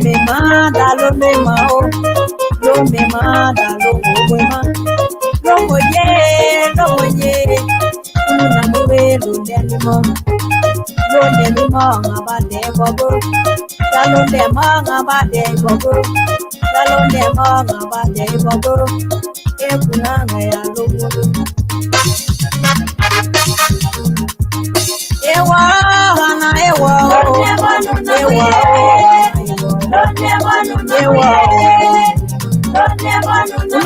me ma da lo me ma o lo me ma da lo mo ma lo mo ye una mo we lo de ni mo ngaba de bobo ya lo de ma ngaba de bobo ya lo de ma ngaba de bobo e kuna ya lo ewa na ewa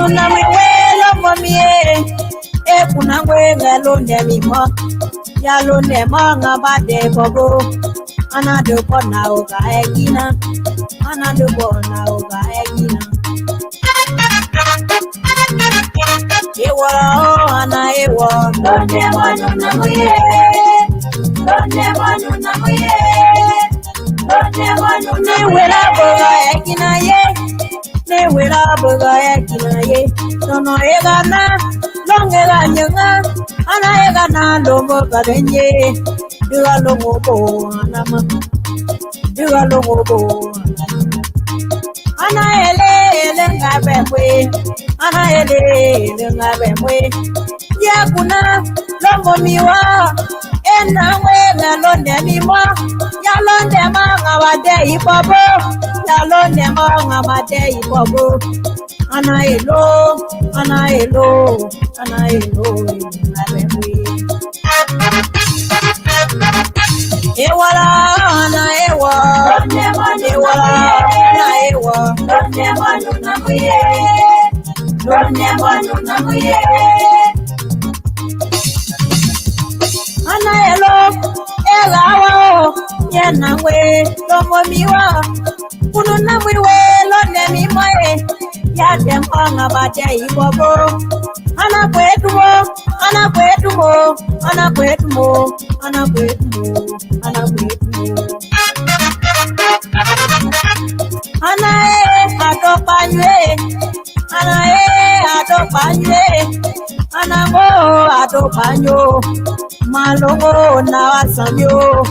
una me welo momie e kuna ngwe lo de mi mo ya lo de ma ngaba de bobo ana de kona o ga egina ana de kona o ga egina ewa ana ewa donde manu na muye donde manu na muye donde manu na wela boga egina ye ne wela boga egina ye no egana longera nyanga ana egana lomo karenye duga lomo bo anama duga lomo bo ana ele ngabe mwe ana ele ngabe mwe ya kuna lomo miwa ena mwe na londe mimo ya londe ma ngabade ipobo ya londe ma ngabade ipobo ana elo ngabe mwe ewala ana ewa ewala na ewa donde manu na muye ana elo elawa yena we lomo miwa kunu na mwiwe londe mimoe ya dem anga bade ibobo ana kwetumo ana adopanyo malongo na wasamyo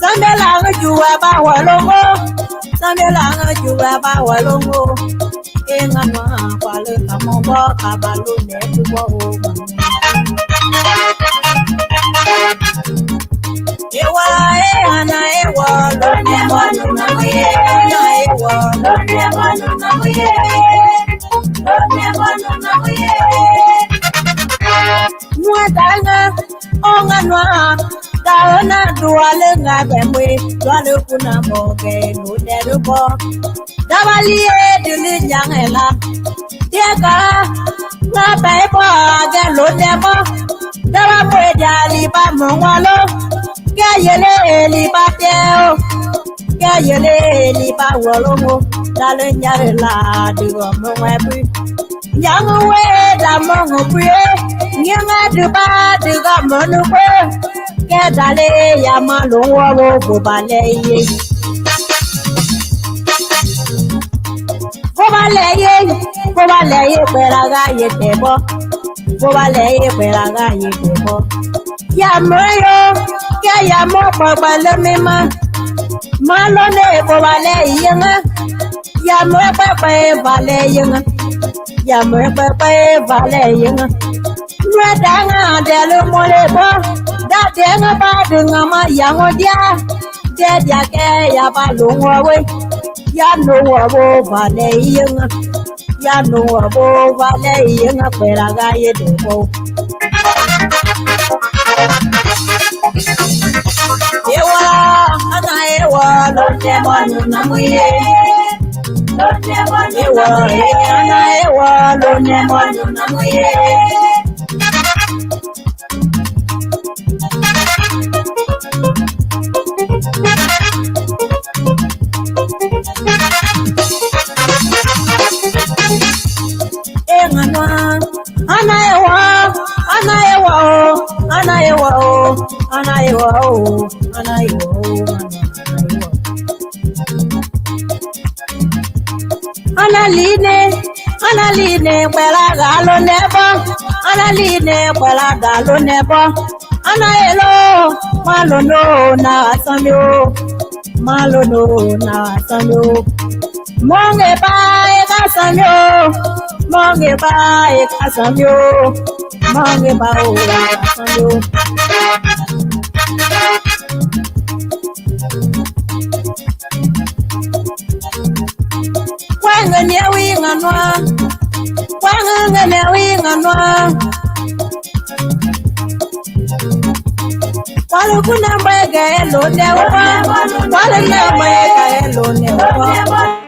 sambela ngjuwa ba walongo enganwa kwale kamobo kabalo ne tubo ewa ana ewa lo ne manu na muye na ewa lo ne manu na muye Muadanga onganwa daona duale ngabe mwe duale kuna moge no derubo dabalie dili nyangela diega na bebo age lo debo daba mwe dali ba mongwalo gayele li ba teo gayele li ba wolongo dale nyarela digo mwebu nyangwe da mongwe nyanga duba diga monukwe ke dale ya malongo wo baleye peraga yetebo ya moyo ke ya mo pabale mema malone baleye nga ya mo baleye nga ya mo baleye nga Danga delu molebo da denga ba dunga ma yango dia dia ke ya ba lungwa we ya no wo ba le yenga kwera ga ye debo ewa lo te manu na muye lo te manu ewa lo ne manu na muye Analine kwela galo nebo Analine kwela galo nebo Ana elo Malono na samyo, malono na samyo. Monge bae kasamyo, monge bae kasamyo, monge bao kasamyo. Wanga ni winga noa, wanga ni winga noa. Walu kuna mwega elo newa, walu na mwega elo newa.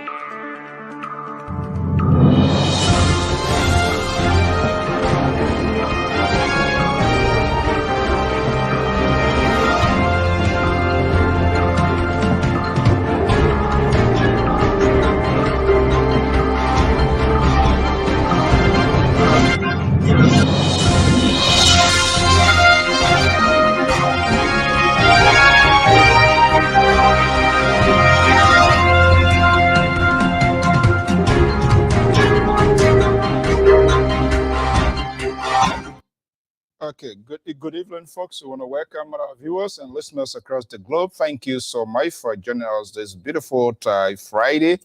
Okay, good evening, folks. We want to welcome our viewers and listeners across the globe. Thank you so much for joining us this beautiful Friday.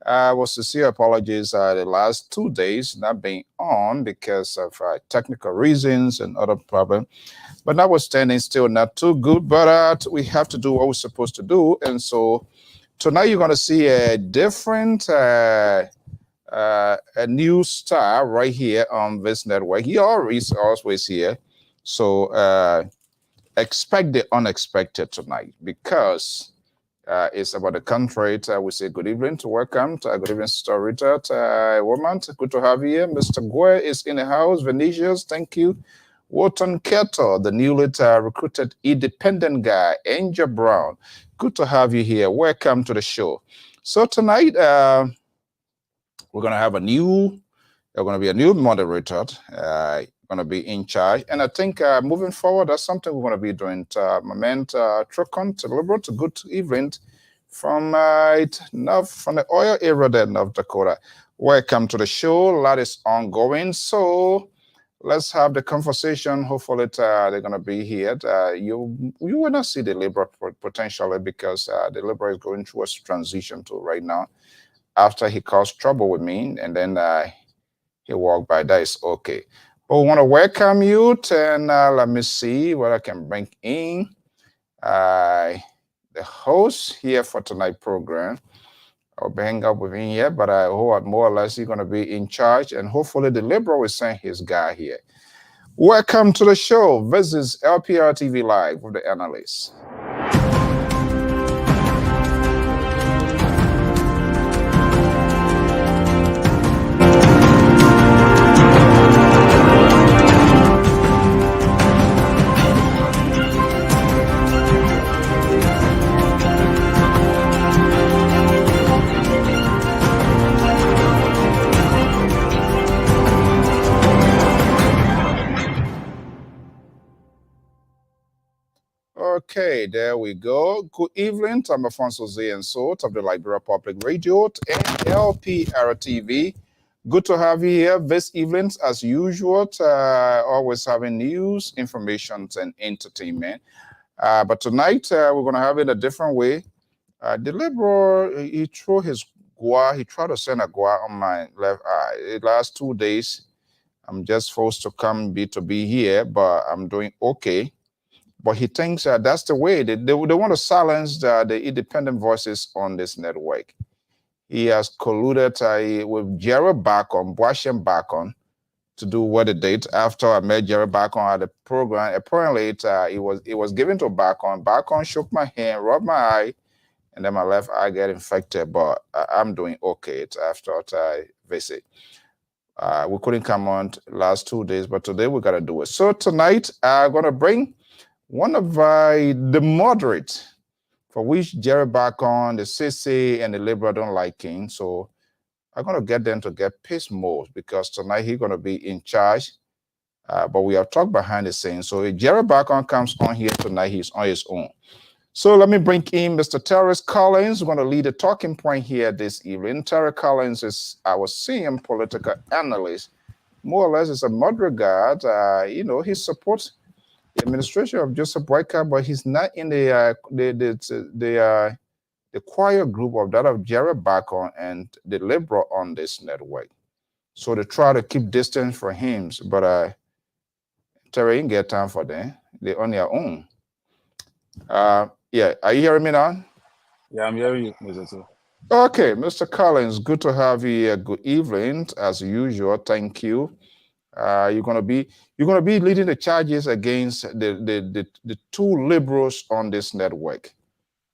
Was sincere apologies the last 2 days not being on because of technical reasons and other problems. But notwithstanding, still not too good. But we have to do what we're supposed to do. And so tonight you're going to see a different a new star right here on this network. He always here. So expect the unexpected tonight because it's about the country. We say good evening to welcome to good evening storyteller woman. Good to have you here. Mr. Gwe is in the house. Venetians, thank you. Wharton Kettle, the newly recruited independent guy. Angel Brown, good to have you here. Welcome to the show. So tonight we're gonna have there's gonna be a new moderator. Going to be in charge, and I think moving forward, that's something we're going to be doing. My man Trocon to good evening from the oil area there in North Dakota. Welcome to the show. A lot is ongoing, so let's have the conversation. Hopefully, they're going to be here. You will not see the Labor potentially because the Labor is going through a transition to right now. After he caused trouble with me, and then he walked by. That is okay. But we want to welcome you, and let me see what I can bring in. The host here for tonight's program. I'll hang up with him here, but I hope more or less he's going to be in charge, and hopefully the Liberal will send his guy here. Welcome to the show. This is Lpr-Tv Live with the Analysts. Okay, there we go. Good evening. I'm Alfonso Z and Sort of the Liberia Public Radio and Lpr-Tv. Good to have you here this evening, as usual. Always having news, information, and entertainment. But tonight we're going to have it a different way. The Liberal, he threw his gua. He tried to send a gua on my left eye. The last 2 days, I'm just forced to come to be here, but I'm doing okay. But he thinks that's the way. They want to silence the independent voices on this network. He has colluded with Jerry Bacon, Boasham Bacon, to do what it did. After I met Jerry Bacon at the program, apparently it was given to Bacon. Bacon shook my hand, rubbed my eye, and then my left eye got infected. But I'm doing okay after I visit. We couldn't come on last 2 days, but today we got to do it. So tonight I'm going to bring one of the moderate for which Jerry Bacon, the CC, and the Liberal don't like him. So I'm going to get them to get peace mode because tonight he's going to be in charge. But we have talked behind the scenes. So if Jerry Bacon comes on here tonight, he's on his own. So let me bring in Mr. Terry Collins. We're going to lead a talking point here this evening. Terry Collins is our senior political analyst. More or less is a moderate guy. He supports the administration of Joseph Boyka, but he's not in the choir group of that of Jerry Bacon and the Liberal on this network. So they try to keep distance for him, but Terry didn't get time for them. They're on their own. Yeah, are you hearing me now? Yeah, I'm hearing you, Mr. Sir. Okay, Mr. Collins, good to have you here. Good evening, as usual. Thank you. You're gonna be leading the charges against the two liberals on this network.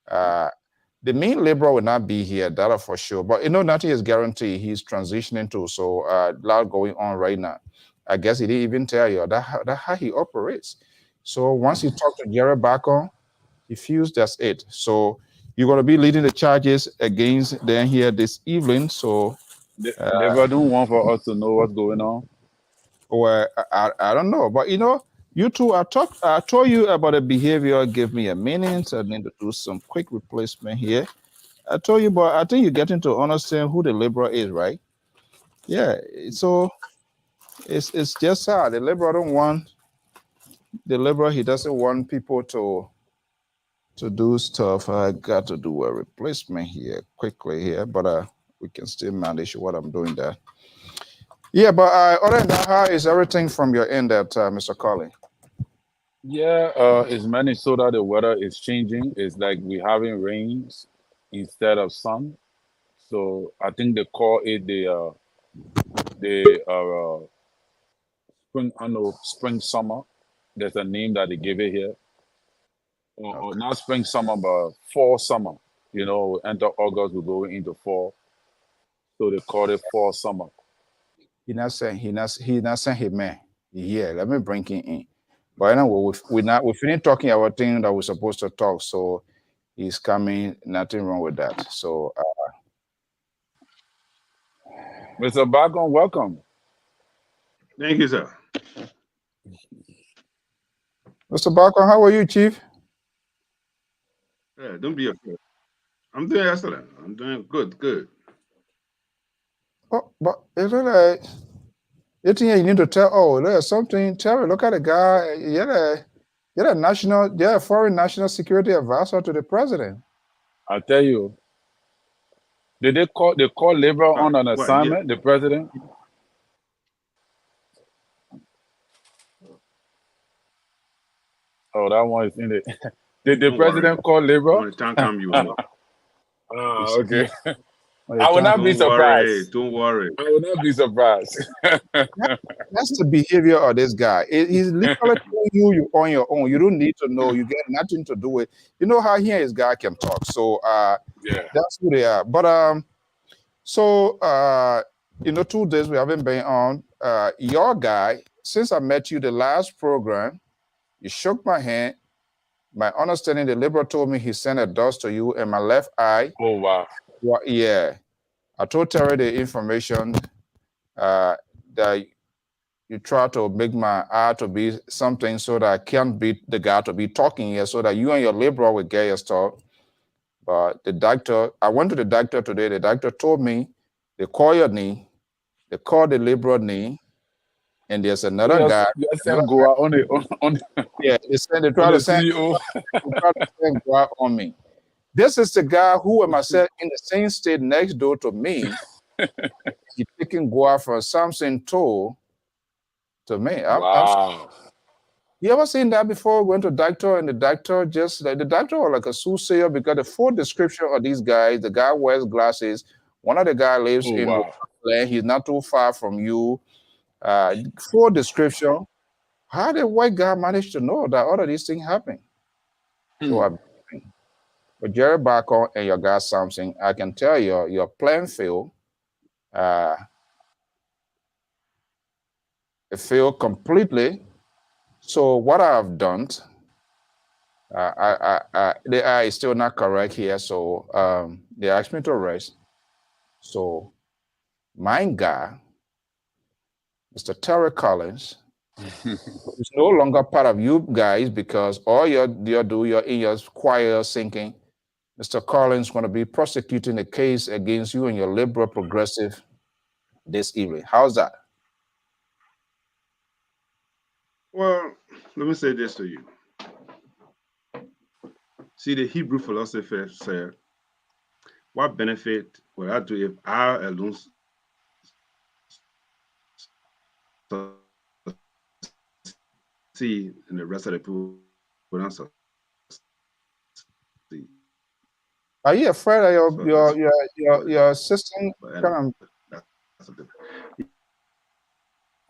The main liberal will not be here, that for sure. But nothing is guaranteed. He's transitioning to, so a lot going on right now. I guess he didn't even tell you that how he operates. So once he talked to Jerry Bacon, he feels that's it. So you're going to be leading the charges against them here this evening. So they don't want for us to know what's going on. Well, I don't know, but you two, I told you about the behavior. Give me a minute. I need to do some quick replacement here. I told you, but I think you're getting to understand who the liberal is, right? Yeah. So it's just how the liberal don't want the liberal. He doesn't want people to do stuff. I got to do a replacement here quickly here, but we can still manage what I'm doing there. Yeah, but other than that, how is everything from your end, Mr. Collins? Yeah, it's Minnesota. The weather is changing. It's like we're having rains instead of sun. So I think they call it the spring. I know spring summer. There's a name that they give it here. Or not spring summer, but fall summer. Enter August, we're going into fall. So they call it fall summer. He not saying he man. Yeah, let me bring him in. But anyway, we finished talking about things that we're supposed to talk. So he's coming. Nothing wrong with that. So Mr. Bacon, welcome. Thank you, sir. Mr. Bacon, how are you, Chief? Yeah, don't be afraid. I'm doing excellent. I'm doing good. Oh, but is it like you think you need to tell? Oh, there's something. Terry, look at the guy. You're a foreign national security advisor to the president. I tell you. Did they call Labor on an assignment? Yeah. The president. Oh, that one is in it. Did the president call Labor? Okay. I will not be surprised. Don't worry. I will not be surprised. That's the behavior of this guy. He's literally telling you on your own. You don't need to know. You get nothing to do with. You know how he and his guy can talk. So yeah, that's who they are. But 2 days we haven't been on. Your guy, since I met you the last program, you shook my hand. My understanding, the Liberal told me he sent a dust to you in my left eye. Oh, wow. Well, yeah. I told Terry the information that you try to make my eye to be something so that I can't be the guy to be talking here so that you and your Liberal will get your stuff. But the doctor, I went to the doctor today. The doctor told me they call your knee, they call the Liberal knee, and there's another guy. Yeah, they try to send Goa on me. This is the guy who am I said in the same state next door to me. He's taking Goa from Samson Toll to me. Wow. You ever seen that before? Went to doctor and the doctor just like the doctor or like a soothsayer because the full description of these guys, the guy wears glasses. One of the guy lives in land. He's not too far from you. Full description. How did white guy manage to know that all of these things happen? So but Jerry Bacon and your guy Samson, I can tell you, your playing field, it failed completely. So what I've done, the eye is still not correct here. So they asked me to rest. So my guy, Mr. Terry Collins, is no longer part of you guys because all you're in your choir singing. Mr. Collins is going to be prosecuting a case against you and your Liberal Progressive this evening. How's that? Well, let me say this to you. See, the Hebrew philosopher said, what benefit will I do if I alone see and the rest of the people will not succeed? Are you afraid of your system?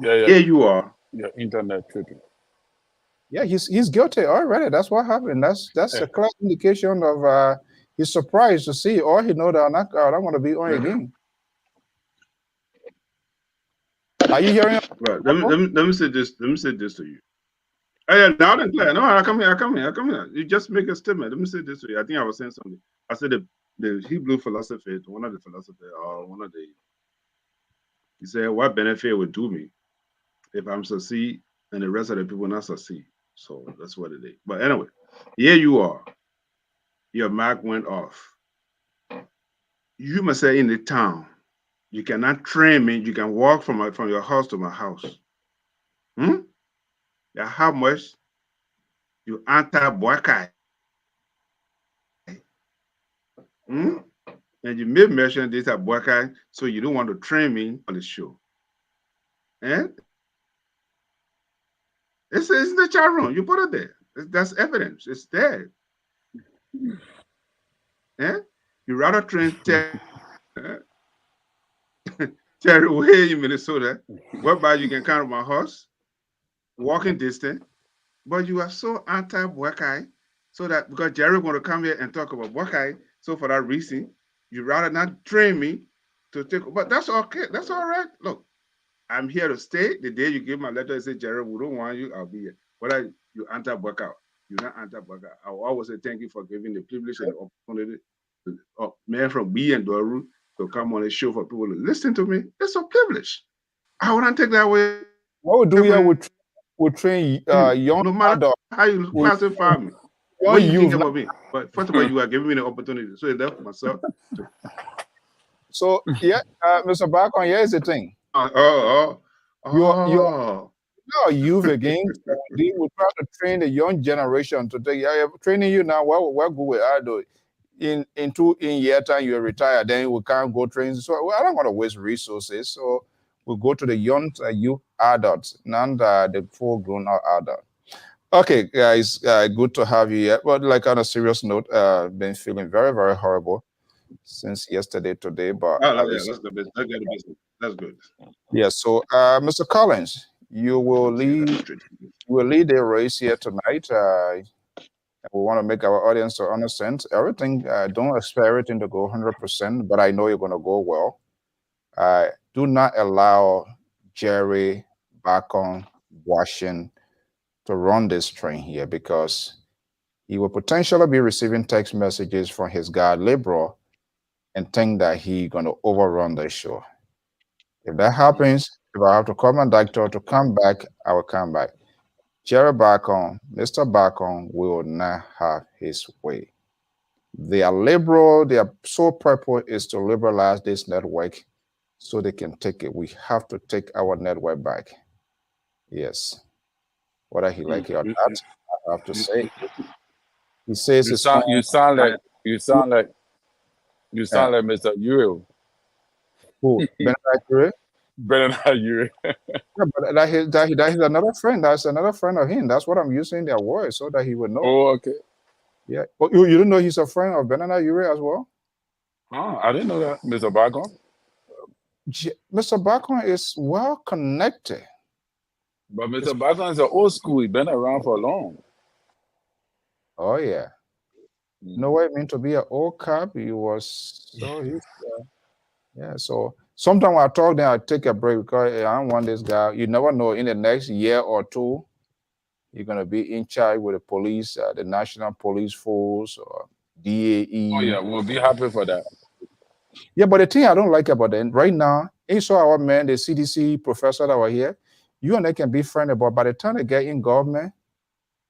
Yeah, you are. Your internet tripping. Yeah, he's guilty already. That's what happened. That's a clear indication of he's surprised to see, or he know that I'm not going to be on again. Are you hearing? Right. Let me say this. Let me say this to you. Oh, yeah, now and clear. No, I come here. You just make a statement. Let me say this to you. I think I was saying something. I said the Hebrew philosopher, one of the philosophers, or one of the, he said, what benefit would do me if I'm succeed and the rest of the people not succeed? So that's what it is. But anyway, here you are. Your mark went off. You must say in the town, you cannot train me. You can walk from your house to my house. Yeah, how much you enter Boakai? And you may mention this at Boakai, so you don't want to train me on the show. And it's in the chat room. You put it there. That's evidence. It's there. You rather train Terry way in Minnesota, whereby you can count my horse, walking distance, but you are so anti-Boakai, so that because Jerry want to come here and talk about Boakai, so for that reason, you rather not train me to take. But that's okay. That's all right. Look, I'm here to stay. The day you give my letter and say, Jerry, we don't want you, I'll be here. Whether you anti-Boakai, you're not anti-Boakai. I will always say thank you for giving the privilege and the opportunity man from me and Doru to come on a show for people to listen to me. It's a privilege. I wouldn't take that away. What we do here, we train young no matter adults. How you classify me, what you think about me. But first of all, you are giving me the opportunity. So it's left myself. So yeah, Mr. Bacon, here's the thing. You're youth again. We try to train the young generation to take. Training you now. We're good with I in year time you retire, then we can't go train. So I don't want to waste resources. So we go to the young youth adults, not the full grown adult. Okay, guys, good to have you here. But like on a serious note, been feeling very, very horrible since yesterday, today. But that's good. Yeah. So, Mr. Collins, you will lead the race here tonight. We want to make our audience to understand everything. Don't expect everything to go 100%, but I know you're going to go well. Do not allow Jerry Bacon Washington to run this train here, because he will potentially be receiving text messages from his guy Liberal and think that he's going to overrun the show. If that happens, if I have to call my doctor to come back, I will come back. Jerry Bacon, Mr. Bacon will not have his way. They are liberal. Their sole purpose is to liberalize this network so they can take it. We have to take our network back. Yes. Whether he like it or not, I have to say. He says you sound like Mr. Uriel. Who? Benedict Uriel? Benedict Uriel. Yeah, but that he's another friend. That's another friend of him. That's what I'm using their words so that he would know. Oh, okay. Yeah. But you didn't know he's a friend of Benedict Uriel as well? Oh, I didn't know that, Mr. Bacon. Mr. Bacon is well connected. But Mr. Bacon is an old school. He's been around for long. Oh, yeah. You know what it means to be an old cop? He was, so he's, yeah. So sometimes when I talk, then I take a break because I don't want this guy. You never know, in the next year or two, you're going to be in charge with the police, the National Police Force or DAE. Oh, yeah, we'll be happy for that. Yeah, but the thing I don't like about them right now, you saw our man, the CDC professor that were here, you and they can be friendly, but by the time they get in government,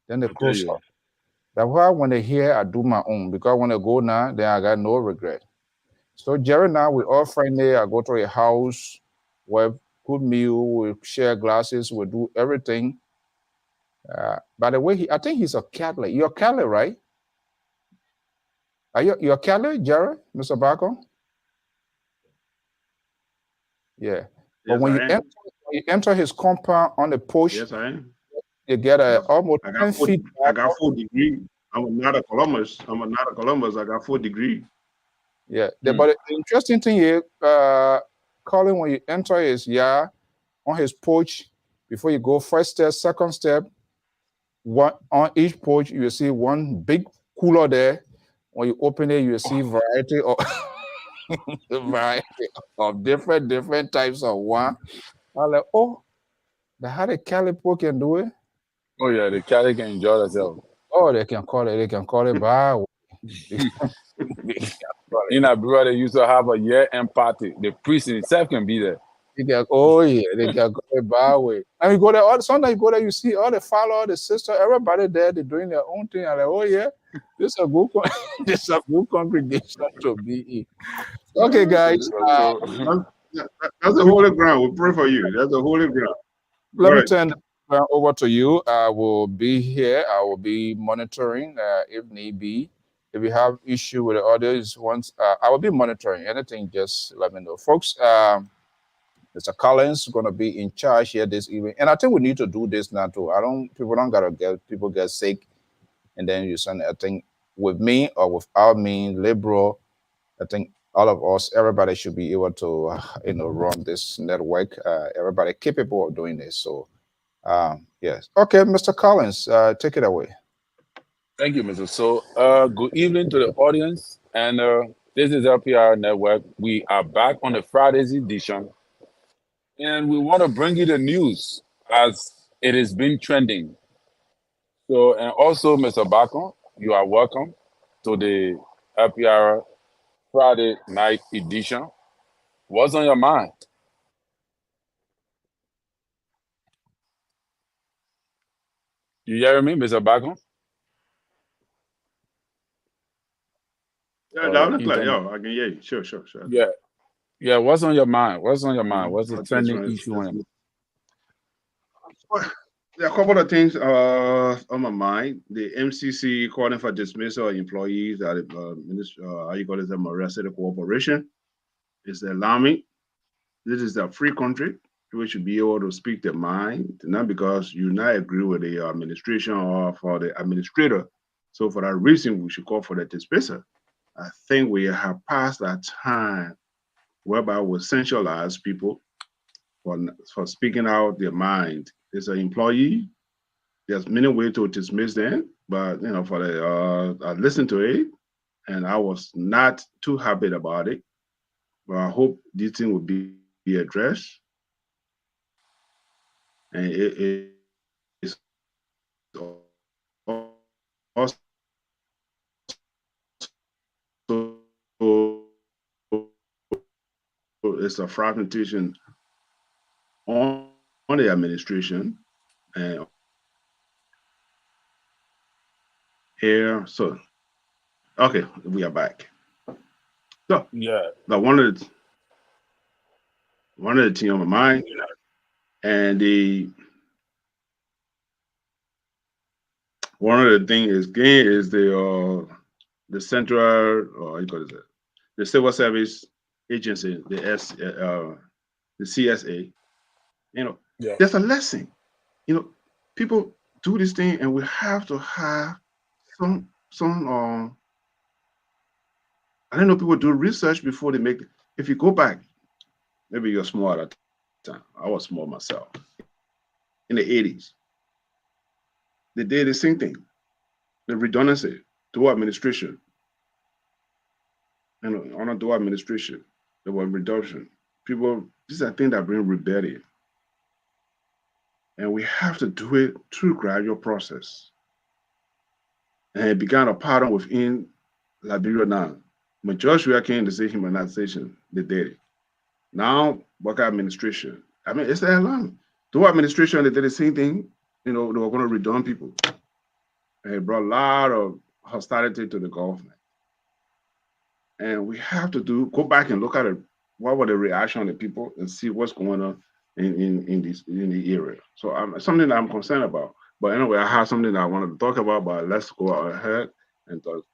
then they close up. That's why when they hear, I do my own, because when they go now, then I got no regret. So Jerry now, we all friendly. I go to a house, we have good meal, we share glasses, we do everything. By the way, I think he's a Catholic. You're Catholic, right? Are you're Catholic, Jared, Mr. Barco? Yeah. But Yes, I am. when you enter his compound on the porch, Yes, I am. you get almost I got 10 four. feet I back. got 4 degrees. I'm not a Columbus. I got 4 degrees. Yeah. But the interesting thing is, Colin, when you enter his yard on his porch, before you go first step, second step, one on each porch, you will see one big cooler there. When you open it, you will see variety of variety of different types of wine. I'm like, oh, how the Calipo can do it? Oh yeah, the Cali can enjoy themselves. Oh, they can call it by. In that brother used to have a year-end party. The priest himself can be there. They can, oh yeah, they can go it by way. And you go there, sometimes you go there, you see all the follower, the sister, everybody there, they're doing their own thing. I'm like, oh yeah, this is a good this is a good congregation to be in. Okay, guys. That's the holy ground. We pray for you. That's the holy ground. Let me turn over to you. I will be here. I will be monitoring if need be. If you have issue with the audience, I will be monitoring anything. Just let me know, folks. Mr. Collins is going to be in charge here this evening, and I think we need to do this now too. People don't gotta get sick, and then you send. I think with me or without me, liberal. I think all of us, everybody should be able to, run this network. Everybody capable of doing this. So. Yes. Okay, Mr. Collins, take it away. Thank you, Mr. So, good evening to the audience, and this is LPR Network. We are back on the Friday's edition, and we want to bring you the news as it has been trending. So, and also, Mr. Bacon, you are welcome to the LPR Friday night edition. What's on your mind? You hear me, Mr. Bacon? Yeah, loud and clear. Yo, I can hear you. Sure. Yeah. Yeah, what's on your mind? What's on your mind? What's the trending issue on your mind? There are a couple of things on my mind. The MCC calling for dismissal of employees at the Arrested Cooperation. It's alarming. This is a free country. People should be able to speak their mind, not because you not agree with the administration or for the administrator. So for that reason, we should call for the dismissal. I think we have passed that time whereby we centralize people for speaking out their mind. It's an employee. There's many ways to dismiss them, but for the I listened to it, and I was not too happy about it. But I hope this thing will be addressed, and it's also it's a fragmentation on the administration and here. So, okay, we are back. So, yeah, now one of the things on my mind, and one of the things is the central, the civil service agency, the CSA. There's a lesson. People do this thing, and we have to have some. I don't know. People do research before they make. If you go back, maybe you're small at that time. I was small myself. In the 80s, they did the same thing. The redundancy, dual administration. On a dual administration, there was reduction. People, this is a thing that brings rebellion. And we have to do it through gradual process. And it began a pattern within Liberia now. When Joshua came to say humanization, they did it. Now, worker administration. I mean, it's the alarm. Dual administration, they did the same thing. They were going to redundant people. And it brought a lot of hostility to the government. And we have to go back and look at it. What were the reaction of the people and see what's going on in the area. So something that I'm concerned about. But anyway, I have something that I wanted to talk about, but let's go ahead and talk,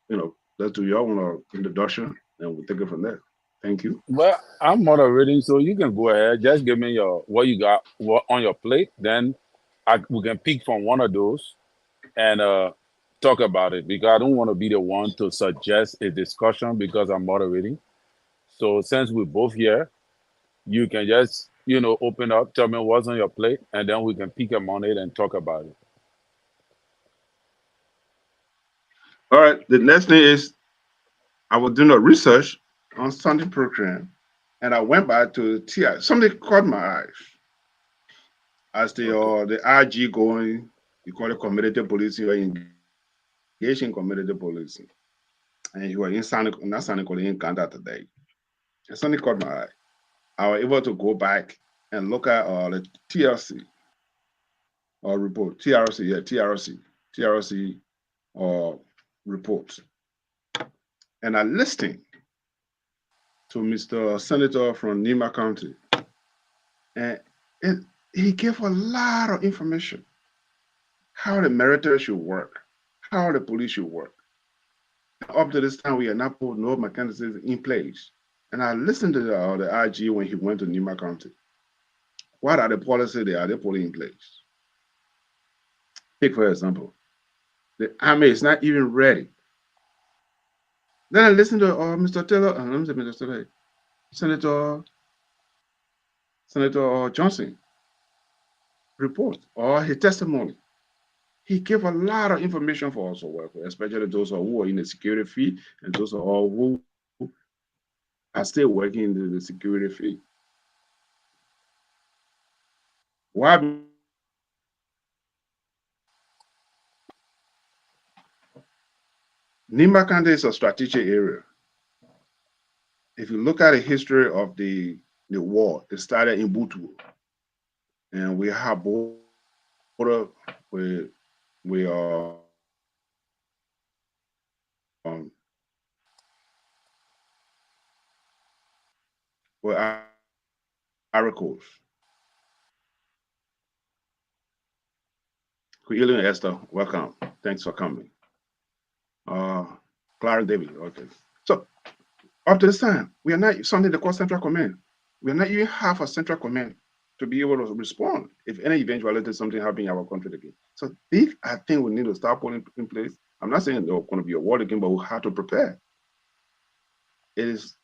let's do your own introduction and we'll take it from there. Thank you. Well, I'm moderating, so you can go ahead. Just give me what you got on your plate. Then we can pick from one of those and talk about it, because I don't want to be the one to suggest a discussion because I'm moderating. So since we're both here, you can just open up, tell me what's on your plate, and then we can pick up on it and talk about it. All right. The next thing is I was doing a research on Sunday program, and I went back to TI. Something caught my eyes as the IG going. You call it community policing or engaged in community policing, and you were in in Canada today. And something caught my eye. I was able to go back and look at the TLC report. TRC report, and I listened to Mr. Senator from Nima County, and he gave a lot of information how the military should work, how the police should work. Up to this time, we have not put no mechanisms in place. And I listened to the IG when he went to Nima County. What are the policies they putting in place? Take, for example, the army is not even ready. Then I listened to Mr. Taylor, Senator Johnson report or his testimony. He gave a lot of information for us to work with, especially those who are in the security field and those who are still working in the security field. Why? Nima County is a strategic area. If you look at the history of the war, it started in Butu, and we have border with Aricos. Quillian Esther, welcome. Thanks for coming. Clara David, okay. So up to this time, we are not something they call central command. We are not even half a central command to be able to respond if any eventuality something happen in our country again. So this, I think we need to start putting in place. I'm not saying there's going to be a war again, but we have to prepare. It's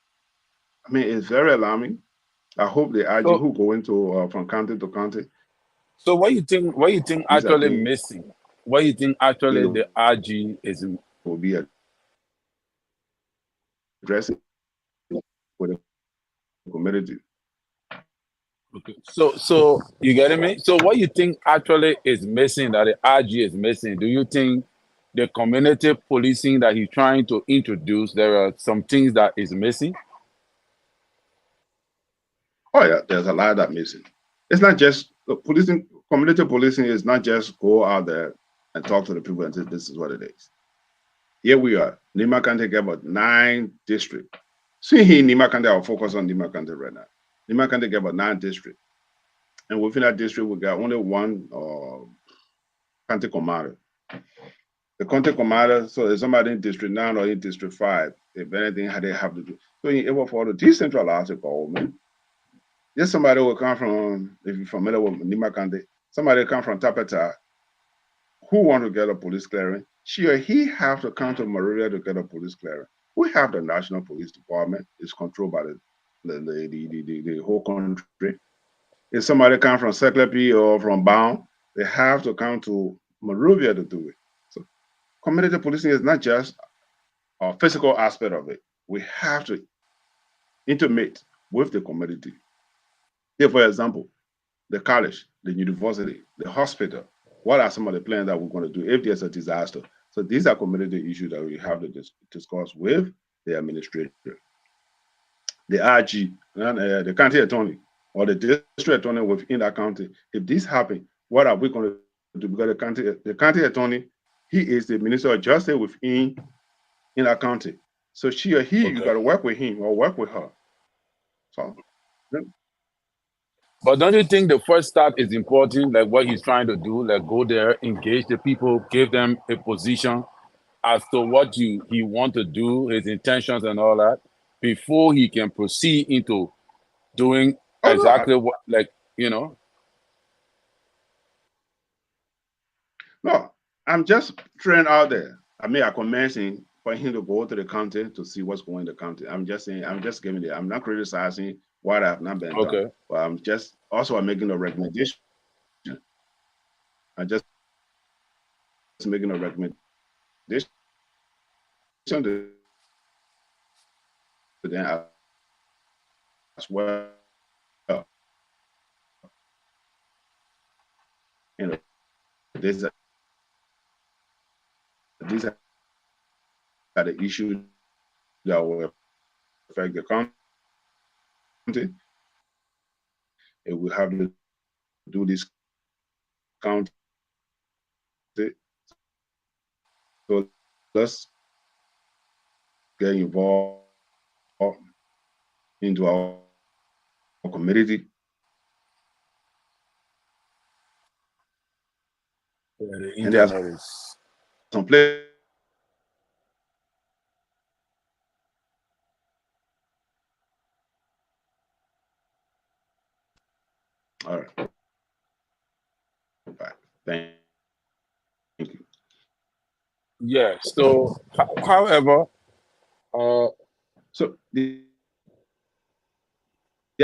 very alarming. I hope the IG who go into from county to county. So what you think actually missing? What you think actually the IG will be addressing with the community. Okay. So you getting me? So what you think actually is missing that the IG is missing? Do you think the community policing that he's trying to introduce, there are some things that is missing? Oh yeah, there's a lot that missing. It's not just policing. Community policing is not just go out there and talk to the people and say this is what it is. Here we are. Nima County got about 9 districts. See here in Nima County, I'll focus on Nima County right now. Nima County got about 9 districts. And within that district, we got only one county commander. The county commander, so if somebody in District 9 or in District 5, if anything, how they have to do. So in able for the decentralized government, yes, somebody will come from, if you're familiar with Nima County, somebody will come from Tapeta who want to get a police clearance. She or he have to come to Monrovia to get a police clearance. We have the National Police Department. It's controlled by the whole country. If somebody come from Seclepi or from Bound, they have to come to Monrovia to do it. So community policing is not just a physical aspect of it. We have to intimate with the community. Here, for example, the college, the university, the hospital, what are some of the plans that we're going to do if there's a disaster? So these are community issues that we have to discuss with the administrator, the IG, and the county attorney, or the district attorney within that county. If this happens, what are we going to do? Because the county attorney, he is the minister of justice within that county. So she or he, you got to work with him or work with her. So. But don't you think the first start is important, like what he's trying to do, like go there, engage the people, give them a position as to what he want to do, his intentions and all that, before he can proceed into doing Oh exactly what, like, you know? no, I'm just throwing out there. I mean, I commencing for him to go to the county to see what's going in the county. I'm just saying, I'm just giving it. I'm not criticizing what have not been done, Okay. but I'm making a recommendation. I'm just making a recommendation to them as well. You know, these are the issues that will affect the county. And we have to do this county. So let's get involved into our community. Yeah, the And there's internet is... some place. All right. Bye. Thank you. Yeah, so, however, So there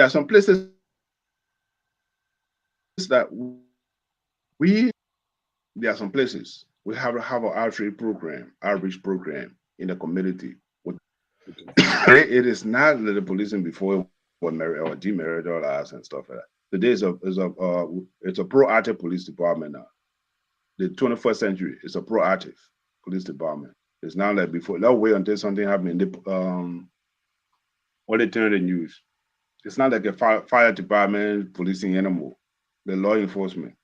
are some places that there are some places we have to have an outreach program in the community. It is not the policing before what married or demarried or us and stuff like that. Today it's a proactive police department now. The 21st century is a proactive police department. It's not like before. Don't wait until something happens. Or they turn the news. It's not like a fire department policing anymore. The law enforcement.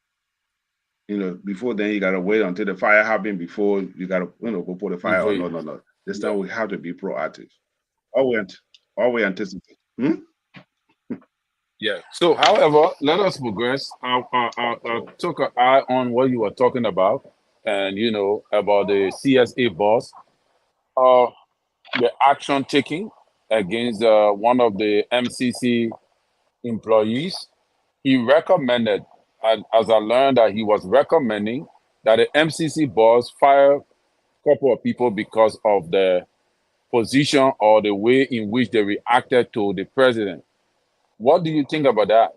Before then you gotta wait until the fire happened before you gotta go put the fire. No. This time we have to be proactive. Always anticipate. yeah. So, however, let us progress. I took an eye on what you were talking about, and about the CSA boss, the action taking against one of the MCC employees. He recommended, and as I learned, that he was recommending that the MCC boss fire a couple of people because of the position or the way in which they reacted to the president. What do you think about that?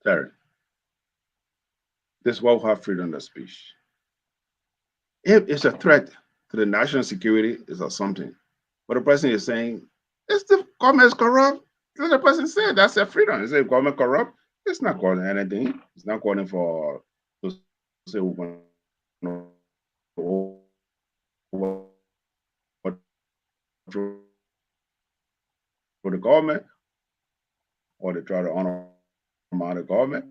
Sorry. This is why we have freedom of speech. If it's a threat to the national security, is or something. But the person is saying, it's the government is corrupt. Let the person say that's their freedom. Is the government corrupt? It's not calling anything. It's not calling for to say we're going to for the government or to try to honor the government.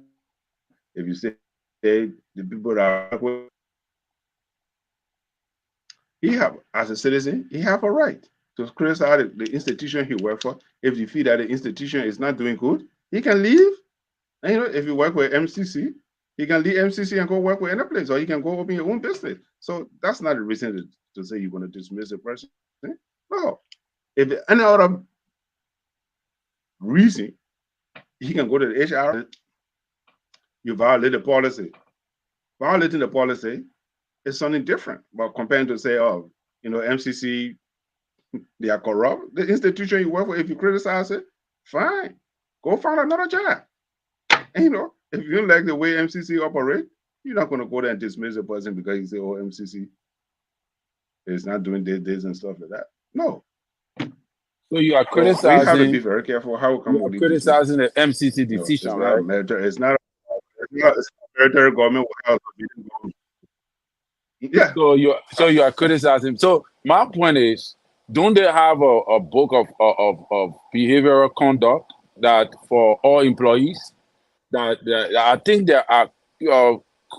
If you say the people that are with, he have, as a citizen, he have a right to criticize the institution he works for. If you feel that the institution is not doing good, he can leave. And if you work with MCC, he can leave MCC and go work with any place, or he can go open your own business. So that's not a reason to say you're going to dismiss a person. No. If any other reason, he can go to the HR. You violate the policy. Violating the policy is something different. But comparing to say, MCC, they are corrupt. The institution you work for, if you criticize it, fine. Go find another job. And, if you don't like the way MCC operate, you're not going to go there and dismiss a person because you say, oh, MCC is not doing this and stuff like that. No. So you are criticizing. So we have to be very careful how come we criticizing the MCC decision, right? It's not a military government. Yeah. So you are criticizing. So my point is, don't they have a book of behavioral conduct that for all employees? That I think there are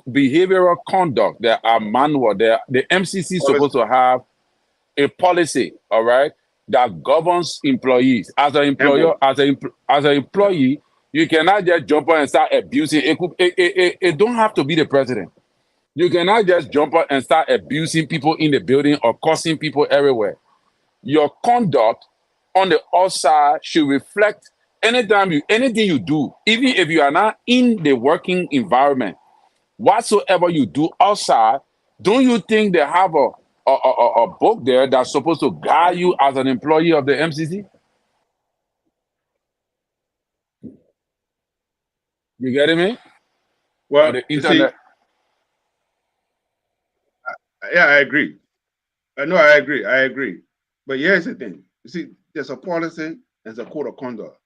behavioral conduct. There are manual. The MCC is supposed to have a policy. All right, that governs employees. As an employer, as an employee, you cannot just jump on and start abusing. It don't have to be the president. You cannot just jump on and start abusing people in the building or cursing people everywhere. Your conduct on the outside should reflect anything you do, even if you are not in the working environment. Whatsoever you do outside, don't you think they have a book there that's supposed to guide you as an employee of the MCC? You getting me? Well, Or the you see, internet? yeah, I agree. No, I agree. I agree. But here's the thing. You see, there's a policy and there's a code of conduct.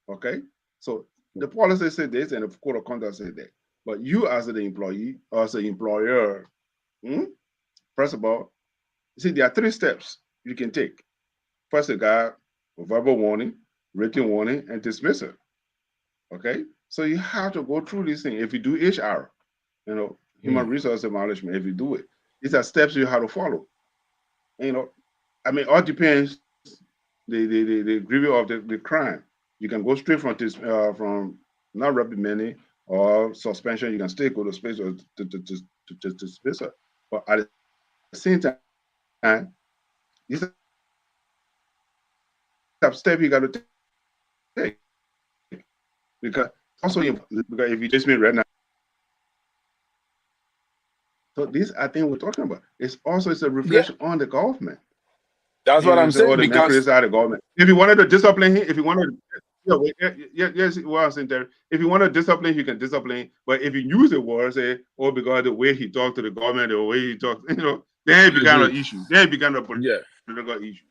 Okay? So the policy said this and the code of conduct said that. But you as the employee or as an employer, first of all, you see, there are 3 steps you can take. First, you got a verbal warning, written warning, and dismissal. Okay? So you have to go through these things. If you do HR, human resource management, if you do it, these are steps you have to follow. I mean, all depends the gravity of the crime. You can go straight from this from not reprimanding or suspension. You can still go to space or to dismissal. But at the same time, these are steps you got to take because also because if you just me right now. So this, I think we're talking about. It's a reflection on the government. That's what I'm saying. Because criticize the government. If you wanted to discipline him, if you wanted, yes, well, I'm saying there. If you want to discipline, you can discipline. But if you use the word, say, because the way he talked to the government, the way he talked, then it becomes an issue. Then it becomes a political issue.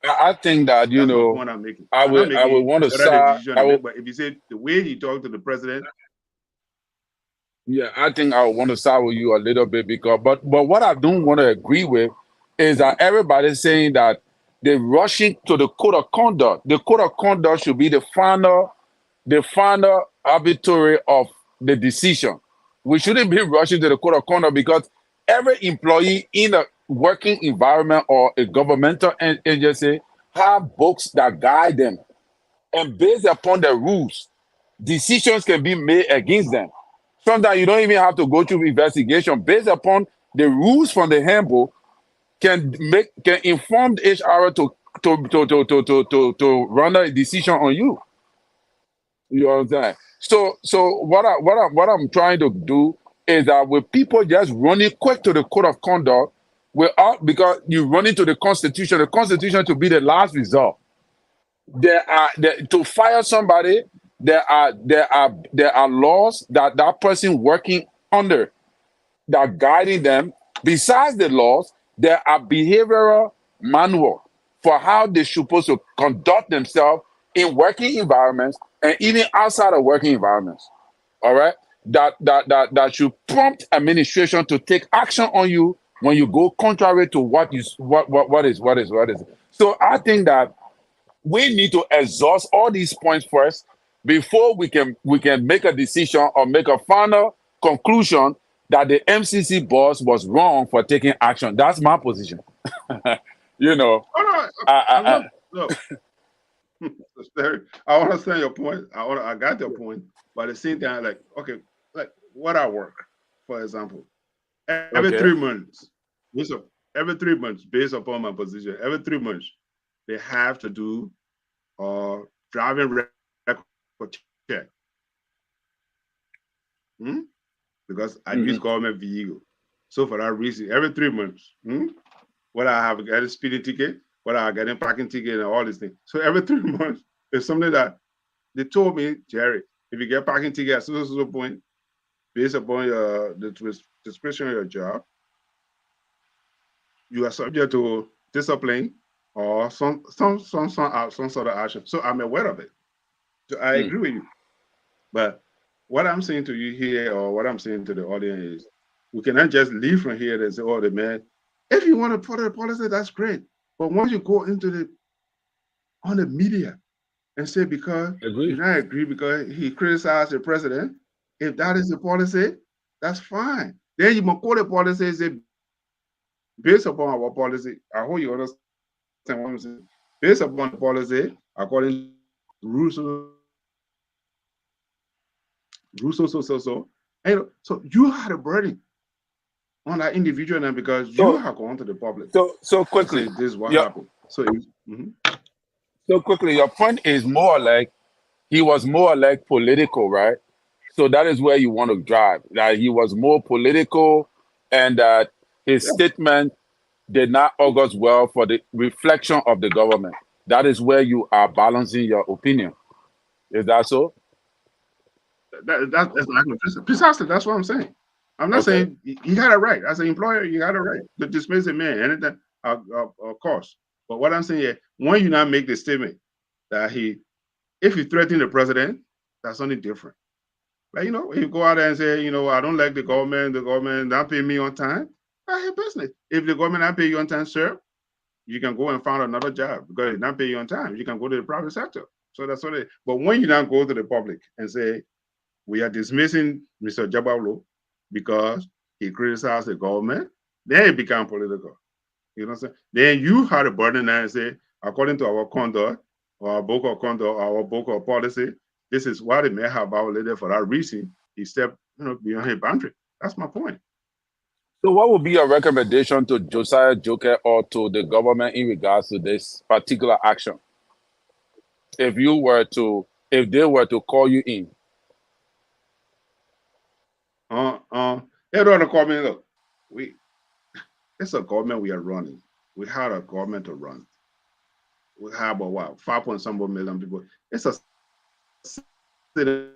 I think that that's the point I'm making. I would want to side. But if you say the way he talked to the president. Yeah, I think I want to side with you a little bit because, but what I don't want to agree with is that everybody's saying that they're rushing to the code of conduct. The code of conduct should be the final arbitrary of the decision. We shouldn't be rushing to the code of conduct because every employee in a working environment or a governmental agency have books that guide them, and based upon the rules, decisions can be made against them. Sometimes you don't even have to go through investigation. Based upon the rules from the handbook, can inform the HR to run a decision on you. You understand? So what I'm trying to do is that with people just running quick to the code of conduct, because you run into the Constitution to be the last result. To fire somebody, there are laws that person working under that are guiding them. Besides the laws, there are behavioral manual for how they're supposed to conduct themselves in working environments and even outside of working environments. All right, that should prompt administration to take action on you when you go contrary to what is. So I think that we need to exhaust all these points first before we can make a decision or make a final conclusion that the MCC boss was wrong for taking action. That's my position. Look, I want to say your point. I got your point, but at the same time, like what I work, for example, every 3 months, every 3 months, based upon my position, every 3 months, they have to do driving record check. Because I use government vehicle. So for that reason, every 3 months, whether I have a speeding ticket, whether I get a parking ticket and all these things. So every 3 months, it's something that they told me, Jerry, if you get parking ticket at so point, based upon the description of your job, you are subject to discipline or some sort of action. So I'm aware of it. So I agree with you. But what I'm saying to you here, or what I'm saying to the audience is, we cannot just leave from here and say, "Oh, the man." If you want to put a policy, that's great. But once you go into on the media and say because you not agree because he criticized the president, if that is the policy, that's fine. Then you must call the policy and say, based upon our policy, I hope you understand what I'm saying? Based upon the policy, according to rules, so. And so you had a burden on that individual now because you have gone to the public. So quickly, this is what happened. So, so quickly, your point is more like he was more like political, right? So that is where you want to drive. That he was more political, and that his statement did not augurs well for the reflection of the government. That is where you are balancing your opinion. Is that so? That's precisely that's what I'm saying. I'm not saying he had a right. As an employer, you had a right to dismiss a man anything, of course. But what I'm saying is, when you now make the statement that if you threaten the president, that's something different. Like, if you go out there and say, I don't like the government not pay me on time, that's your business. If the government not pay you on time, sir, you can go and find another job because they not pay you on time. You can go to the private sector. So that's what it is. But when you now go to the public and say, we are dismissing Mr. Jabalo because he criticized the government, then it became political. You know what I'm saying? Then you had a burden and say, according to our conduct, or our book of conduct, our book of policy, this is what it may have violated for that reason. He stepped, beyond his boundary. That's my point. So what would be your recommendation to Josiah Joker or to the government in regards to this particular action? If they were to call you in? They don't call me. Look, it's a government we are running. We had a government to run. We have about 5.some million people. It's a city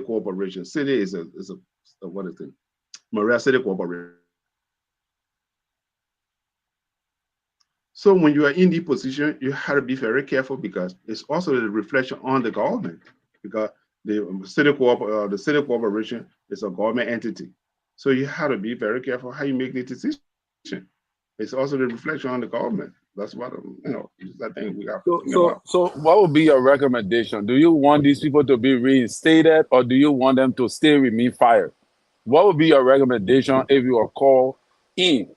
corporation. City is a what is it? Maria City Corporation. So when you are in the position, you have to be very careful because it's also a reflection on the government, because the city corporation is a government entity. So you have to be very careful how you make the decision. It's also the reflection on the government. That's what I think we have to think about. So what would be your recommendation? Do you want these people to be reinstated, or do you want them to still remain fired? What would be your recommendation if you are called in?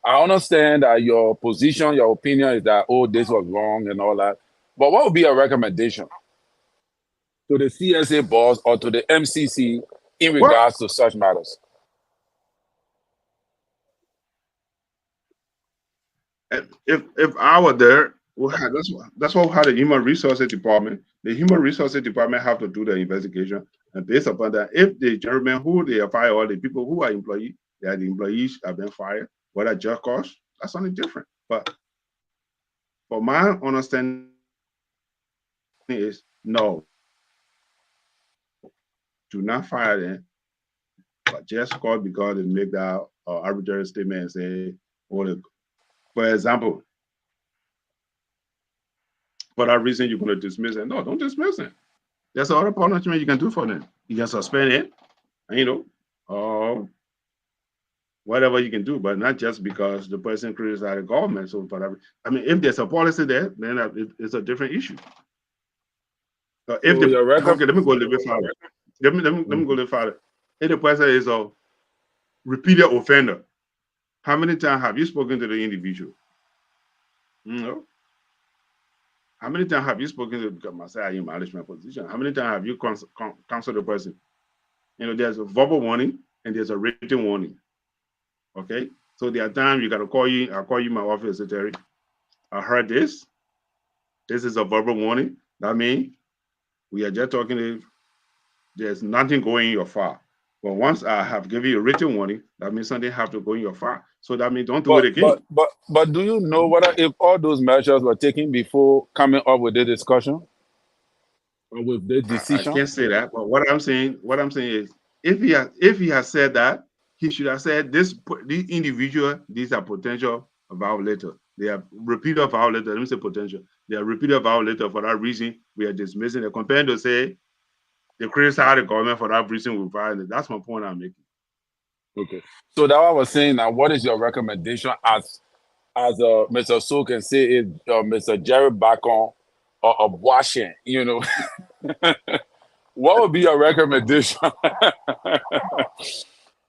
I understand that your position, your opinion is that, this was wrong and all that. But what would be your recommendation to the CSA boss or to the MCC in regards to such matters? If I were there, that's what we had the Human Resources Department. The Human Resources Department have to do the investigation, and based upon that, if the gentlemen who they are fired or the people who are employees, the employees have been fired, whether just cause, that's something different. But for my understanding is no, do not fire them, but just cause because they make that arbitrary statement and say, for example, for that reason you're going to dismiss it. No, don't dismiss it. There's other punishment you can do for them. You can suspend it, whatever you can do, but not just because the person criticized the government. So, if there's a policy there, then it's a different issue. Okay, let me go a little bit farther. Let me go a little farther. If the person is a repeated offender, how many times have you spoken to the individual? No. How many times have you spoken to the management position? How many times have you counseled the person? There's a verbal warning and there's a written warning. Okay, so there are times you got to call you. I'll call you my office secretary. I heard this. This is a verbal warning. That means we are just talking. There's nothing going in your file. But once I have given you a written warning, that means something have to go in your file. So that means don't do it again. But do you know whether if all those measures were taken before coming up with the discussion or with the decision? I can't say that. But what I'm saying is, if he has said that, he should have said this individual, these are potential violators. They are repeated violators. Let me say potential. They are repeated violators. For that reason, we are dismissing it. Compared to say they criticize the government for that reason we violate. That's my point I'm making. Okay. So that I was saying now, what is your recommendation as Mr. So can say is Mr. Jerry Bacon or Washington, What would be your recommendation?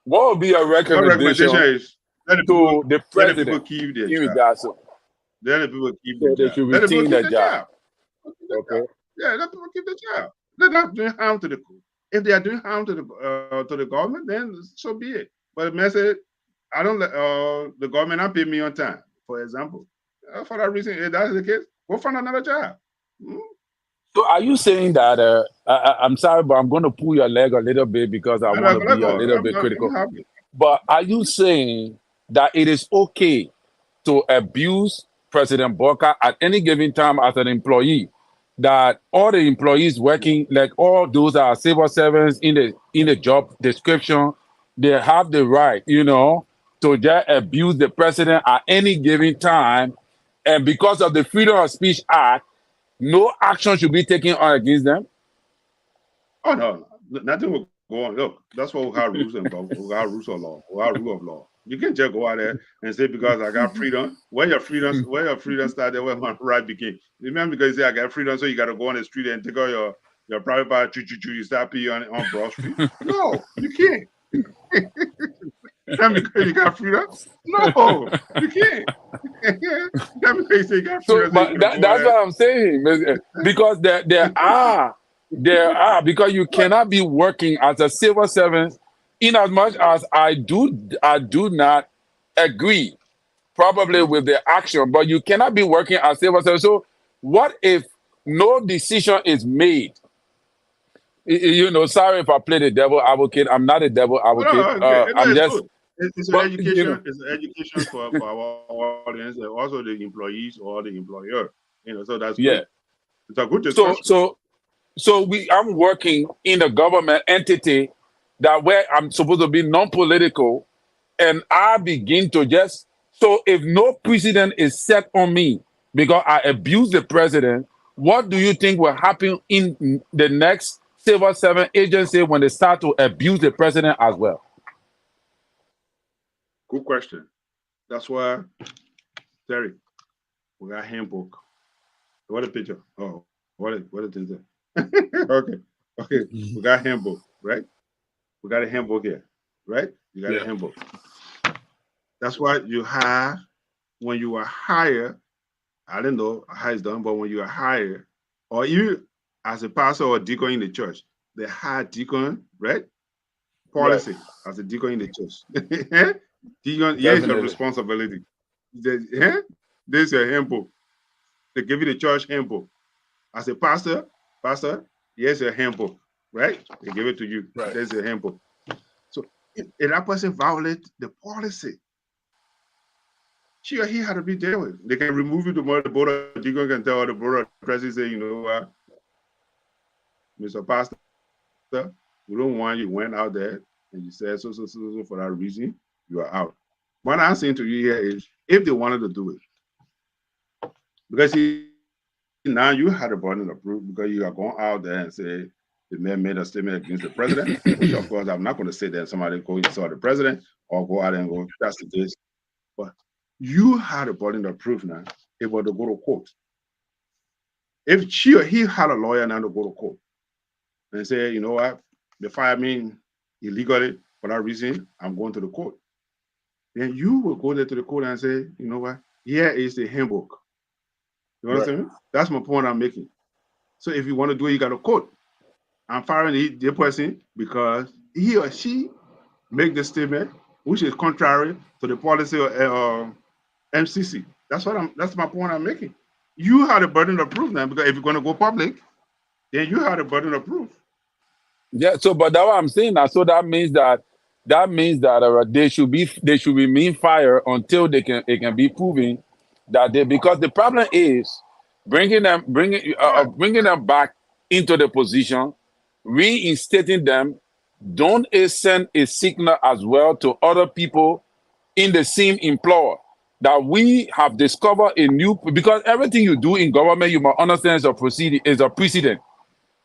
What would be your recommendation is to the president in regards to? Then the people keep So the they job. should Let the people retain keep the the job. job. Okay. Yeah, let people keep the job. They're not doing harm to the. If they are doing harm to the government, then so be it. But the message, I don't let the government not pay me on time. For example, for that reason, if that's the case, go find another job. So are you saying that I'm sorry, but I'm going to pull your leg a little bit because I want to Let be a go. little bit critical. I'm happy. But are you saying that it is okay to abuse President Booker at any given time as an employee? That all the employees working, like all those that are civil servants in the job description, they have the right, to just abuse the president at any given time, and because of the Freedom of Speech Act, no action should be taken against them? Oh no, nothing will go on. Look, that's why we have rules and we have rules of law. We have rule of law. You can't just go out there and say because I got freedom. Where your freedom started, where my right began. Remember, because you say I got freedom, so you got to go on the street and take out your private car, you start pee on Broad Street. No, you can't. Not because you got freedom. No, you can't. Not because you say you got freedom. So, but that's what I'm saying, because there are because you cannot be working as a civil servant, in as much as I do not agree probably with the action, but you cannot be working as civil servant. So what if no decision is made? Sorry if I play the devil advocate. I'm not a devil advocate. Okay. I'm It's just. good. It's an But, education. It's an education for our audience and also the employees or the employer. So that's yeah. good. It's a good discussion. So I'm working in a government entity that where I'm supposed to be non-political, and I begin to so if no precedent is set on me because I abuse the president, what do you think will happen in the next civil servant agency when they start to abuse the president as well? Good question. That's why, Terry, we got handbook. What a picture. Oh, what a thing there. Okay. We got handbook, right? We got a handbook here, right? You got a handbook. That's why you have, when you are hired, I don't know how it's done, but when you are hired, or you as a pastor or deacon in the church, they hire deacon, right? Policy as a deacon in the church. Deacon, here's your responsibility. This is your handbook. They give you the church handbook. As a pastor, here's your handbook, right? They give it to you. Right. There's your handbook. So if that person violates the policy, she or he had to be dealt with. They can remove you tomorrow. The board of deacon can tell the board of president, say, you know what, Mr. Pastor, we don't want you went out there and you said so for that reason, you are out. What I'm saying to you here is, if they wanted to do it, because now you had a burden of proof because you are going out there and say the man made a statement against the president, which of course I'm not going to say that somebody go insult the president or go out and go, that's the case. But you had a burden of proof now able to go to court. If she or he had a lawyer now to go to court and say, you know what, they fired me illegally for that reason, I'm going to the court. Then you will go there to the court and say, you know what, here is the handbook. You understand me? That's my point I'm making. So if you want to do it, you got to court. I'm firing the person because he or she make the statement which is contrary to the policy of MCC. That's my point I'm making. You had a burden of proof now, because if you're going to go public, then you had a burden of proof. Yeah. So, but that's what I'm saying now. So that means that they should be mean fire until it can be proven that because the problem is bringing them back into the position, reinstating them. Don't it send a signal as well to other people in the same employer that we have discovered a new, because everything you do in government, you must understand is a precedent,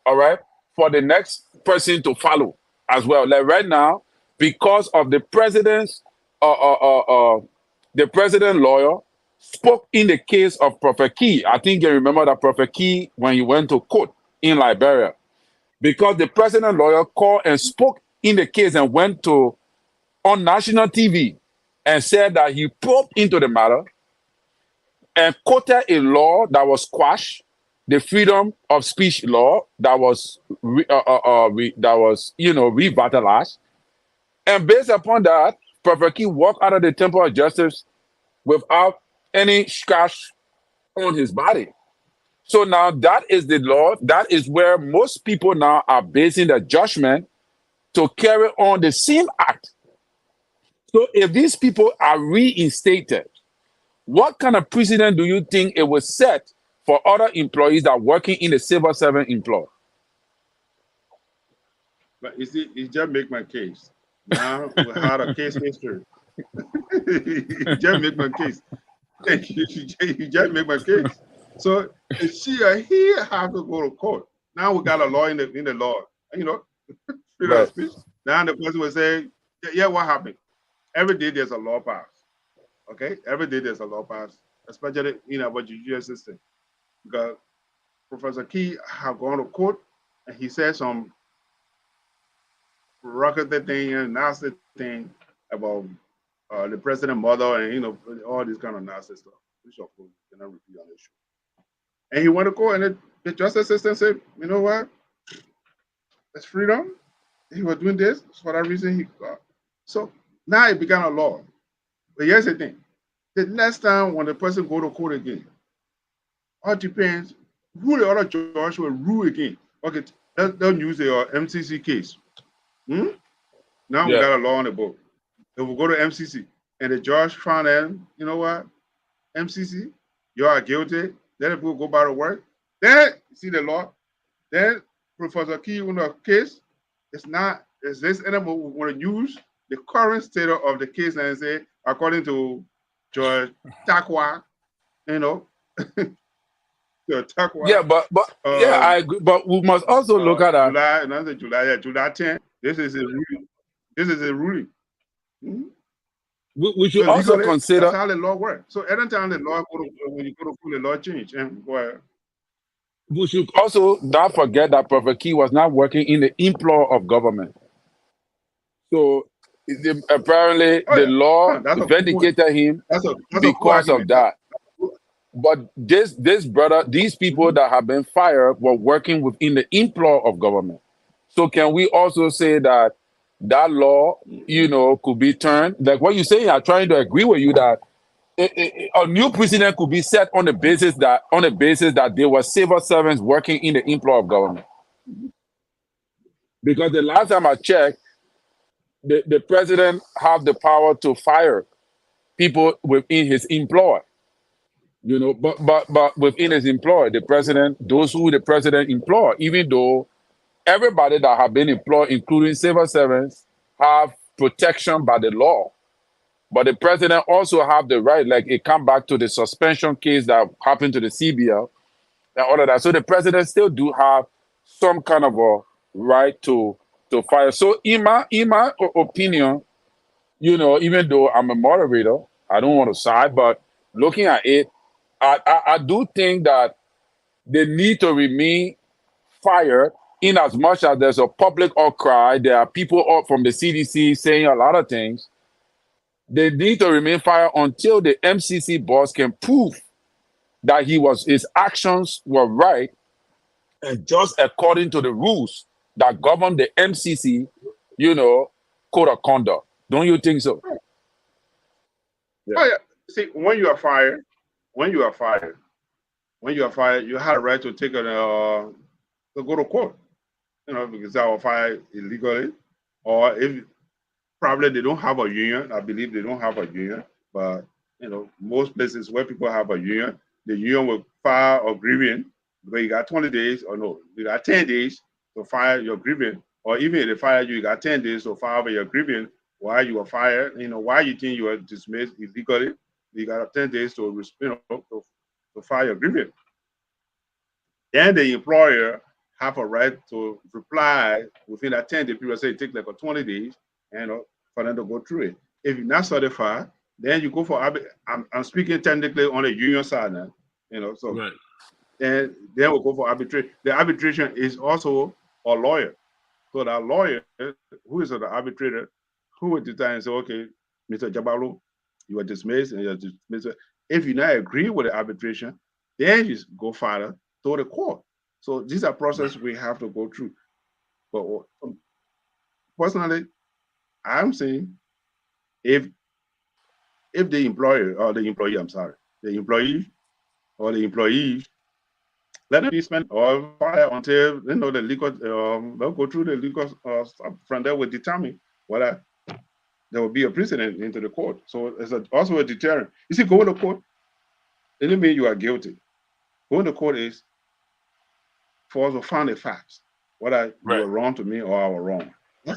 all right, for the next person to follow as well. Like right now, because of the president's the president lawyer spoke in the case of Prophet Key. I think you remember that Prophet Key when he went to court in Liberia, because the president lawyer called and spoke in the case and went on national TV and said that he probed into the matter. and quoted a law that was quashed, the freedom of speech law that was revitalized, and based upon that, Prophet King walked out of the temple of justice without any scratch on his body. So now that is the law. That is where most people now are basing their judgment to carry on the same act. So if these people are reinstated, what kind of precedent do you think it will set for other employees that are working in the civil servant employ? But you see, it just make my case. Now we had a case history. You just make my case. You just make my case. So if she or he have to go to court, now we got a law in the law. You know, freedom of speech. Now the person will say, yeah, what happened? Every day there's a law passed. Okay, every day there's a law passed, especially in our judicial system, because Professor Key have gone to court and he said some rocket thing and nasty thing about the president mother and all this kind of nasty stuff, which of course cannot repeat on the show. And he went to court, and the justice system said, you know what? That's freedom. He was doing this for that reason. He got. So now it became a law. But here's the thing: the next time when the person go to court again, all depends who the other judge will rule again. Okay, they'll use the MCC case. Now we got a law on the book. They will go to MCC, and the judge found them. You know what? MCC, you are guilty. Then if we go back to work, then see the law. Then Professor Key in the case, it's not. Is this anymore? We want to use the current state of the case and say, according to Judge Takwa, Takwa. Yeah, but I agree. But we must also look at that. July 10. This is a ruling. This is a ruling. We should also consider that's how the law works. So anytime the law when you go to the law change and go ahead. We should also not forget that Prophet Key was not working in the employ of government. So apparently the law vindicated him because of that. But this brother, these people that have been fired were working within the employ of government. So can we also say that law, could be turned? Like what you say, I'm trying to agree with you that a new precedent could be set on the basis that they were civil servants working in the employ of government. Because the last time I checked, the president have the power to fire people within his employ. But within his employ, the president, those who the president employ, even though everybody that have been employed, including civil servants, have protection by the law. But the president also have the right, like it come back to the suspension case that happened to the CBL and all of that. So the president still do have some kind of a right to fire. So in my opinion, even though I'm a moderator, I don't want to side, but looking at it, I do think that they need to remain fired in as much as there's a public outcry. There are people up from the CDC saying a lot of things. They need to remain fired until the MCC boss can prove that his actions were right and just according to the rules that govern the MCC, code of conduct. Don't you think so? Yeah. Oh, yeah. See, when you are fired, you have a right to take to go to court. Because they were fired illegally, or if probably they don't have a union. I believe they don't have a union, but most places where people have a union, the union will file a grievance. But you got 20 days, or no, you got 10 days to file your grievance, or even if they fire you, you got 10 days to file your grievance while you were fired. Why you think you were dismissed illegally? You got 10 days to file your grievance. Then the employer have a right to reply within that 10-day period. Say it takes like 20 days, for them to go through it. If you're not certified, then you go for I'm speaking technically on the union side now, So right. And then we'll go for arbitration. The arbitration is also a lawyer. So that lawyer, who is the arbitrator, who would decide and say, okay, Mr. Jabalu, you are dismissed and you're dismissed. If you not agree with the arbitration, then you go further to the court. So these are processes we have to go through. But personally, I'm saying if the employer or the employee, I'm sorry, the employee or the employees, let them be spent or fire until the legal they'll go through the legal stuff. From there will determine whether there will be a precedent into the court. So it's also a deterrent. You see, going to court, it doesn't mean you are guilty. Going to court is for us to find the facts, whether you were wrong to me or I was wrong.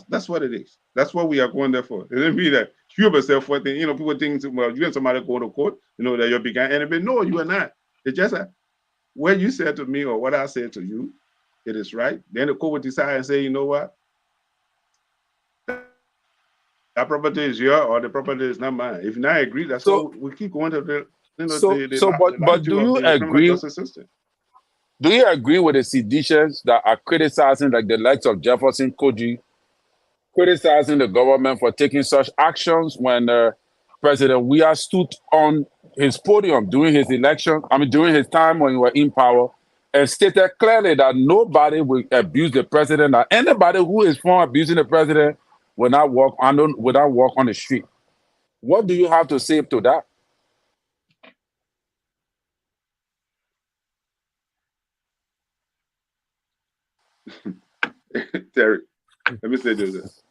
That's what it is. That's what we are going there for. It doesn't mean that you yourself, people think, well, you and somebody go to court, that you're big enemy. No, you are not. It's just that what you said to me or what I said to you, it is right. Then the court will decide and say, you know what? That property is yours or the property is not mine. If you not agree, that's so we keep going to the but do you agree? Justice system. Do you agree with the seditionists that are criticizing, like the likes of Jefferson Koji, criticizing the government for taking such actions when President Weah stood on his podium during his election, during his time when he was in power, and stated clearly that nobody will abuse the president, that anybody who is for abusing the president will not walk on the street. What do you have to say to that? Terry, let me say this.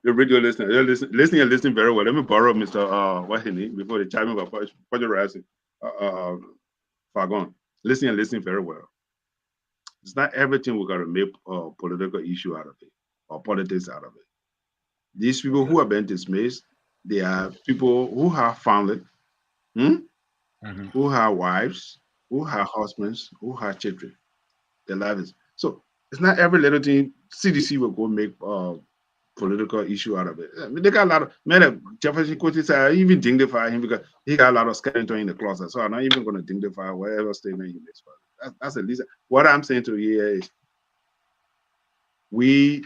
The radio listener, you're listening very well. Let me borrow Mr. What's his name before they chime in about Project Rising. Fargon. Listen very well. It's not everything we got to make a political issue out of it or politics out of it. These people who have been dismissed, they are people who have family, who have wives, who have husbands, who have children. Their life is so. It's not every little thing CDC will go make political issue out of it. They got a lot of man. Jefferson Kuti said I even dignify him because he got a lot of skeleton in the closet. So I'm not even going to dignify whatever statement he makes. That's at least what I'm saying to you here is we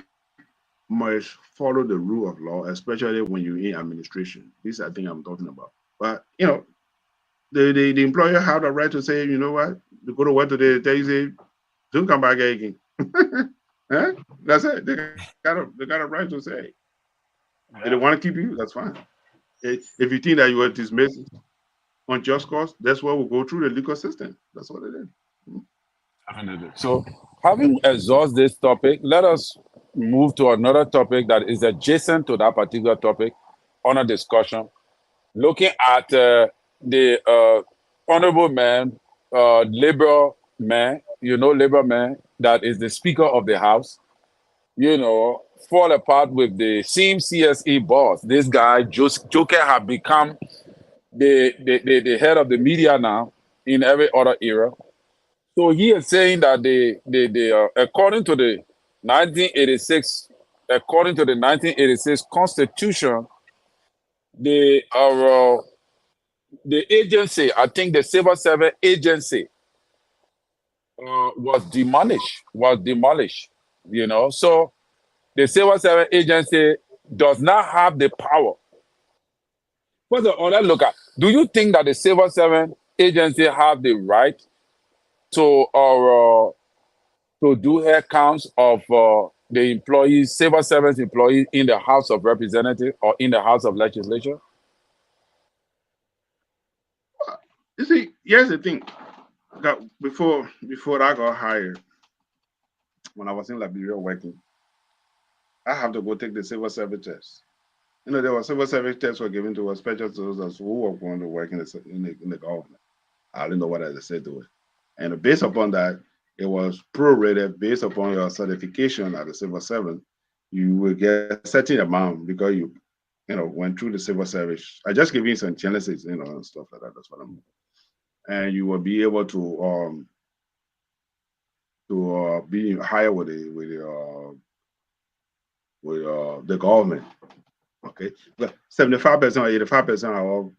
must follow the rule of law, especially when you're in administration. This I think I'm talking about. But the employer have the right to say, you know what, you go to work today, they say, don't come back again. Huh? That's it. They got a right to say. If they want to keep you, that's fine. If you think that you were dismissed on just cause, that's why we'll go through the legal system. That's what it is. So, having exhausted this topic, let us move to another topic that is adjacent to that particular topic on a discussion, looking at the honorable man, labor man, labor man, that is the Speaker of the House, fall apart with the same CSE boss. This guy, Joker, have become the head of the media now in every other era. So he is saying that according to the 1986 Constitution, the agency, I think the civil service agency, was demolished. So the civil service agency does not have the power. First of all, let's look at, do you think that the civil service agency have the right to do hair counts of the employees, civil service employees in the House of Representatives or in the House of Legislature? You see, here's the thing. Before I got hired, when I was in Liberia working, I have to go take the civil service test. There were civil service tests were given to us, especially to those who were going to work in the government. I don't know what I said to it. And based upon that, it was prorated based upon your certification at the civil servant. You will get a certain amount because you went through the civil service. I just give you some genesis, and stuff like that. That's what I'm. And you will be able to be higher with the government. Okay, but 75% or 85% of our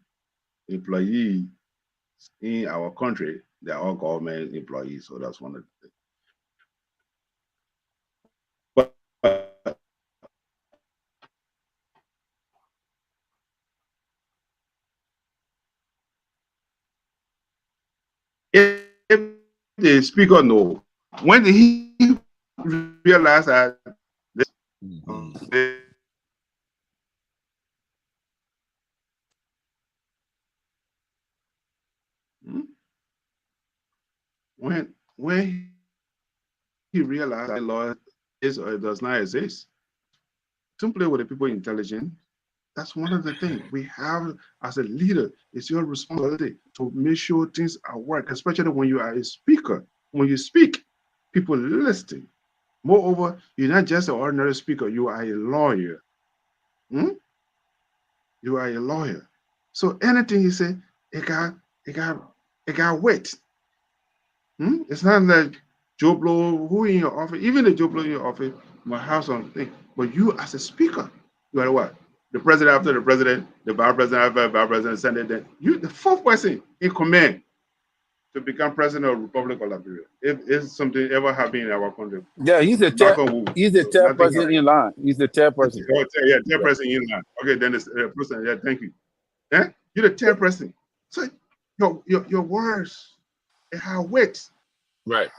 employees in our country, they're all government employees. So that's one of the things. But if the speaker know, when he realized that this, when he realized that law is or does not exist, simply with the people intelligent. That's one of the things we have as a leader. It's your responsibility to make sure things are work, especially when you are a speaker. When you speak, people listen. Moreover, you're not just an ordinary speaker, you are a lawyer. You are a lawyer. So anything you say, it got weight. It's not like Joe Blow, who in your office, even the Joe Blow in your office might have something. But you as a speaker, you are what? The president after the president, the vice president after the vice president, senator, you the fourth person in command to become president of the Republic of Liberia. If something ever happened in our country. Yeah, he's the third person in line. He's the third person. Yeah, third person in line. Okay, then the person. Yeah, thank you. Yeah, you're the third person. So your words, they have weight. Right.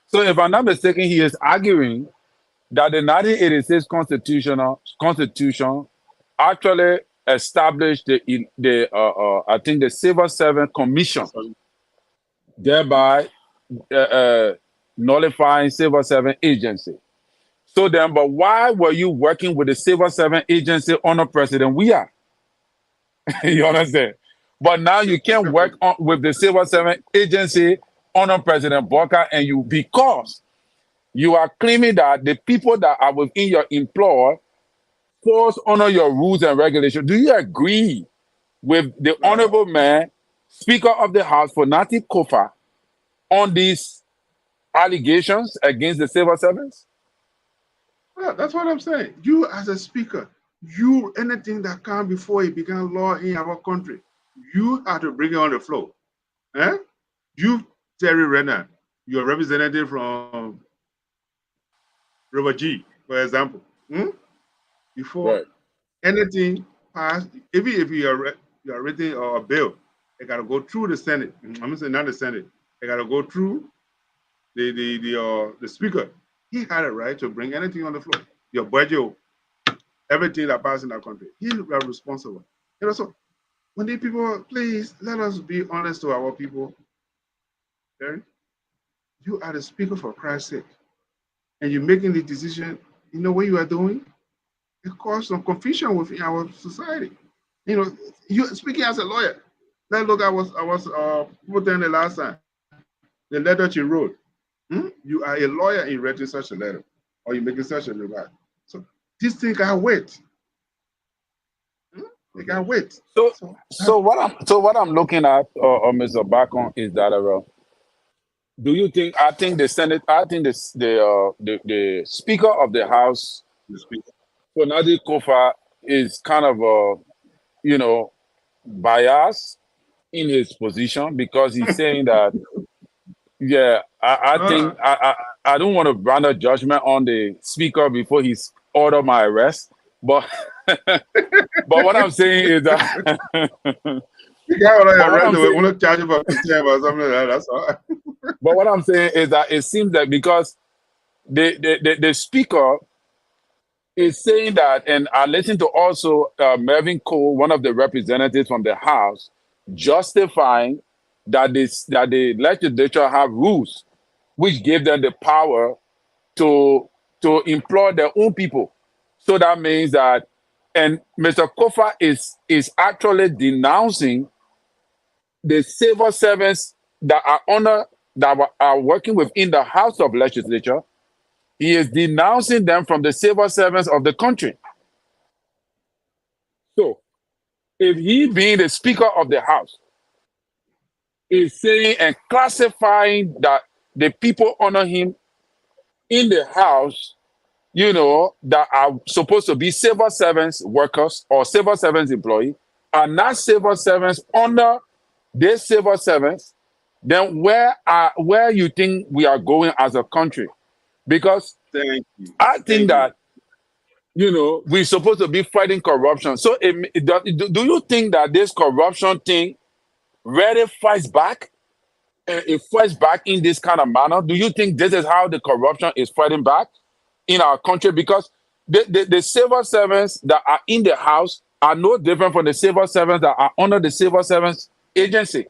So if I'm not mistaken, he is arguing that the 1986 Constitution actually established I think the Civil Service Commission, thereby nullifying Civil Service Agency. So then, but why were you working with the Civil Service Agency under President We are? You understand? But now you can't work with the Civil Service Agency under President Booker, and because you are claiming that the people that are within your employ falls under your rules and regulations. Do you agree with the honorable man, Speaker of the House, Fonati Kofa, on these allegations against the civil servants? Well, that's what I'm saying. You as a speaker, anything that comes before it become law in our country, you have to bring it on the floor. You, Terry Renner, you're a representative from River G, for example. Before anything passed, even if you are written a bill, it got to go through the Senate. I'm gonna say not the Senate. It got to go through the speaker. He had a right to bring anything on the floor. Your budget, everything that passes in our country. He's responsible. So when the people, please let us be honest to our people. Terry, you are the speaker for Christ's sake, and you're making the decision. You know what you are doing? It caused some confusion within our society. You speaking as a lawyer. Let's look, I was put in the last time. The letter you wrote. You are a lawyer in writing such a letter, or you're making such a remark. So this thing got weight. They got weight. So what I'm looking at, Mr. Bacon, is that do you think? I think the Senate. I think the Speaker of the House, Fonati Kofa, is kind of biased in his position, because he's saying that. Yeah, I think I don't want to render judgment on the speaker before he's ordered my arrest, but but what I'm saying is that but what I'm saying is that it seems that because the speaker is saying that, and I listened to also Mervyn Cole, one of the representatives from the House, justifying that the legislature have rules which give them the power to employ their own people. So that means that, and Mr. Kofa is actually denouncing the civil servants that are working within the House of Legislature. He is denouncing them from the civil servants of the country. So, if he, being the Speaker of the House, is saying and classifying that the people under him in the House, that are supposed to be civil servants workers or civil servants employees, are not civil servants under their civil servants, then where you think we are going as a country? Because I think that we're supposed to be fighting corruption. So do you think that this corruption thing really fights back? and it fights back in this kind of manner? Do you think this is how the corruption is fighting back in our country? Because the civil servants that are in the house are no different from the civil servants that are under the civil servants agency.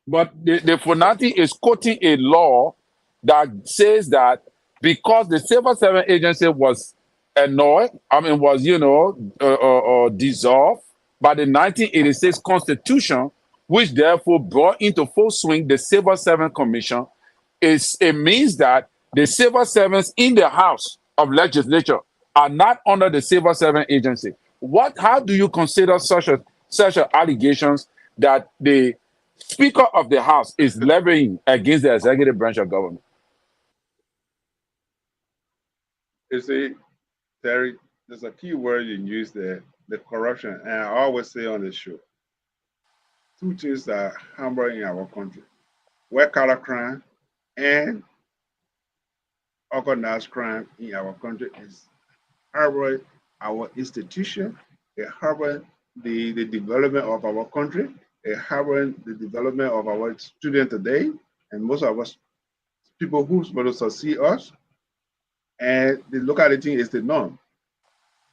But the Funati is quoting a law that says that because the civil servant agency was dissolved by the 1986 Constitution, which therefore brought into full swing the Civil Servant Commission, it means that the civil servants in the House of Legislature are not under the Civil Servant Agency. How do you consider such allegations that the Speaker of the House is levying against the executive branch of government? You see, Terry, there's a key word you use there, the corruption. And I always say on the show, two things that are hampering in our country: white collar crime and organized crime in our country is harboring our institution, it harboring the development of our country, it harboring the development of our students today, and most of us people who's supposed to succeed us. And the locality is the norm.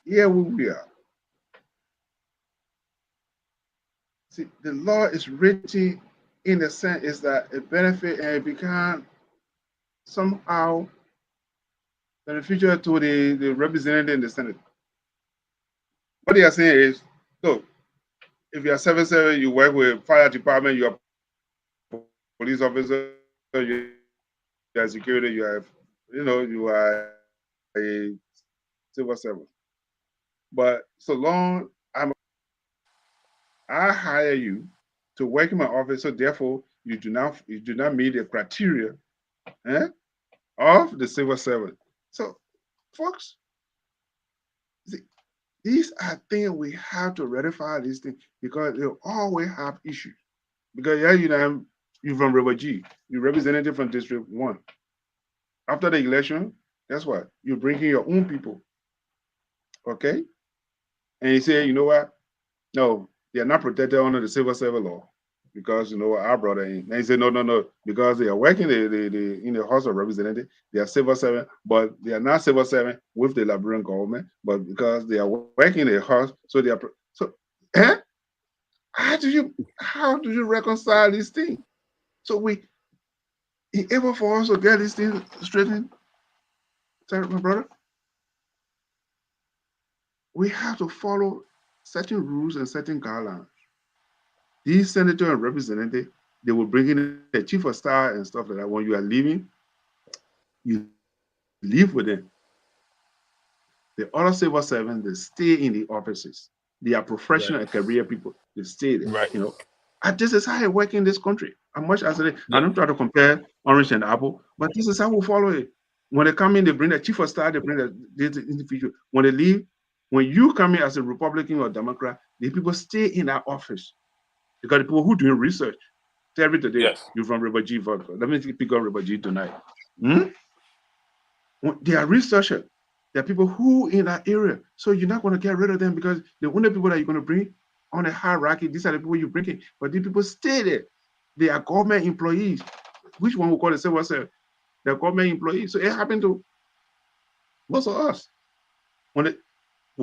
Here we are. See, the law is written in the sense is that it benefit and it become somehow beneficial to the representative in the Senate. What they are saying is, so if you are civil servant, you work with fire department, you are police officer, you are security, you are a civil servant. But so long I hire you to work in my office, so therefore you do not meet the criteria of the civil servant. So, folks, these are things we have to ratify these things because they always have issues. Because you're from River G, you're representative from District 1. After the election, guess what? You're bringing your own people. Okay? And you say, you know what? No, they are not protected under the civil service law because our brother in. And he said, no, because they are working in the House of Representatives, they are civil servant, but they are not civil servant with the Liberian government, but because they are working in the House, so they are how do you reconcile these things? So we able for us to get these things straightened, sorry, my brother. We have to follow certain rules and certain guidelines. These senators and representatives, they will bring in the chief of staff and stuff like that. When you are leaving, you leave with them. The other civil servants, they stay in the offices. They are professional and career people. They stay there. Right. And this is how it works in this country. As much as I don't try to compare orange and apple, but this is how we follow it. When they come in, they bring the chief of staff, they bring the individual. When they leave, when you come in as a Republican or Democrat, the people stay in that office. Because the people who doing research, every today, Yes. you're from River G. Let me pick up River G tonight. They are researchers. There are people who in that area. So you're not going to get rid of them because the only people that you're going to bring on the hierarchy, these are the people you're bringing. But these people stay there. They are government employees. Which one we call the civil servant? They're government employees. So it happened to most of us. We're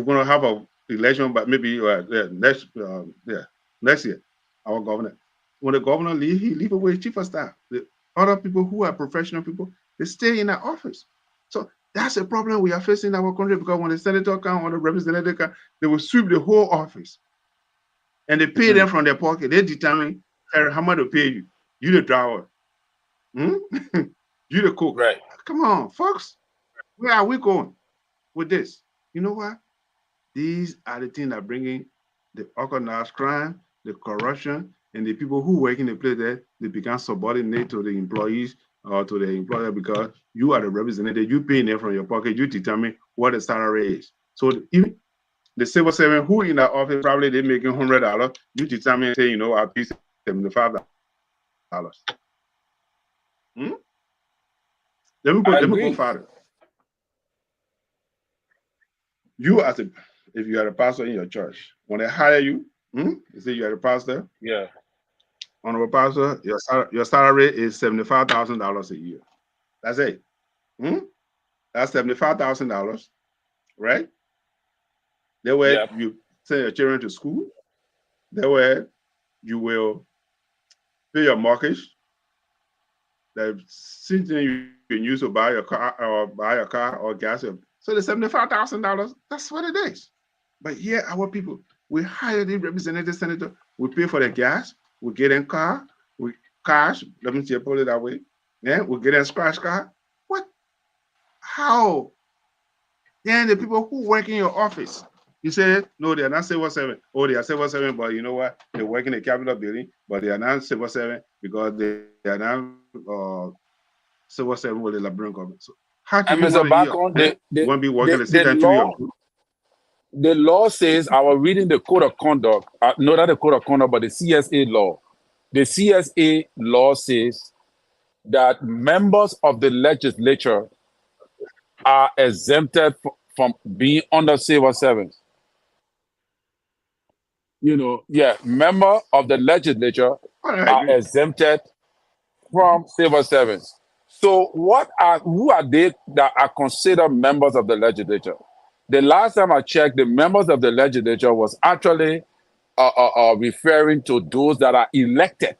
going to have an election, but maybe next year, our governor. When the governor leave, he leave away chief of staff. The other people who are professional people, they stay in that office. So that's a problem we are facing in our country because when the senator come or the representative come, they will sweep the whole office. And they pay them from their pocket. They determine how much to pay you. You the driver. You the cook. Right. Come on, folks. Where are we going with this? You know what? These are the things that bring in the organized crime, the corruption, and the people who work in the place there, they become subordinate to the employees or to the employer because you are the representative, you pay them from your pocket, you determine what the salary is. So even the civil servant who in the office, probably they're making $100, you determine, say, I pay $75. Let me go further. You if you are a pastor in your church, when they hire you, you say you are a pastor. Yeah. Honorable Pastor, your salary is $75,000 a year. That's it. That's $75,000, right? That way you send your children to school. That way you will pay your mortgage. The same thing you can use to buy your car or gas. So the $75,000, that's what it is. But here, our people, we hire the representative senator, we pay for the gas, we get in car, we cash, let me put it that way. Yeah, we get in scratch car. What? How? Then the people who work in your office, you say, no, they're not civil servant. Oh, they are civil servant, but you know what? They work in the Capitol building, but they are not civil servant because they are not civil servant with the Liberian government. So how can you want to be working the same time to your group? The law says, I was reading the code of conduct, no, not the code of conduct, but the CSA law. The CSA law says that members of the legislature are exempted from being under civil servants. Member of the legislature are exempted from civil servants. So who are they that are considered members of the legislature? The last time I checked, the members of the legislature was actually referring to those that are elected,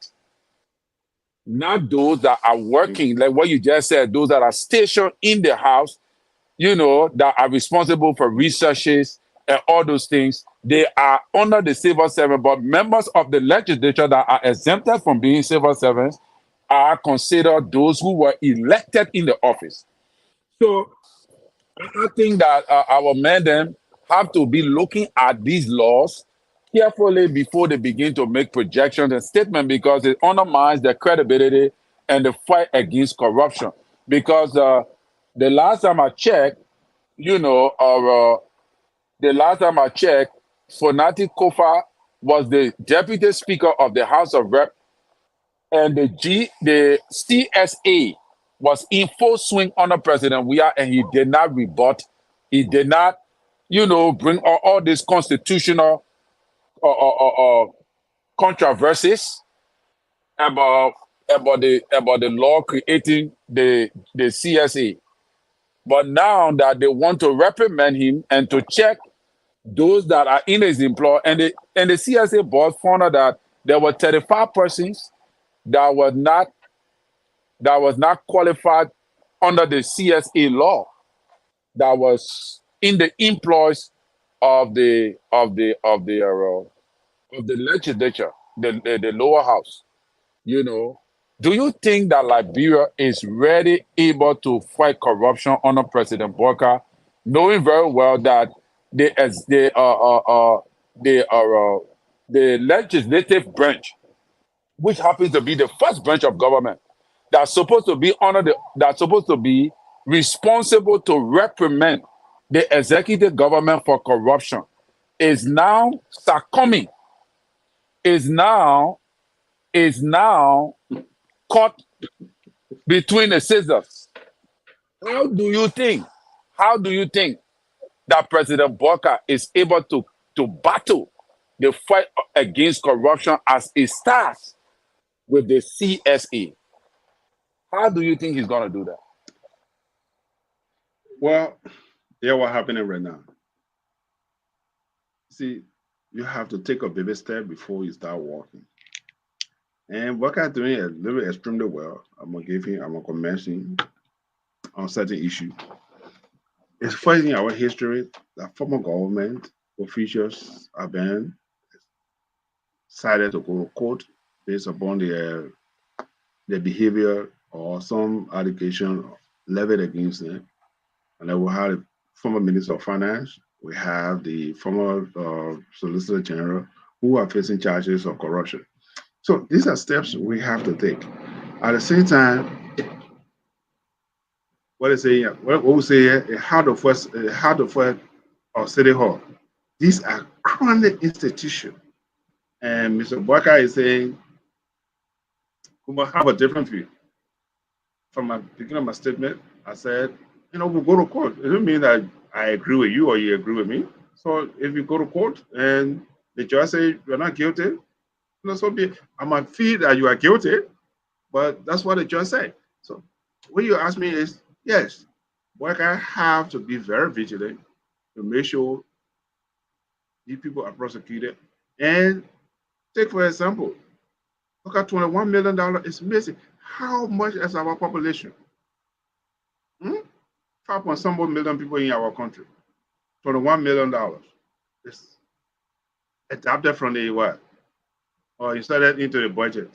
not those that are working, like what you just said, those that are stationed in the house, that are responsible for researches and all those things. They are under the civil servant, but members of the legislature that are exempted from being civil servants are considered those who were elected in the office. So I think that our men then have to be looking at these laws carefully before they begin to make projections and statements, because it undermines their credibility and the fight against corruption. Because the last time I checked, Fonati Kofa was the deputy speaker of the House of Rep, and the CSA was in full swing under President Weah, and he did not rebut. He did not, bring all these constitutional controversies about the law creating the CSA. But now that they want to reprimand him and to check those that are in his employ, and the CSA board found out that there were 35 persons that was not qualified under the CSA law, that was in the employs of the legislature, the lower house. Do you think that Liberia is really able to fight corruption under President Bokar, knowing very well that the legislative branch, which happens to be the first branch of government, that's supposed to be responsible to reprimand the executive government for corruption, is now succumbing, is now caught between the scissors? How do you think that President Bokar is able to battle the fight against corruption as it starts with the CSA? How do you think he's going to do that? Well, what's happening right now. See, you have to take a baby step before you start walking. And Bokar doing a little extremely well. I'm gonna mention on certain issue. It's first in our history that former government officials have been decided to go to court based upon their behavior or some allegation levied against them. And then we have the former Minister of Finance, we have the former Solicitor General who are facing charges of corruption. So these are steps we have to take. At the same time, what we say here, how to first or City Hall. These are chronic institutions. And Mr. Bokar is saying we must have a different view. From the beginning of my statement, I said, we'll go to court. It doesn't mean that I agree with you or you agree with me. So if you go to court and the judge says you're not guilty, So I might feel that you are guilty, but that's what the judge said. So what you ask me is, yes, workers have to be very vigilant to make sure these people are prosecuted. And take for example, look at $21 million is missing. How much is our population? 5 million people in our country. $21 million. It's adapted from the what? Or inserted into the budget.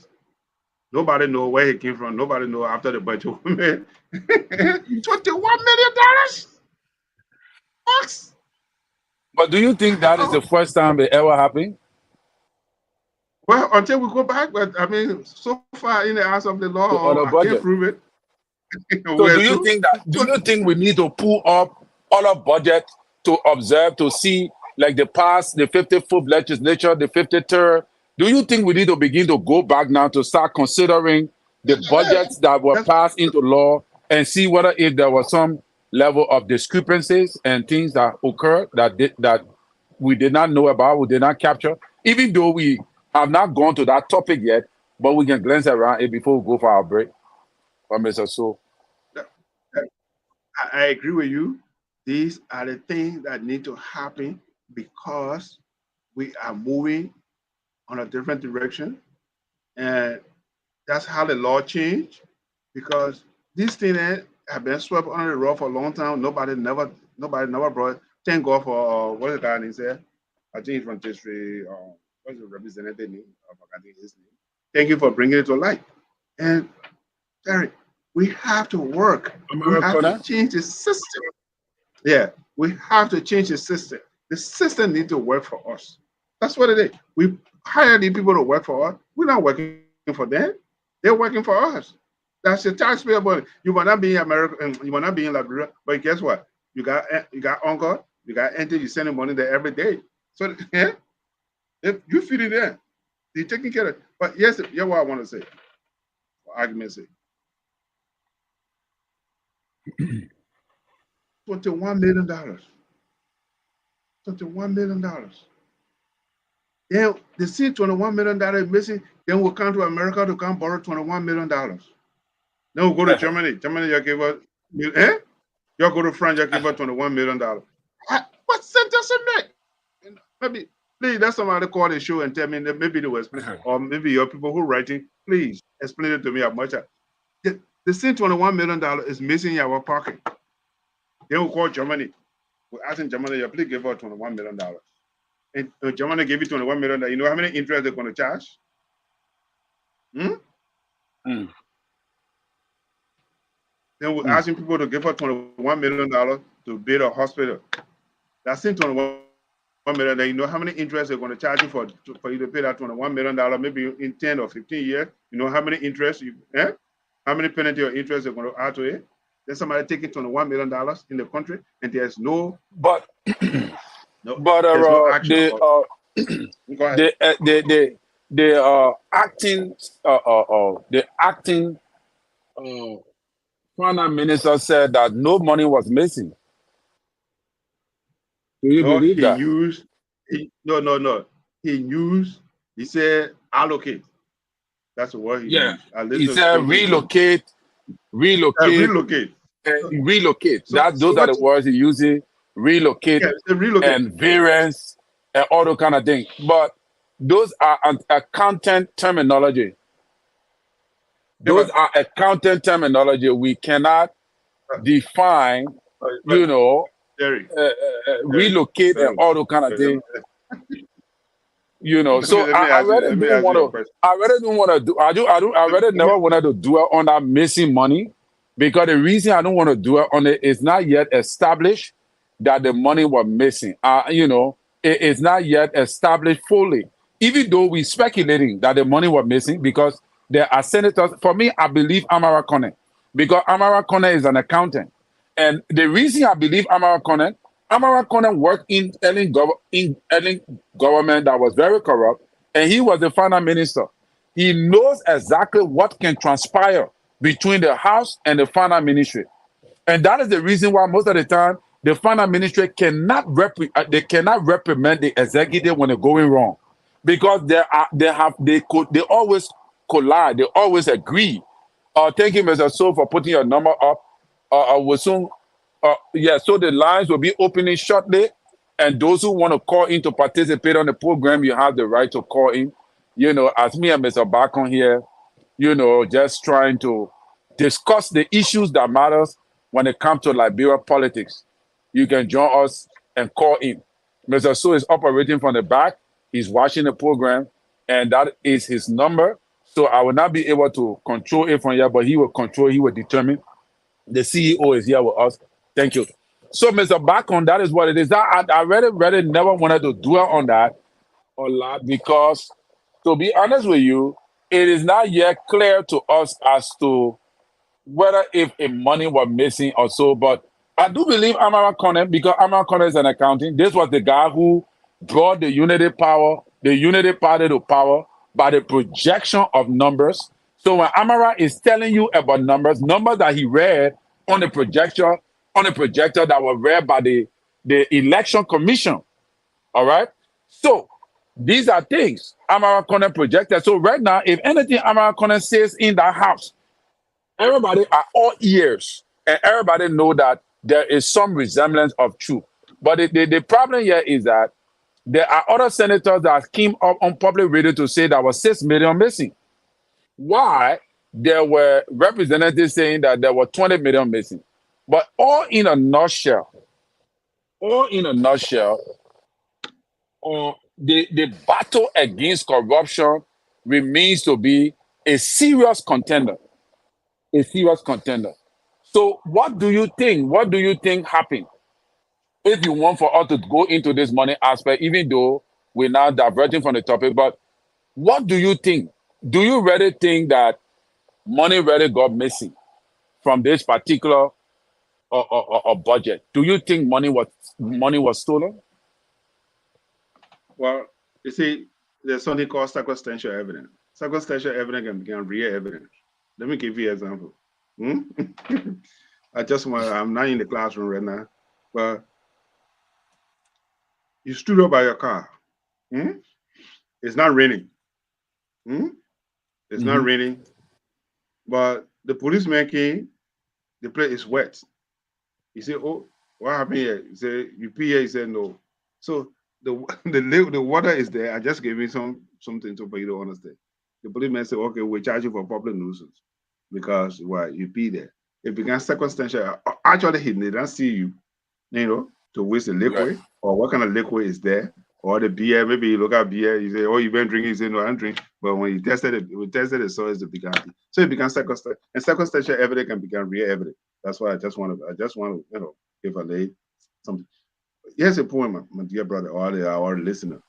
Nobody know where he came from. Nobody know after the budget was made. $21 million? Bucks? But do you think that is the first time it ever happened? Well, until we go back, but I mean, so far in the eyes of the law, I can't prove it. So do you think that? Do you think we need to pull up all our budget to observe to see, like the past, the 54th legislature, the 53rd? Do you think we need to begin to go back now to start considering the budgets that were passed into law and see whether if there was some level of discrepancies and things that occurred that we did not know about, we did not capture, even though we have not gone to that topic yet, but we can glance around it before we go for our break. So I agree with you. These are the things that need to happen because we are moving on a different direction. And that's how the law changed, because these things have been swept under the rug for a long time. Nobody never brought it. Thank God for what the guy name said. I think from district, what's the representative name? I forgot his name. Thank you for bringing it to light. And Terry, we have to work. We have to change the system. Yeah, we have to change the system. The system needs to work for us. That's what it is. We hire these people to work for us. We're not working for them. They're working for us. That's the taxpayer money. You might not be in America, you might not be in Liberia, but guess what? You got uncle, you got auntie, you sending money there every day. So yeah, if you feed it there, you're taking care of it. But yes, here's what I want to say, for argument's sake. $21 million. $21 million. Then they see $21 million missing, then we'll come to America to come borrow $21 million. Then we'll go to Germany. Germany, you give us, you go to France, you give us $21 million. What sense does it make? Maybe, please, let somebody call the show and tell me that maybe they will explain, or maybe your people who are writing, please explain it to me how much. The same $21 million is missing in our pocket. Then we'll call Germany. We're asking Germany, please give us $21 million. And Germany gave you $21 million. You know how many interest they're going to charge? Then we're asking people to give us $21 million to build a hospital. That's in $21 million. You know how many interest they're going to charge you for you to pay that $21 million, maybe in 10 or 15 years. You know how many interest how many penalty or interest they're going to add to it? There's somebody taking $21 million in the country, and there's no. But no action. The acting finance minister said that no money was missing. Do you believe that? He said allocate. That's the word he used. He said relocate. So, those are the words he uses. Relocate and variance and all those kind of things. But those are accountant terminology. We cannot define, relocate and all those kind of things. So I rather never wanted to do it on that missing money, because the reason I don't want to do it on it is not yet established that the money was missing. It is not yet established fully, even though we're speculating that the money was missing, because there are senators. For me, I believe Amara Kone, because Amara Kone is an accountant. And the reason I believe Amara Kone worked in government that was very corrupt, and he was the finance minister. He knows exactly what can transpire between the House and the finance ministry. And that is the reason why most of the time the finance ministry cannot reprimand the executive when they're going wrong. because they always collide, they always agree. Thank you, Mr. So, for putting your number up. We'll soon, yeah, so the lines will be opening shortly, and those who want to call in to participate on the program, you have the right to call in. You know, as me and Mr. Bacon here, you know, just trying to discuss the issues that matters when it comes to Liberia politics. You can join us and call in. Mr. So is operating from the back. He's watching the program, and that is his number. So I will not be able to control it from here, but he will control, he will determine. The CEO is here with us. Thank you. So, Mr. Bacon, that is what it is. That I really never wanted to dwell on that a lot because, to be honest with you, it is not yet clear to us as to whether if a money was missing or so. But I do believe Amara Connor, because Amara Connor is an accounting. This was the guy who brought the Unity Party to power by the projection of numbers. So when Amara is telling you about numbers that he read on the projector that was read by the election commission. All right. So these are things Amara Connor projected. So right now, if anything Amara Connor says in that house, everybody are all ears, and everybody know that there is some resemblance of truth. But the problem here is that there are other senators that came up on public radio to say that was 6 million missing. Why? There were representatives saying that there were 20 million missing. But all in a nutshell, the battle against corruption remains to be a serious contender. So what do you think? What do you think happened? If you want for us to go into this money aspect, even though we're now diverting from the topic, but what do you think? Do you really think that money really got missing from this particular budget? Do you think money was stolen? Well, you see, there's something called circumstantial evidence. Circumstantial evidence can become real evidence. Let me give you an example. I'm not in the classroom right now, but you stood up by your car. It's not raining. It's not raining, but the policeman came, the place is wet. He said, "Oh, what happened here?" He said, "You pee here?" He said, "No." So the water is there. I just gave you something for you to understand. The policeman said, "Okay, we'll charge you for public nuisance because you pee there." It began circumstantial. Actually, he didn't see you, to waste the liquid, or what kind of liquid is there, or the beer. Maybe you look at beer, you say, "Oh, you've been drinking." You say, "No, I don't drink." But when you tested it, so it's the began. So it began circumstantial, and circumstantial evidence can become real evidence. That's why I just want to, give a lady something. Here's a point, my dear brother, or our listener.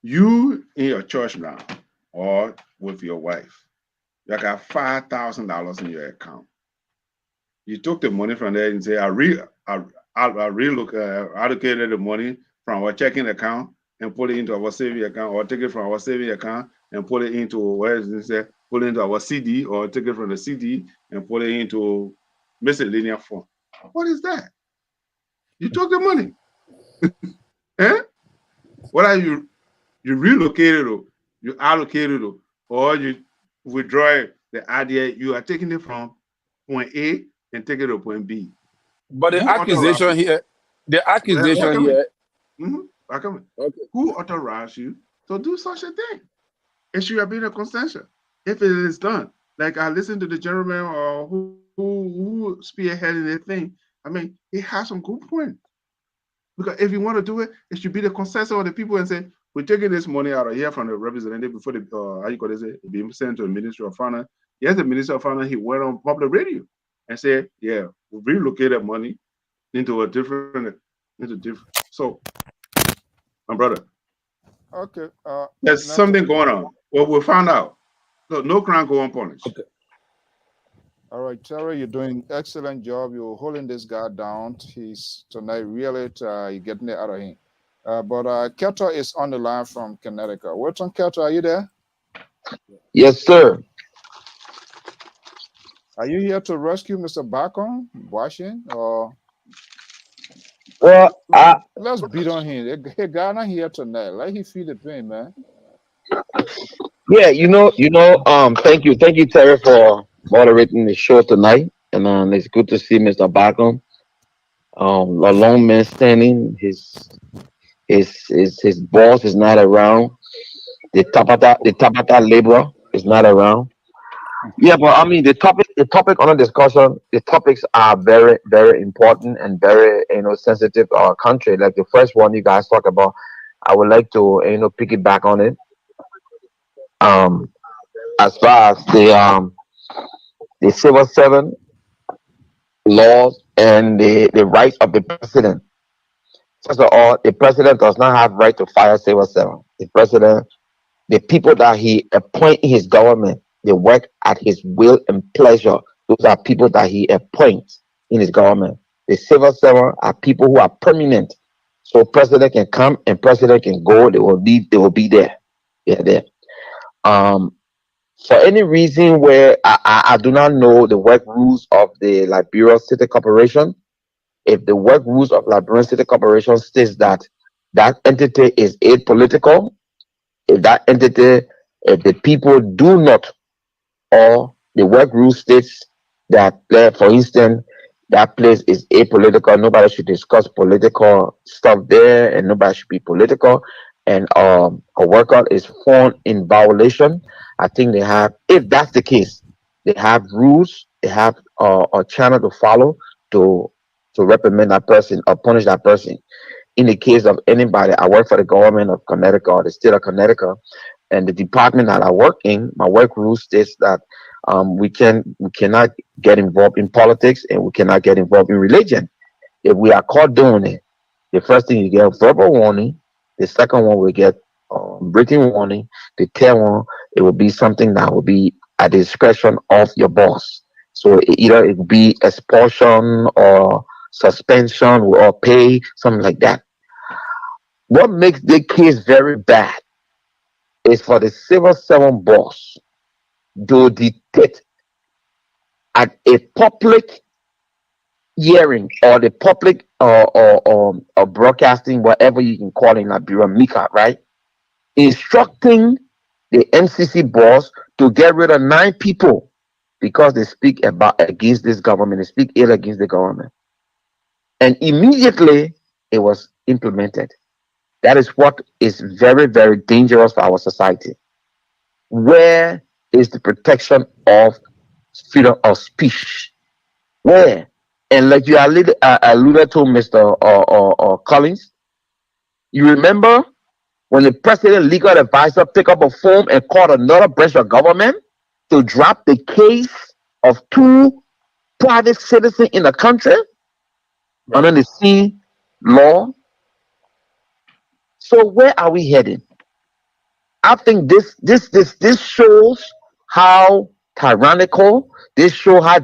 You in your church now, or with your wife, you got $5,000 in your account. You took the money from there and say, I allocated the money from our checking account and put it into our saving account, or take it from our saving account and put it into put it into our CD, or take it from the CD and put it into miscellaneous fund. What is that? You took the money. What are you relocated or you allocated or you withdraw the idea? You are taking it from point A and take it to point B. But the accusation here. Okay. Who authorized you to do such a thing? It should have been a consensus. If it is done, like I listened to the gentleman or who spearheaded the thing. I mean, he has some good points. Because if you want to do it, it should be the consensus of the people and say, we're taking this money out of here from the representative before being sent to the Ministry of Finance. Yes, the Minister of Finance, he went on public radio and said, yeah, we relocated money into different. So, my brother. Okay. There's something going on. Well, we'll find out. So no crime go unpunished. Okay. All right, Terry, you're doing excellent job. You're holding this guy down. He's tonight really you're getting it out of him. But Keto is on the line from Connecticut. Wilton Keto, are you there? Yes, sir. Are you here to rescue Mr. Bacon, Washington, or? Well, Let's beat on him. Hey, Ghana here tonight. Let him feel the pain, man. yeah, thank you, Terry, for moderating the show tonight. And it's good to see Mr. Bacon. A lone man standing. His boss is not around. The Tabata laborer is not around. Yeah, but I mean the topic on the discussion, the topics are very, very important and very sensitive to our country. Like the first one you guys talk about, I would like to piggyback on it. Um, as far as the civil servant laws and the rights of the president. First of all, the president does not have right to fire civil servant. The people that he appoint in his government, they work at his will and pleasure. Those are people that he appoints in his government. The civil servant are people who are permanent. So president can come and president can go. They will be there. They are there. Um, for any reason where I do not know the work rules of the Liberia City Corporation, if the work rules of Liberia City Corporation states that that entity is apolitical, if the people do not, or the work rule states that, for instance, that place is apolitical, nobody should discuss political stuff there, and nobody should be political, and a worker is found in violation, I think they have, if that's the case, they have rules, they have a channel to follow to reprimand that person or punish that person. In the case of anybody, I work for the government of Connecticut or the state of Connecticut, and the department that I work in, my work rule states that we cannot get involved in politics and we cannot get involved in religion. If we are caught doing it, the first thing you get verbal warning. The second one we get written warning. The third one, it will be something that will be at the discretion of your boss. So either it will be expulsion or suspension or pay, something like that. What makes the case very bad is for the civil servant boss to dictate at a public hearing or the public or broadcasting, whatever you can call it in Liberia, Mika, right? Instructing the MCC boss to get rid of 9 people because they speak against this government, they speak ill against the government. And immediately it was implemented. That is what is very, very dangerous for our society. Where is the protection of freedom of speech? Where? And like you alluded to, Mr. Collins, you remember when the president legal advisor picked up a phone and called another branch of government to drop the case of 2 private citizens in the country under the same law? So where are we heading? I think this shows how tyrannical, this shows how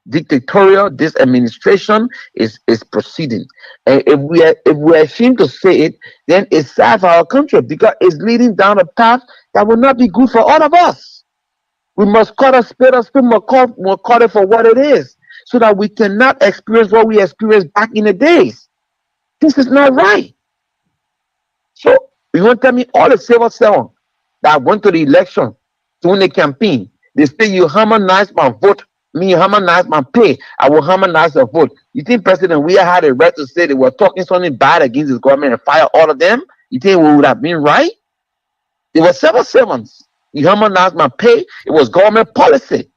dictatorial this administration is proceeding. And if we are ashamed to say it, then it's sad for our country because it's leading down a path that will not be good for all of us. We must call a spade, must call it for what it is, so that we cannot experience what we experienced back in the days. This is not right. So you want to tell me all the civil servants that went to the election during the campaign, they say you harmonize my vote, me harmonize my pay, I will harmonize the vote. You think President Weah had a right to say they were talking something bad against his government and fire all of them? You think we would have been right? There were civil servants. You harmonize my pay, it was government policy.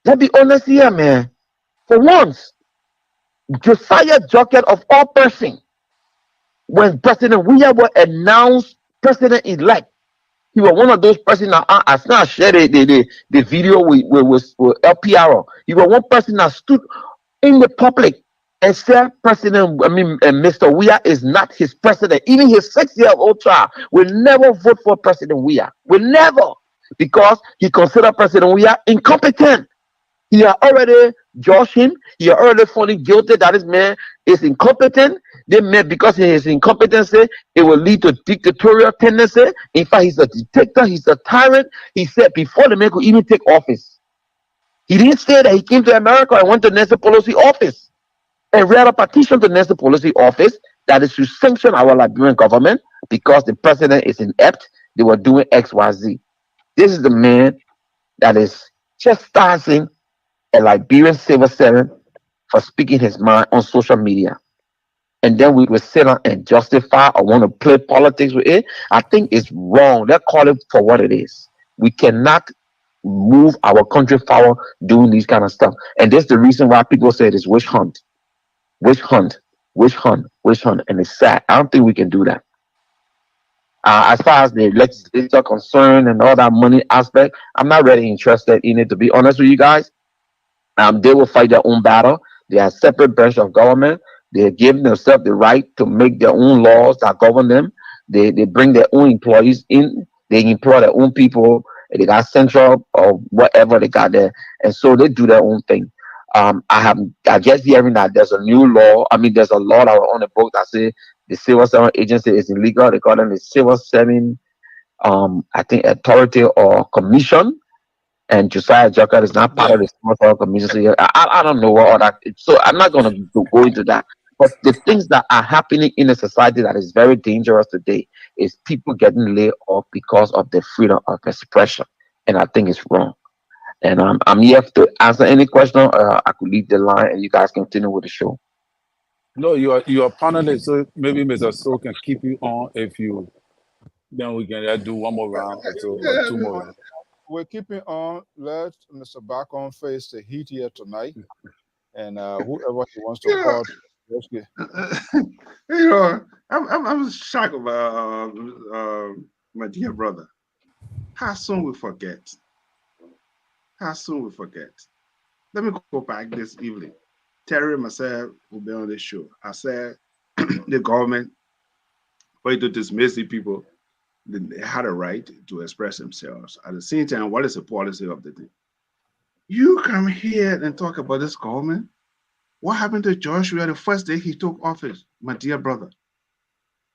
Let's be honest here, man. For once, Josiah Jockett of all persons, when President William was announced president-elect, he was one of those persons that I not share the video with Lpr. He was one person that stood in the public and said Mr. Weah is not his president. Even his 6-year-old child will never vote for President Weah. Will never. Because he considered President Weah incompetent. He had already judged him. He had already found him guilty that this man is incompetent. They meant because of his incompetency, it will lead to dictatorial tendency. In fact, he's a dictator. He's a tyrant. He said before the man could even take office. He didn't say that he came to America and went to Nancy Pelosi office. and read a petition to the National Policy Office that is to sanction our Liberian government because the president is inept. They were doing XYZ. This is the man that is chastising a Liberian civil servant for speaking his mind on social media. And then we will sit on and justify or want to play politics with it. I think it's wrong. Let's call it for what it is. We cannot move our country forward doing these kind of stuff. And that's the reason why people say it's witch hunt, witch hunt, witch hunt, witch hunt. And it's sad. I don't think we can do that. As far as the legislature concerned and all that money aspect, I'm not really interested in it, to be honest with you guys. They will fight their own battle. They are a separate branch of government. They give themselves the right to make their own laws that govern them. They bring their own employees in. They employ their own people. They got central or whatever they got there, and so they do their own thing. I just hearing that there's a new law. I mean, there's a law that was on the book that say the civil servant agency is illegal. They call them the civil servant, I think, authority or commission. And Josiah Joker is not part of the civil servant commission. So I don't know what all that. So I'm not going to go into that. But the things that are happening in a society that is very dangerous today is people getting laid off because of the freedom of expression, and I think it's wrong. And I'm here to answer any question. I could leave the line, and you guys continue with the show. No, you are panelist, so maybe Mr. So can keep you on if you. Then we can do one more round or two more rounds. We're keeping on. Let Mr. Bacon face the heat here tonight, and whoever he wants to call. You know, I'm shocked about my dear brother. How soon we forget? How soon we forget? Let me go back this evening. Terry and myself will be on this show. I said the government, for to dismiss the people, they had a right to express themselves. At the same time, what is the policy of the thing? You come here and talk about this government. What happened to Joshua the first day he took office, my dear brother?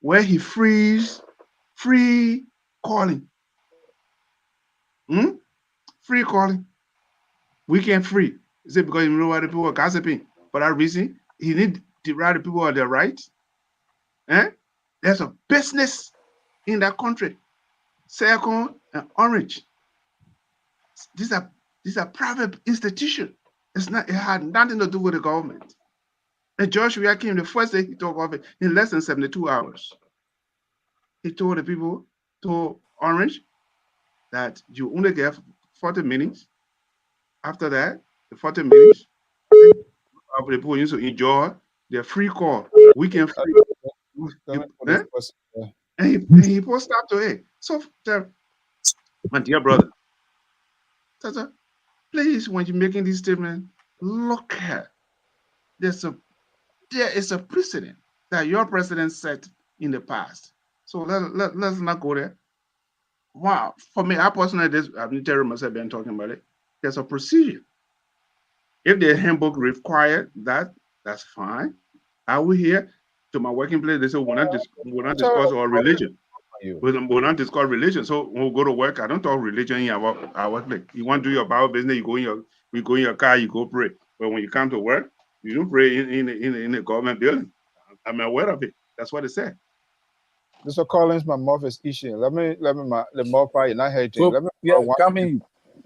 Where he frees free calling. Free calling. Weekend free. Is it because you know why the people are gossiping? For that reason, he need to write the people of their rights. There's a business in that country. Second and Orange. These are private institutions. It had nothing to do with the government. And Joshua came the first day he took office in less than 72 hours. He told the people, to Orange, that you only get 40 minutes. After that, the 40 minutes, the people used to enjoy their free call, weekend free. And he posted that to it. So, my dear brother, please, when you're making this statement, look at there is a precedent that your president set in the past. So let's not go there. Wow, for me, I personally, I've been telling myself, been talking about it. There's a procedure. If the handbook required that, that's fine. I will hear to my working place. They say we're not discuss our religion. We're not discuss religion. So when we go to work, I don't talk religion in our workplace. You want to do your Bible business, you go in your car, you go pray. But when you come to work, you don't pray in the government building. I'm aware of it. That's what it said. Mr. Collins, my mouth is itching. Let me the mouth part not hating. So,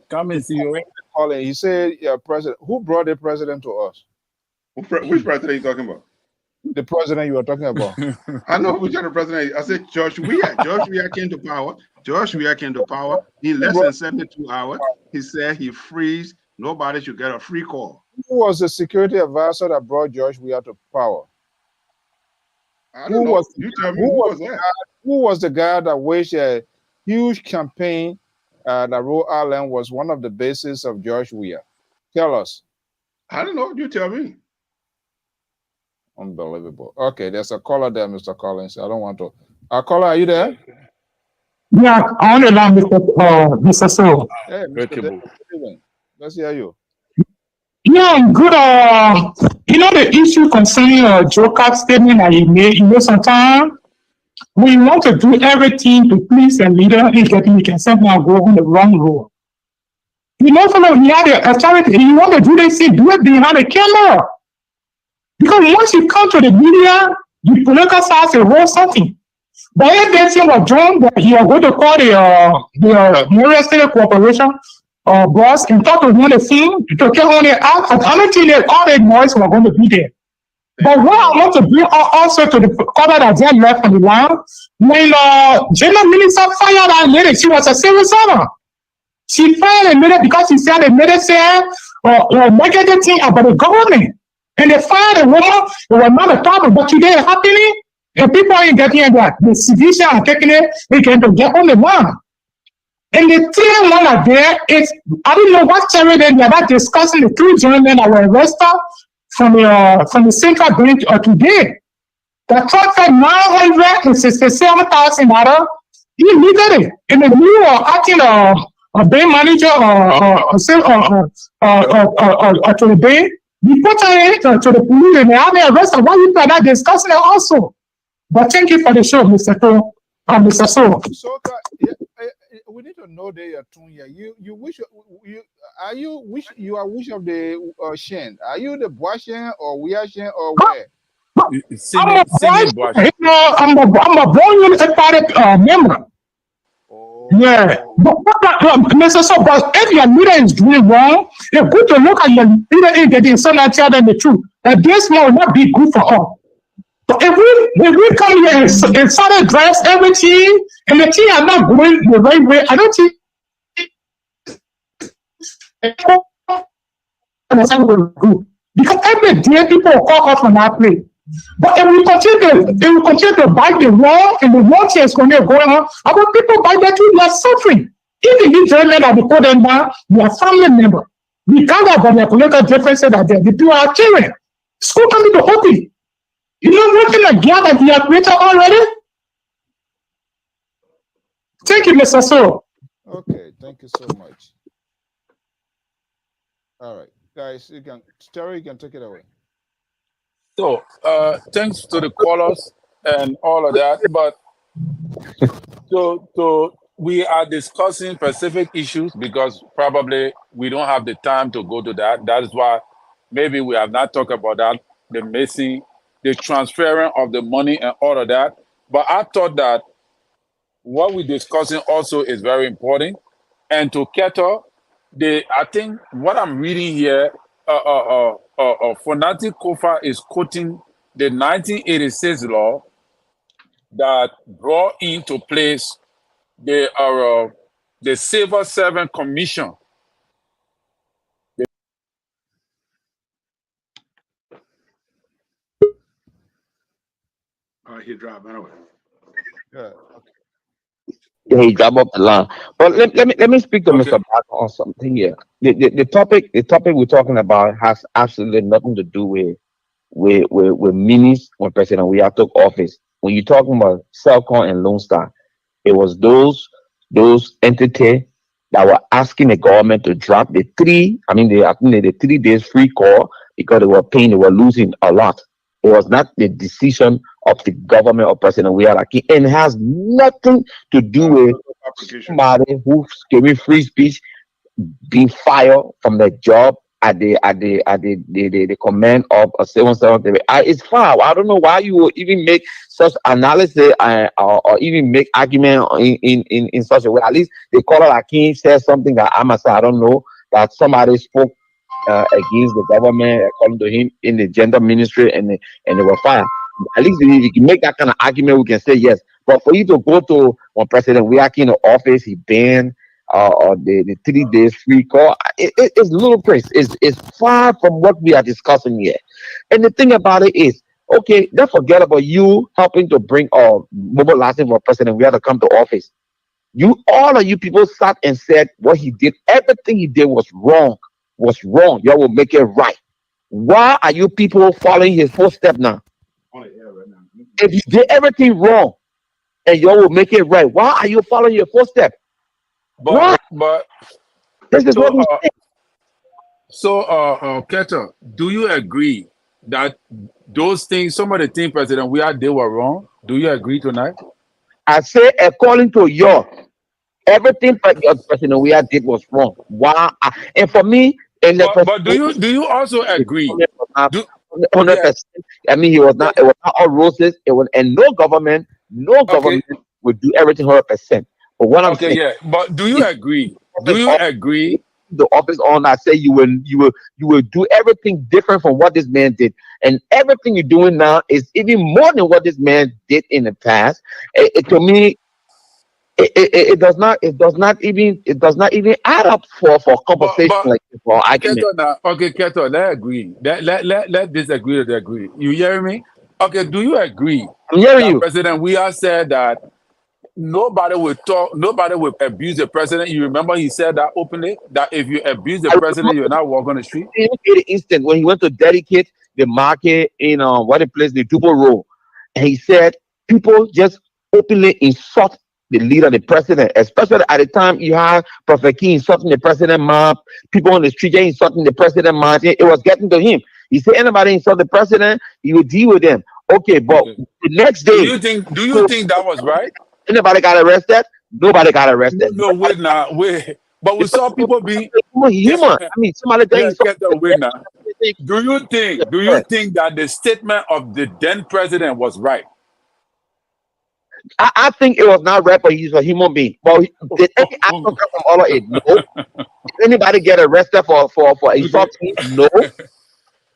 come and see you. Collins, he said, president. Who brought the president to us? Which president are you talking about? The president you were talking about. I know which other president. I said George Weah. George Weah came to power. George Weah came to power in less than 72 hours. He said he frees. Nobody should get a free call. Who was the security advisor that brought George Weah to power? I don't know. You tell me who was that? Who was the guy that waged a huge campaign that Rhode Island was one of the bases of George Weah? Tell us. I don't know. You tell me. Unbelievable. Okay, there's a caller there, Mr. Collins. I don't want to. Caller, are you there? Yeah, on the line, Mr. So. Hey, Mr. Let's hear you. Yeah, good. The issue concerning Joker's statement that he made, sometimes when you want to do everything to please a leader, you can somehow go on the wrong road. He had the authority. You want to do this thing, do it behind the camera. Because once you come to the media, the political side will roll something. But if that thing was done, that you are going to call the Montreal State Corporation boss and talk to him on the phone to get on it out. I don't think that all the noise were going to be there. But what I want to bring also to the cover that they left on the line, when General Minister fired that lady, she was a civil servant. She fired a lady because she said the lady said, negative thing about the government. And they fired a woman, it was not a problem, but today it's happening, and people ain't getting that. The civilians are taking it, they can get on the line. And the third one are there is, I don't know what channel they are not discussing the two gentlemen that were arrested from the central bank today. The truck had $967,000 illegally. And the new acting a bank manager to the bank, reported it to the police and they have arrested. Why you are not discussing it also? But thank you for the show, Mr. So. So we need to know that you're tune here. You wish you are wish of the Shen. Are you the Bois Shen or we are Shen or where? I'm a born unit member. Oh. Yeah, but if your leader is doing wrong, it's good to look at your leader and getting so much tell them the truth. That this will not be good for all. But if we come here and start to address everything, and the thing are not going the right way, I don't think will go. Because every day people will call us from that place. But if we continue to bite the wall, and the wall is going to go on, our people bite that too, they are suffering. Even the German that we put them down, they are family member. We can't have their political differences that the people are children. School coming to open. You know what kind of gap that we have created already? Thank you, Mr. So. Okay, thank you so much. All right, guys, Terry, you can take it away. So, thanks to the callers and all of that, but so we are discussing specific issues because probably we don't have the time to go to that. That is why maybe we have not talked about that, the missing, the transferring of the money and all of that. But I thought that what we're discussing also is very important. And to Keto, I think what I'm reading here, Fonati Kofa is quoting the 1986 law that brought into place the Civil Servant Commission. He dropped anyway. Yeah. Yeah, he dropped off the line. But let me speak to Mr. Back on something here. The topic we're talking about has absolutely nothing to do with minis when President Weah took office. When you're talking about Cellcom and Lone Star, it was those entities that were asking the government to drop the 3 days free call because they were losing a lot. It was not the decision of the government or President Weah, and it has nothing to do with somebody who's giving free speech being fired from their job at the command of a 770. It's fine. I don't know why you will even make such analysis or even make argument in such a way. At least the caller Akin said something that I don't know, that somebody spoke against the government according to him in the gender ministry and they were fired. At least if you can make that kind of argument, we can say yes. But for you to go to when President Weah came to office, he banned the 3 days free call. It's ludicrous. It's far from what we are discussing here. And the thing about it is, okay, don't forget about you helping to bring mobilizing for President Weah to come to office. All of you people sat and said what he did, everything he did was wrong. Y'all will make it right. Why are you people following his footsteps now? If you did everything wrong and y'all will make it right, why are you following your footsteps? But this is what we say. So, Keto, do you agree that those things, some of the things President Weah did were wrong? Do you agree tonight? I say, according to everything President Weah did was wrong. Why? And for me, but do you also agree? 100%. I mean, he was not. It was not all roses. It was, and no government Okay. would do everything 100%. But what I'm Okay. saying, Yeah. But do you if agree? the Do office you of agree? the office on, I say you will do everything different from what this man did, and everything you're doing now is even more than what this man did in the past. To me, it does not even add up for conversation But like this, for argument. Keto now. Okay, Keto. Let's agree. Let disagree to agree. You hear me? Okay. Do you agree I'm hearing that you. President we have said that nobody will talk, nobody will abuse the president? You remember he said that openly that if you abuse the I president, you're not walking on the street. remember the instant when he went to dedicate the market in what the place, the Dubo Road, and he said people just openly insult the leader, the president, especially at the time you had Prophet King insulting the president, mob, people on the street just insulting the president, mob. It was getting to him. He said anybody insult the president, he will deal with them. Okay, but Okay. the next Do day, you think? Do you think that was right? anybody got arrested? Nobody got No, arrested. no, wait now, wait. But we saw people be Human. I mean, somebody just yeah, insult Keto, wait now. the Do you president. think that the statement of the then president was right? I think it was not right, but he's a human being. But did any action come from all of it? No. Did anybody get arrested for Okay. insulting? No.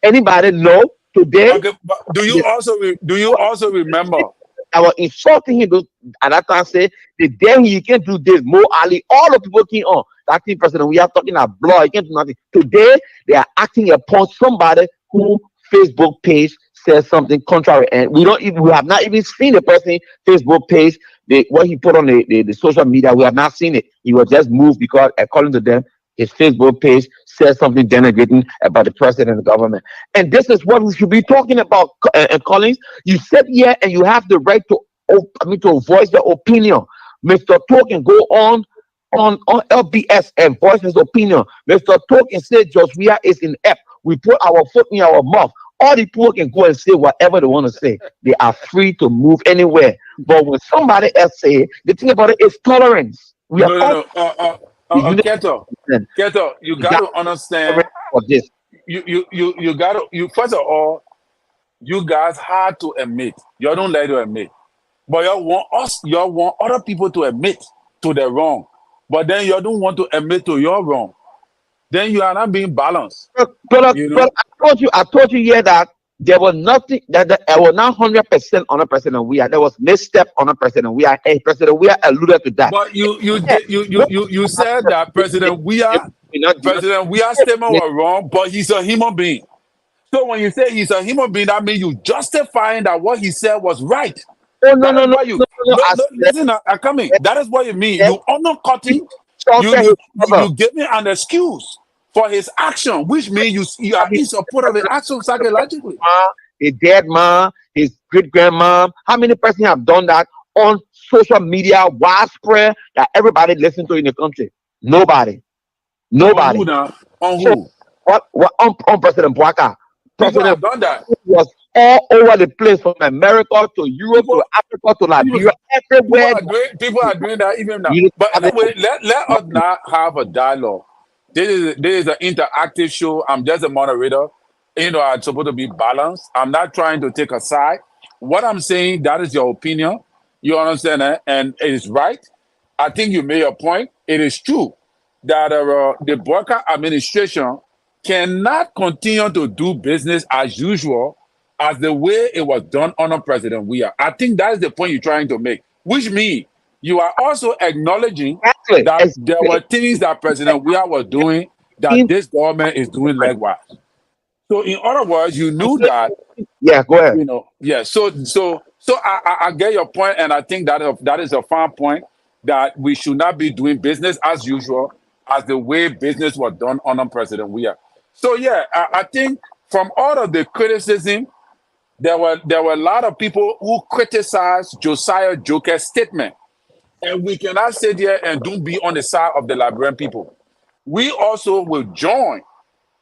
Anybody? No. Today, Okay, but do you the also remember? I was insulting him. At that time, say the day he can't do this. Mo Ali, all the people came on. The acting president, we are talking about blood. He can't do nothing. Today, they are acting upon somebody who Facebook page says something contrary, and we have not even seen the person Facebook page. What he put on the social media, we have not seen it. He was just moved because, according to them, his Facebook page says something denigrating about the president and the government. And this is what we should be talking about, Collins. You sit here and you have the right to voice your opinion. Mr. Token go on LBS and voice his opinion. Mr. Token said Joshua is in F. We put our foot in our mouth. All the people can go and say whatever they want to say. They are free to move anywhere. But when somebody else say, the thing about it is tolerance. We have all Keto, Keto, you got to understand. for this. You got to first of all, you guys had to admit. You don't like to admit, but you want other people to admit to their wrong, but then you don't want to admit to your wrong. Then you are not being balanced. But You know. I told you here that there was nothing that I was not 100% on a president. There was misstep on a president. President. We are alluded to that. But you said that President Weah's statement was wrong, but he's a human being. So when you say he's a human being, that means you justifying that what he said was right. Oh That is what you listen. I'm coming. That is what you mean. You undercutting. You giving an excuse for his action, which means you are in support of the action psychologically. His dead mom, his great grandma. How many persons have done that on social media, widespread, that everybody listen to in the country? Nobody. On who now? On So, who? what on President Boaka? People have President done that. was all over the place, from America to Europe to Africa to Liberia, everywhere. People are doing that even now. You- But anyway, let us not have a dialogue. This is an interactive show. I'm just a moderator. You know, I'm supposed to be balanced. I'm not trying to take a side. What I'm saying, that is your opinion. You understand that? And it is right. I think you made a point. It is true that the Boyka administration cannot continue to do business as usual as the way it was done under President Weah. I think that is the point you're trying to make, which means you are also acknowledging that there were things that President Weah was doing that this government is doing likewise. So in other words, you knew that. Yeah, go ahead. You know, yeah. So I get your point, and I think that is a fine point, that we should not be doing business as usual as the way business was done under President Weah. So yeah, I think from all of the criticism, there were a lot of people who criticized Josiah Joker's statement, and we cannot sit here and don't be on the side of the Liberian people. We also will join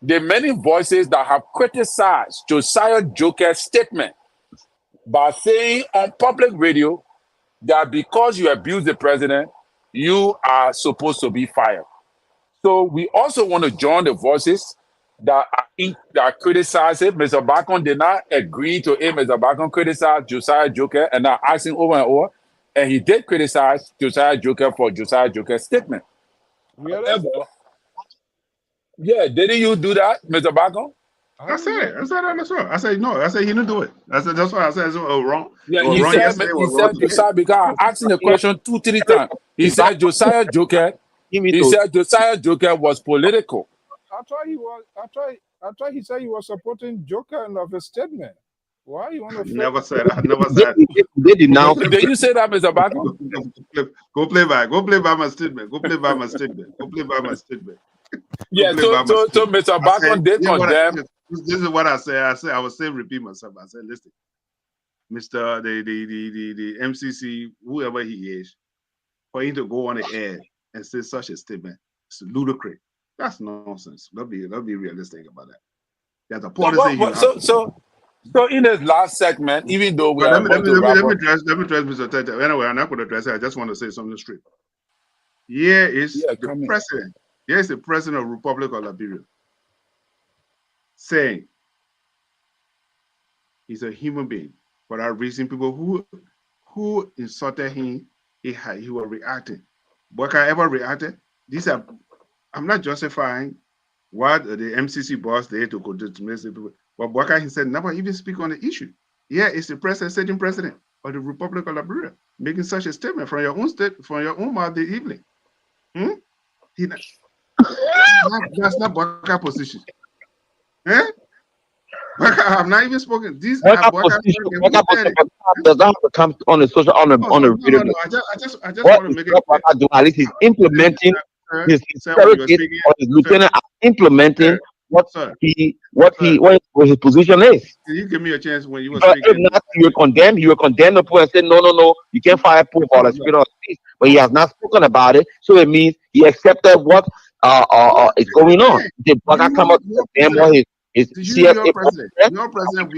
the many voices that have criticized Josiah Joker's statement by saying on public radio that because you abuse the president, you are supposed to be fired. So we also want to join the voices that criticized it. Mr. Bacon did not agree to it. Mr. Bacon criticized Josiah Joker and I asked him over and over. And he did criticize Josiah Joker for Josiah Joker's statement. Really? However, yeah, didn't you do that, Mr. Bacon? I said it. I said that as well. I said no. I said he didn't do it. I said that's why I said it's wrong. Yeah, It was he wrong said yesterday. It was wrong today. Josiah, because I asked him the question 2-3 times. He said Josiah Joker. He said Josiah Joker was political. I thought he said he was supporting Joker in of his statement. Why you want to? Never said. I never said. They denounce. Did you say that, Mr. Bacon? Go play by my statement. Go play by my statement. Go play by my statement. Yeah, so Mr. Bacon did condemn. This is what I said. I will say repeat myself. I said, listen, Mr. the MCC, whoever he is, for him to go on the air and say such a statement, it's ludicrous. That's nonsense. Let's be realistic about that. There's a policy. So in this last segment, even though we let me address Mr. Tete. Anyway, I'm not going to address it. I just want to say something straight. Here is the president. Here is the president of the Republic of Liberia saying he's a human being. For that reason, people who insulted him, he was reacting. But I ever reacted. I'm not justifying what the MCC boss did to dismiss people. But Bwaka, he said, never even speak on the issue. Yeah, it's the president, sitting president of the Republic of Liberia, making such a statement from your own state, from your own mouth this evening. That's not Bwaka position. Bwaka, I have not even spoken. These are Bwaka position. Does that have to come on the social on the video? No, I just want to make it clear. At least he's implementing his surrogate or his lieutenant implementing what his position is. Can you give me a chance when you were speaking? If not, you will condemn the poor and say, no, you can't fire poor for the spirit of peace. But he has not spoken about it, so it means he accepted what is going on. Did Bwaka come up to condemn what his CSA president? Your president,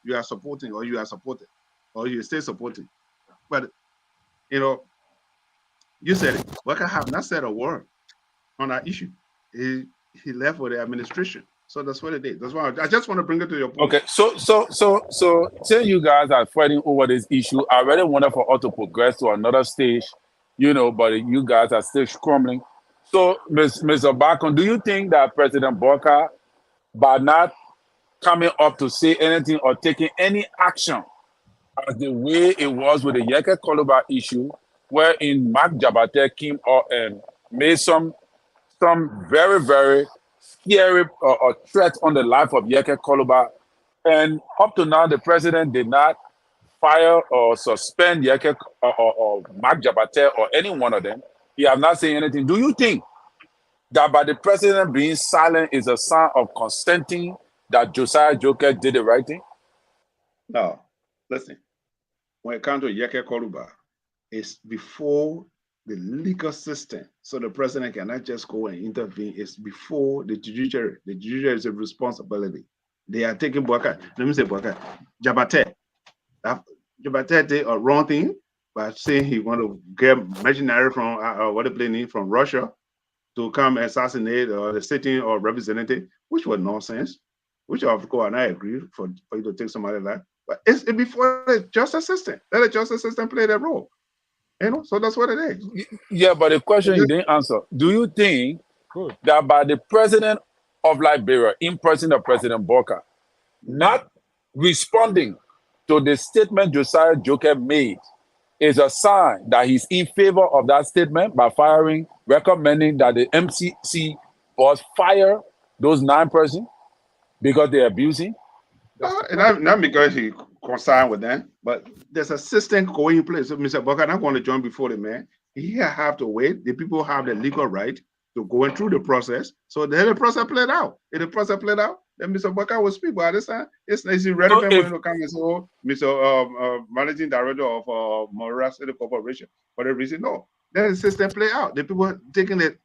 you are supporting, or you are supported, or you stay supporting. But you said it. Bwaka have not said a word on that issue. He left for the administration. So that's what it is. That's why I just want to bring it to your point. Okay, so since you guys are fighting over this issue, I really wanted for us to progress to another stage, but you guys are still scrambling. So, Mr. Bacon, do you think that President Bwaka, by not coming up to say anything or taking any action as the way it was with the Yeke Koluba issue, wherein Mark Jabate came up and made some very, very scary threat on the life of Yeke Koluba, and up to now the president did not fire or suspend Yeke or Mark Jabate or any one of them. He has not said anything. Do you think that by the president being silent is a sign of consenting that Josiah Joker did the right thing? No. Listen, when it comes to Yeke Koluba, it's before the legal system. So the president cannot just go and intervene. It's before the judiciary. The judiciary is a responsibility. They are taking Bwaka. Let me say Bwaka. Jabate did a wrong thing by saying he want to get mercenary from from Russia to come assassinate the sitting or representative, which was nonsense. Which of course and I agree for you to take somebody's life. But it's before the justice system. Let the justice system play that role. So that's what it is. Yeah, but the question you didn't answer. Do you think that by the president of Liberia, in person of President Bwaka, not responding to the statement Josiah Joker made is a sign that he's in favor of that statement by recommending that the MCC boss fire those 9 persons because they're abusing? Not because he concerned with them, but there's a system going in place. So Mr. Bwaka not going to join before the man. He have to wait. The people have the legal right to go through the process. So then the process played out. If the process played out, then Mr. Bwaka will speak. But at this time, it's irrelevant for him to come and say, oh, Mr. Managing Director of Morera City Corporation. For the reason, no. Then the system play out. The people taking the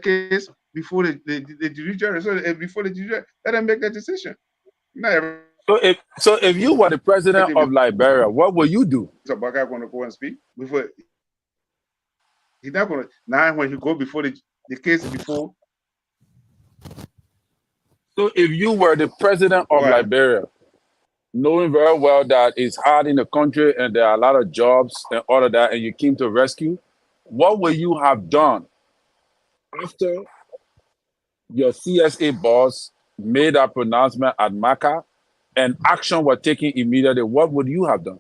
case before the judiciary. So before the judiciary, let them make that decision. So if you were the president of Liberia, what will you do? Mr. Bwaka going to go and speak before. He's not going to. Now when you go before the The case before. So if you were the president of Why? Liberia, knowing very well that it's hard in the country and there are a lot of jobs and all of that, and you came to rescue, what would you have done after your CSA boss made that pronouncement at Maca and action was taken immediately? What would you have done?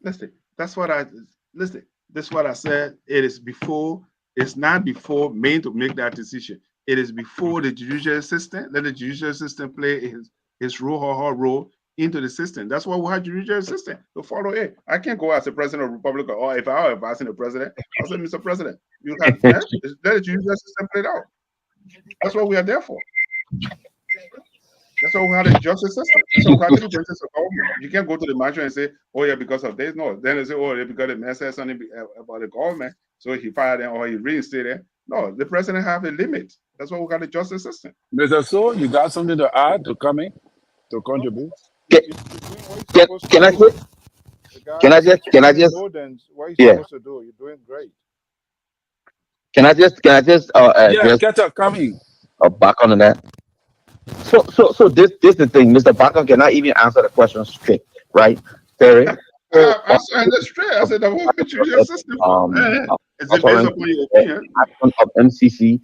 Listen, that's what I listen. That's what I said. It is before. It's not before Maine to make that decision. It is before the judicial system. Let the judicial system play his role or her role into the system. That's why we have judicial system to follow it. I can't go as a president of the Republic, or if I were advising the president, I'll say, Mr. President, you have let the judicial system play it out. That's what we are there for. That's why we have a justice system. That's why we have the justice of government. You can't go to the marshal and say, oh yeah, because of this. No, then they say, oh yeah, because the man said something about the government, so he fired them or he reinstated. No, the president have a limit. That's why we got the justice system. Mr. So, you got something to add to coming to contribute? Can I just What are you yeah. supposed to do? You're doing great. Can I just Yeah, just Keta, coming. back on that? So this is the thing, Mr. Bakker cannot even answer the question straight, right? Terry. I said that's straight. I said the whole judicial system. Is it based upon your opinion? Action of MCC,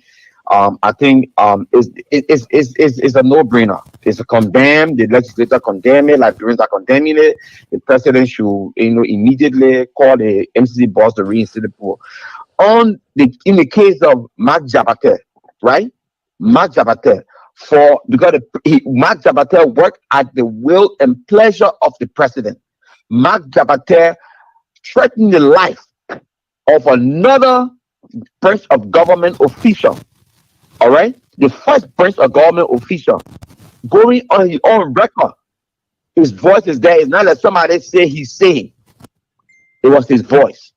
I think is a no-brainer. It's a condemn. The legislature condemn it. Liberians are condemning it. The president should, immediately call the MCC boss to reinstate the pool. In the case of Mark Jabate, right? Mark Jabate, because Mark Jabate worked at the will and pleasure of the president. Mark Jabate threatened the life of another branch of government official. All right, the first branch of government official going on his own record. His voice is there. It's not like somebody say he's saying. It was his voice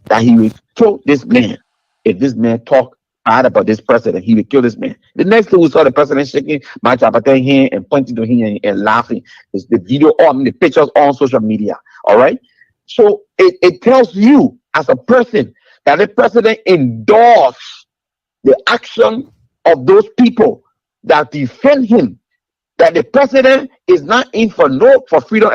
that he would kill this man. If this man talk bad about this president, he would kill this man. The next thing we saw the president shaking my Jabate hand and pointing to him and laughing. Is the video on the pictures on social media. All right. So it tells you as a person that the president endorsed the action of those people that defend him. That the president is not in for freedom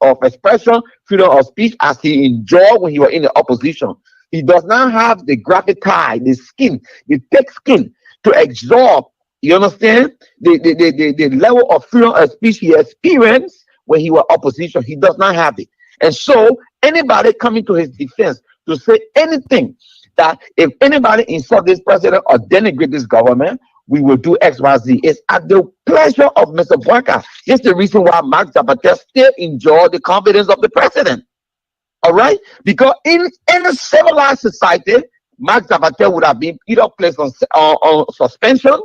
of expression, freedom of speech as he enjoyed when he was in the opposition. He does not have the gravitas, the skin, the thick skin to absorb. You understand the level of freedom of speech he experienced when he was opposition. He does not have it, and so anybody coming to his defense to say anything that if anybody insult this president or denigrate this government, we will do X, Y, Z. It's at the pleasure of Mr. Blanca. This is the reason why Mark Zapata still enjoy the confidence of the president. All right? Because in a civilized society, Mark Zapata would have been either placed on suspension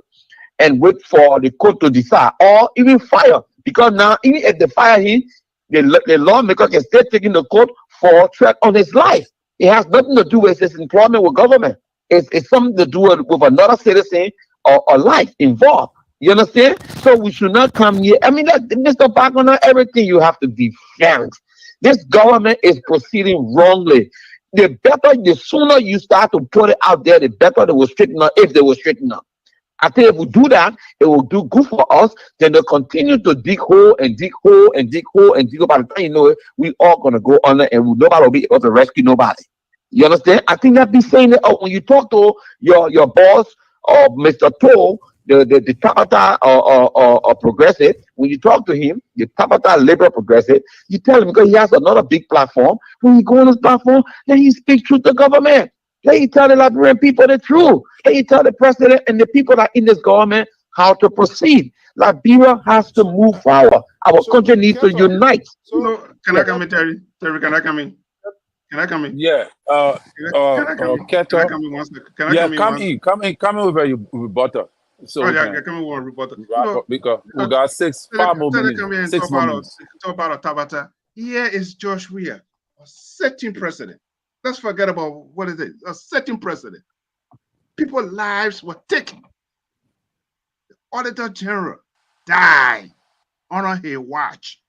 and wait for the court to decide, or even fire. Because now, even if they fire him, the lawmaker can still take in the court for threat on his life. It has nothing to do with his employment with government. It's something to do with another citizen or life involved. You understand? So we should not come here. I mean, Mr. Bakuna, everything you have to defend. This government is proceeding wrongly. The sooner you start to put it out there, the better they will straighten up, if they will straighten up. I think if we do that, it will do good for us. Then they'll continue to dig hole and dig hole and dig hole and dig hole. By the time you know it, we all gonna go under and nobody will be able to rescue nobody. You understand? I think that be saying that when you talk to your boss or Mr. Toll, the Tabata or Progressive, when you talk to him, the Tabata Liberal Progressive, you tell him, because he has another big platform. When you go on his platform, then he speaks truth to government. Then he tell the Liberian people the truth. Then he tell the president and the people that are in this government how to proceed. Liberia has to move forward. Our country needs to unite. Can I come in, Terry? Terry, can I come in? Can I come in? Yeah. Keto. Can I come in? Come in with a rebuttal. So yeah, come in with a rebuttal. Because we got 5 more minutes. 6 more minutes. Talk about Tabata. Here is Josh Weir, a setting precedent. Let's forget about what is it? A setting precedent. People's lives were taken. The Auditor General died on his watch.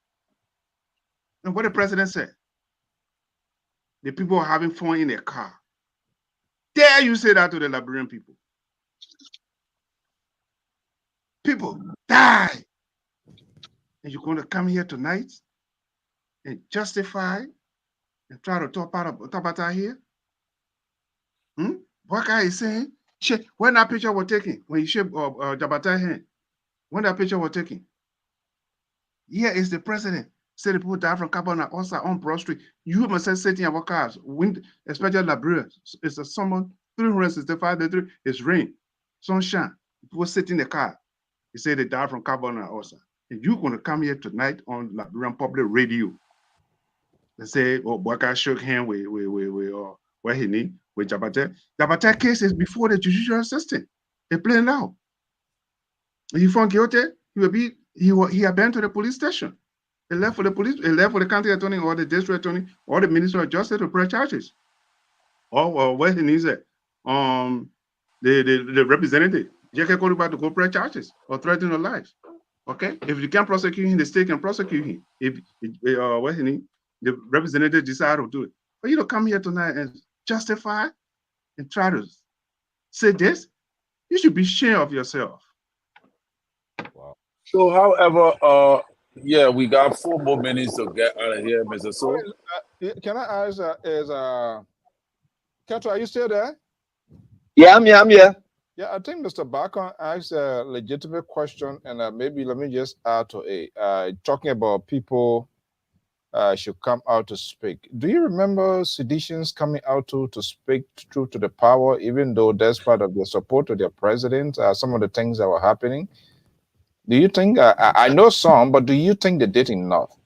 And what the president said? The people were having fun in their car. dare you say that to the Liberian people? People die. And you're going to come here tonight and justify and try to talk about that here? What guy is saying? When that picture was taken, when you shape Jabata hand, when that picture was taken, here is the president. Say the people die from carbon dioxide on Broad Street. You must say sitting in our cars, wind, especially Liberia. It's a summer 365 days. It's rain, sunshine. People sit in the car. They say they die from carbon dioxide. And you're going to come here tonight on Liberian public radio and say, oh, Bwaka shook hand with where he need with Jabata. Jabata case is before the judicial system. They play now. If he found guilty, he had been to the police station. He left for the police, he left for the county attorney or the district attorney or the minister of justice to press charges. Or where he needs it. The representative, J.K. Koluba, to go press charges or threaten the lives. Okay? If you can't prosecute him, the state can prosecute him. If what he need, the representative decide to do it. For you to come here tonight and justify and try to say this, you should be ashamed of yourself. Wow. So, however, yeah, we got 4 more minutes to get out of here, Mr. So. Can I ask, Kato, are you still there? Yeah, I'm here. Yeah, I think Mr. Barker asked a legitimate question, and maybe let me just add to it. Talking about people should come out to speak. Do you remember seditions coming out to speak truth to the power, even though despite of their support to their president, some of the things that were happening? Do you think, I know some, but do you think they did enough?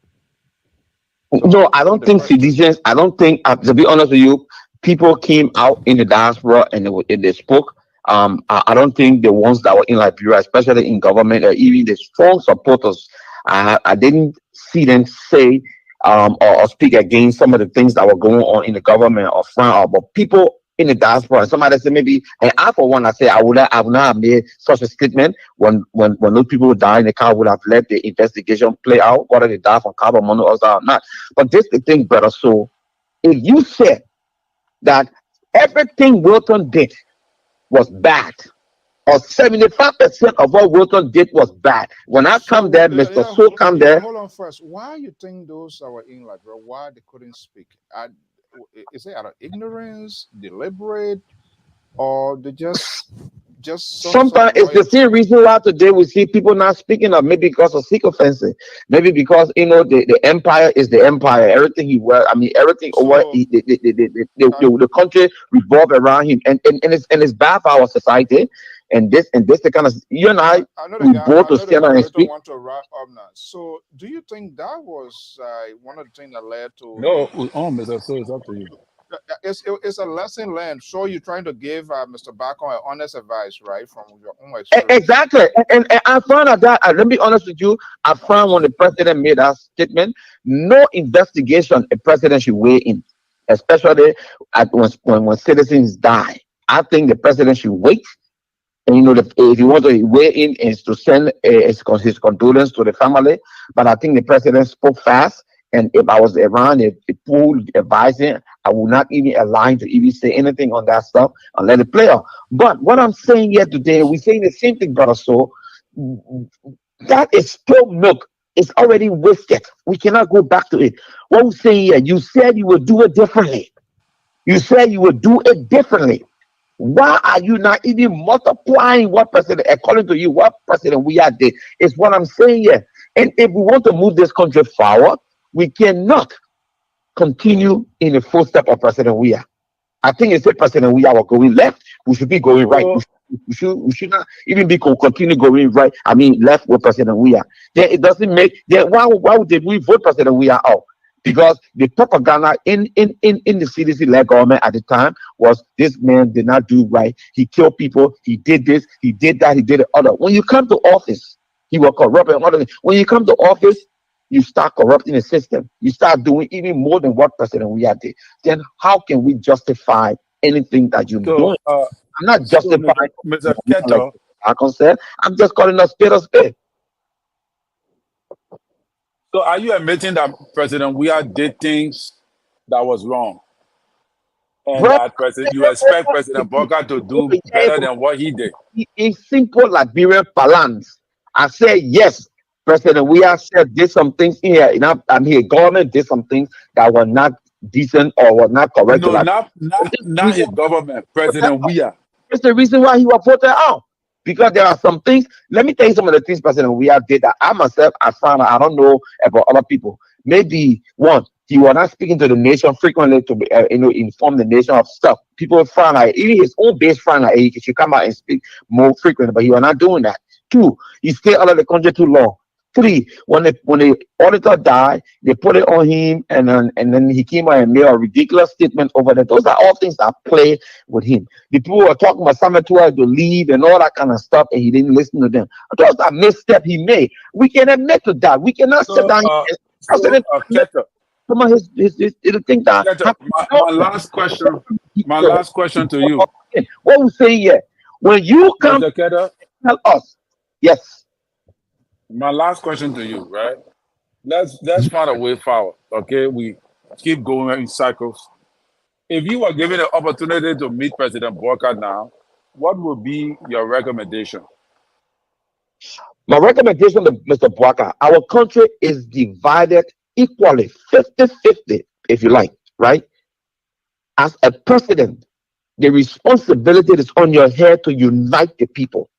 No, I don't think seditions, I don't think, to be honest with you, people came out in the diaspora and they spoke. I don't think the ones that were in Liberia, especially in government, or even the strong supporters, I didn't see them say or speak against some of the things that were going on in the government or front. But people in the diaspora, and somebody said maybe, and I for one, I say I would not have made such a statement when those people died in the car. Would have let the investigation play out whether they died from carbon monoxide or not. But this the thing, brother. So if you said that everything Wilton did was bad, or 75% of what Wilton did was bad. When I come there, Mr. So come there. Hold on first. Why you think those that were in Liberia, why they couldn't speak? Is it out of ignorance, deliberate, or they just sometimes it's the same reason why today we see people not speaking up, maybe because of sycophancy, maybe because the empire is the empire, everything he wears, everything over the country revolve around him, and it's bad for our society. And this the kind of, you and I we both to stand and speak. Want to wrap up now. So do you think that was one of the things that led to Mr. So it's up to you. It's a lesson learned. So you're trying to give Mr. Bacon an honest advice, right, from your own experience. Exactly, and I found out that let me be honest with you. I found when the president made that statement, no investigation a president should weigh in, especially when citizens die. I think the president should wait. And if you want to weigh in, is to send his condolence to the family. But I think the president spoke fast. And if I was around, if people advising, I would not even align to even say anything on that stuff and let it play out. But what I'm saying here today, we're saying the same thing, brother. So that is spilled milk. It's already wasted. We cannot go back to it. What we're saying here, you said you would do it differently. You said you would do it differently. Why are you not even multiplying what president, according to you, what president we are did? Is what I'm saying here. And if we want to move this country forward, we cannot continue in the footsteps of President Weah. I think it's the President Weah are going left. We should be going right. We should not even be continue going right. Left with President Weah. Then it doesn't make. Then why did we vote President Weah out? Because the propaganda in the CDC-led government at the time was this man did not do right. He killed people. He did this. He did that. He did the other. When you come to office, he was corrupt and other things. When you come to office, you start corrupting the system. You start doing even more than what President Weah did. Then how can we justify anything that you're doing? I'm not justifying. Mr. Keto, I'm just calling a spade a spade. So are you admitting that President Weah did things that was wrong? And Bro, that you expect President Booker to do better than what he did. in simple Liberian balance, I say yes. President, we have said did some things here. I'm here. Government did some things that were not decent or were not correct. No, not his government. President Weah. That's the reason why he was voted out. Because there are some things. Let me tell you some of the things President Weah did that I myself I found out. I don't know about other people. Maybe one, he was not speaking to the nation frequently to inform the nation of stuff. People found out, even his own base found out he should come out and speak more frequently, but he was not doing that. Two, he stayed out of the country too long. Three, when the auditor died, they put it on him, and then he came out and made a ridiculous statement over that. Those are all things that play with him. The people were talking about Samuel to leave and all that kind of stuff, and he didn't listen to them. Those are missteps he made. We can admit to that. We cannot sit down here some of his things that. My last question to you. What we say here, when you come Mr. tell us, yes. My last question to you, right? Let's find a way forward. Okay, we keep going in cycles. If you were given the opportunity to meet President Booker now, what would be your recommendation? My recommendation to Mr. Booker, our country is divided equally, 50-50, if you like, right? As a president, the responsibility is on your head to unite the people.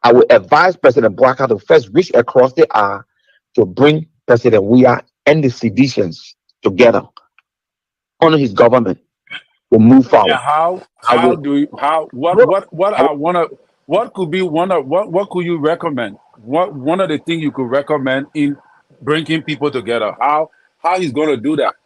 I will advise President Booker to first reach across the aisle to bring President Weah and the seditions together on his government to move forward. And what could you recommend? One of the things you could recommend in bringing people together? How he's going to do that?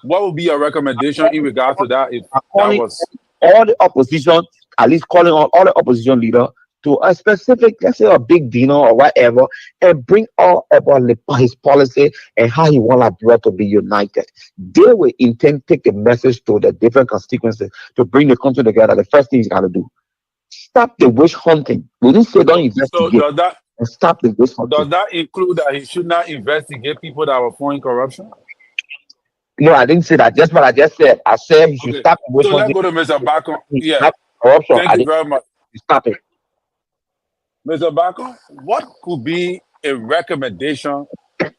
What would be your recommendation in regards to that? If that was all the opposition, at least calling on all the opposition leaders to a specific, let's say a big dinner or whatever, and bring all about his policy and how he wants Liberia to be united. They will intend to take the message to the different constituencies to bring the country together. The first thing he's got to do, stop the witch hunting. We didn't say don't investigate. And stop the witch hunting. Does that include that he should not investigate people that were foreign corruption? No, I didn't say that. Just what I just said. I said he should stop the witch hunting. So let's go to Mr. Bacon. Yeah. Corruption. Thank you very much. Stop it. Mr. Bacon, what could be a recommendation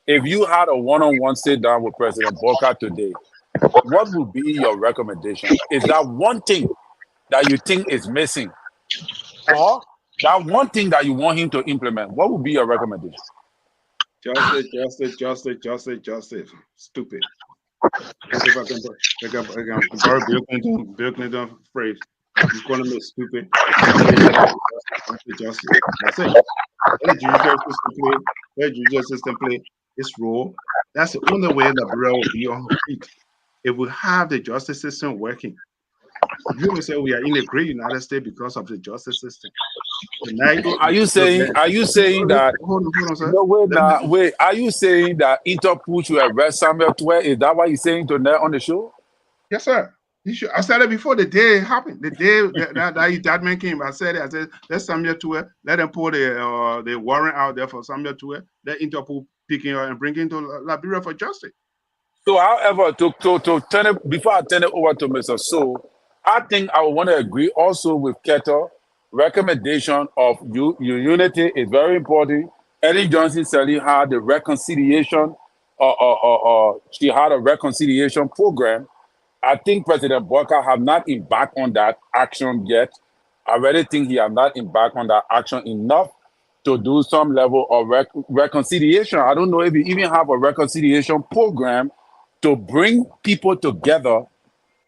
if you had a one-on-one sit down with President Booker today? What would be your recommendation? Is that one thing that you think is missing, or that one thing that you want him to implement? What would be your recommendation? Justice. Stupid. If I can borrow Bill Clinton phrase. You calling me stupid? Justice. That's it. Let the judicial system play its role. That's the only way that Liberia will be on her feet. It will have the justice system working. You will say we are in a great United States because of the justice system. Tonight, are you saying that? Hold on, sir. No, wait. Are you saying that Interpol should arrest Samuel Tuer? Is that what you're saying tonight on the show? Yes, sir. I said it before the day it happened. The day that man came, I said let Samuel Tuer, let them pull the warrant out there for Samuel Tuer, let Interpol pick him up and bring him to Liberia for justice. So, however, to turn it, before I turn it over to Mr. So, I think I would want to agree also with Keto. Recommendation of unity is very important. Ellen Johnson said he had the reconciliation, she had a reconciliation program. I think President Booker have not embarked on that action yet. I really think he have not embarked on that action enough to do some level of reconciliation. I don't know if he even have a reconciliation program to bring people together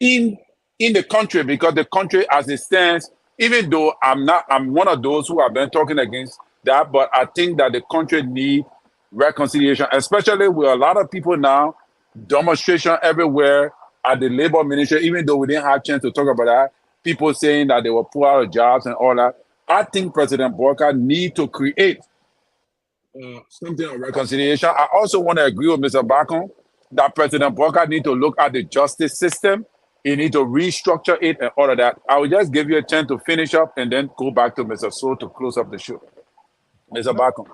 in the country, because the country as it stands, even though I'm one of those who have been talking against that, but I think that the country need reconciliation, especially with a lot of people now, demonstration everywhere at the labor ministry, even though we didn't have a chance to talk about that, people saying that they were put out of jobs and all that. I think President Booker need to create something of reconciliation. I also want to agree with Mr. Bacon that President Booker need to look at the justice system. He need to restructure it and all of that. I will just give you a chance to finish up and then go back to Mr. So to close up the show. Mr. Bacon.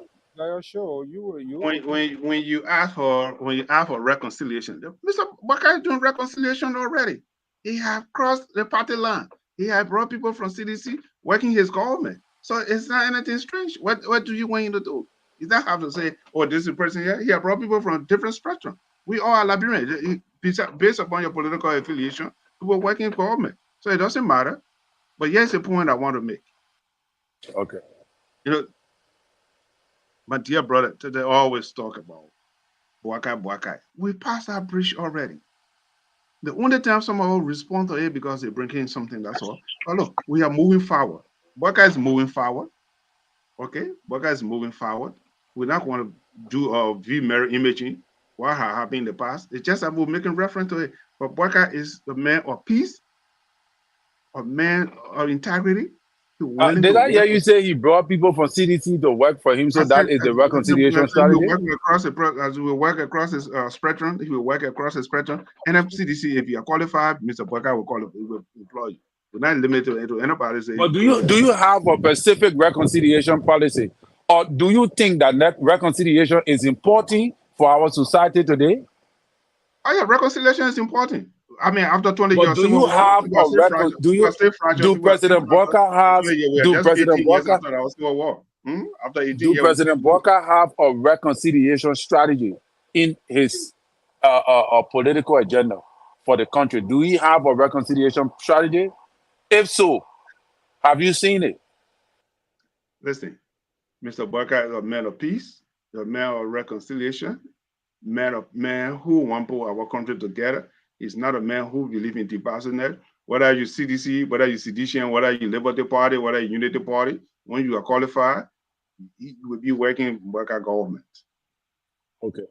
Sure, when you ask for reconciliation, Mr. Booker is doing reconciliation already. He have crossed the party line. He have brought people from CDC working his government. So it's not anything strange. What do you want him to do? You don't have to say, oh, this is the person here. He have brought people from different spectrum. We all are Liberians. Based upon your political affiliation, people working in government. So it doesn't matter. But here's the point I want to make. Okay. You know, my dear brother, they always talk about Boakai. We passed that bridge already. The only time someone will respond to it because they bring in something, that's all. But look, we are moving forward. Boakai is moving forward. Okay? Boakai is moving forward. We're not going to do view mirror imaging, what has happened in the past. It's just that we're making reference to it. But Boakai is the man of peace, a man of integrity. Did I hear you say he brought people from CDC to work for him? So that is the reconciliation strategy? As we work across his spectrum, he will work across his spectrum. And CDC, if you are qualified, Mr. Boakai will employ you. We're not limited to anybody. But do you have a specific reconciliation policy? Or do you think that reconciliation is important for our society today? Oh yeah, reconciliation is important. I mean, after 20 but years, do you have do President Boakai have President Boakai have a reconciliation strategy in his political agenda for the country? Do he have a reconciliation strategy? If so, have you seen it? Listen, Mr. Boakai is a man of peace, a man of reconciliation, man who want to put our country together. He's not a man who believes in divisiveness. Whether you CDC, whether you Sedition, whether you Liberty Party, whether you Unity Party, when you are qualified, you will be working in Boakai government. Okay.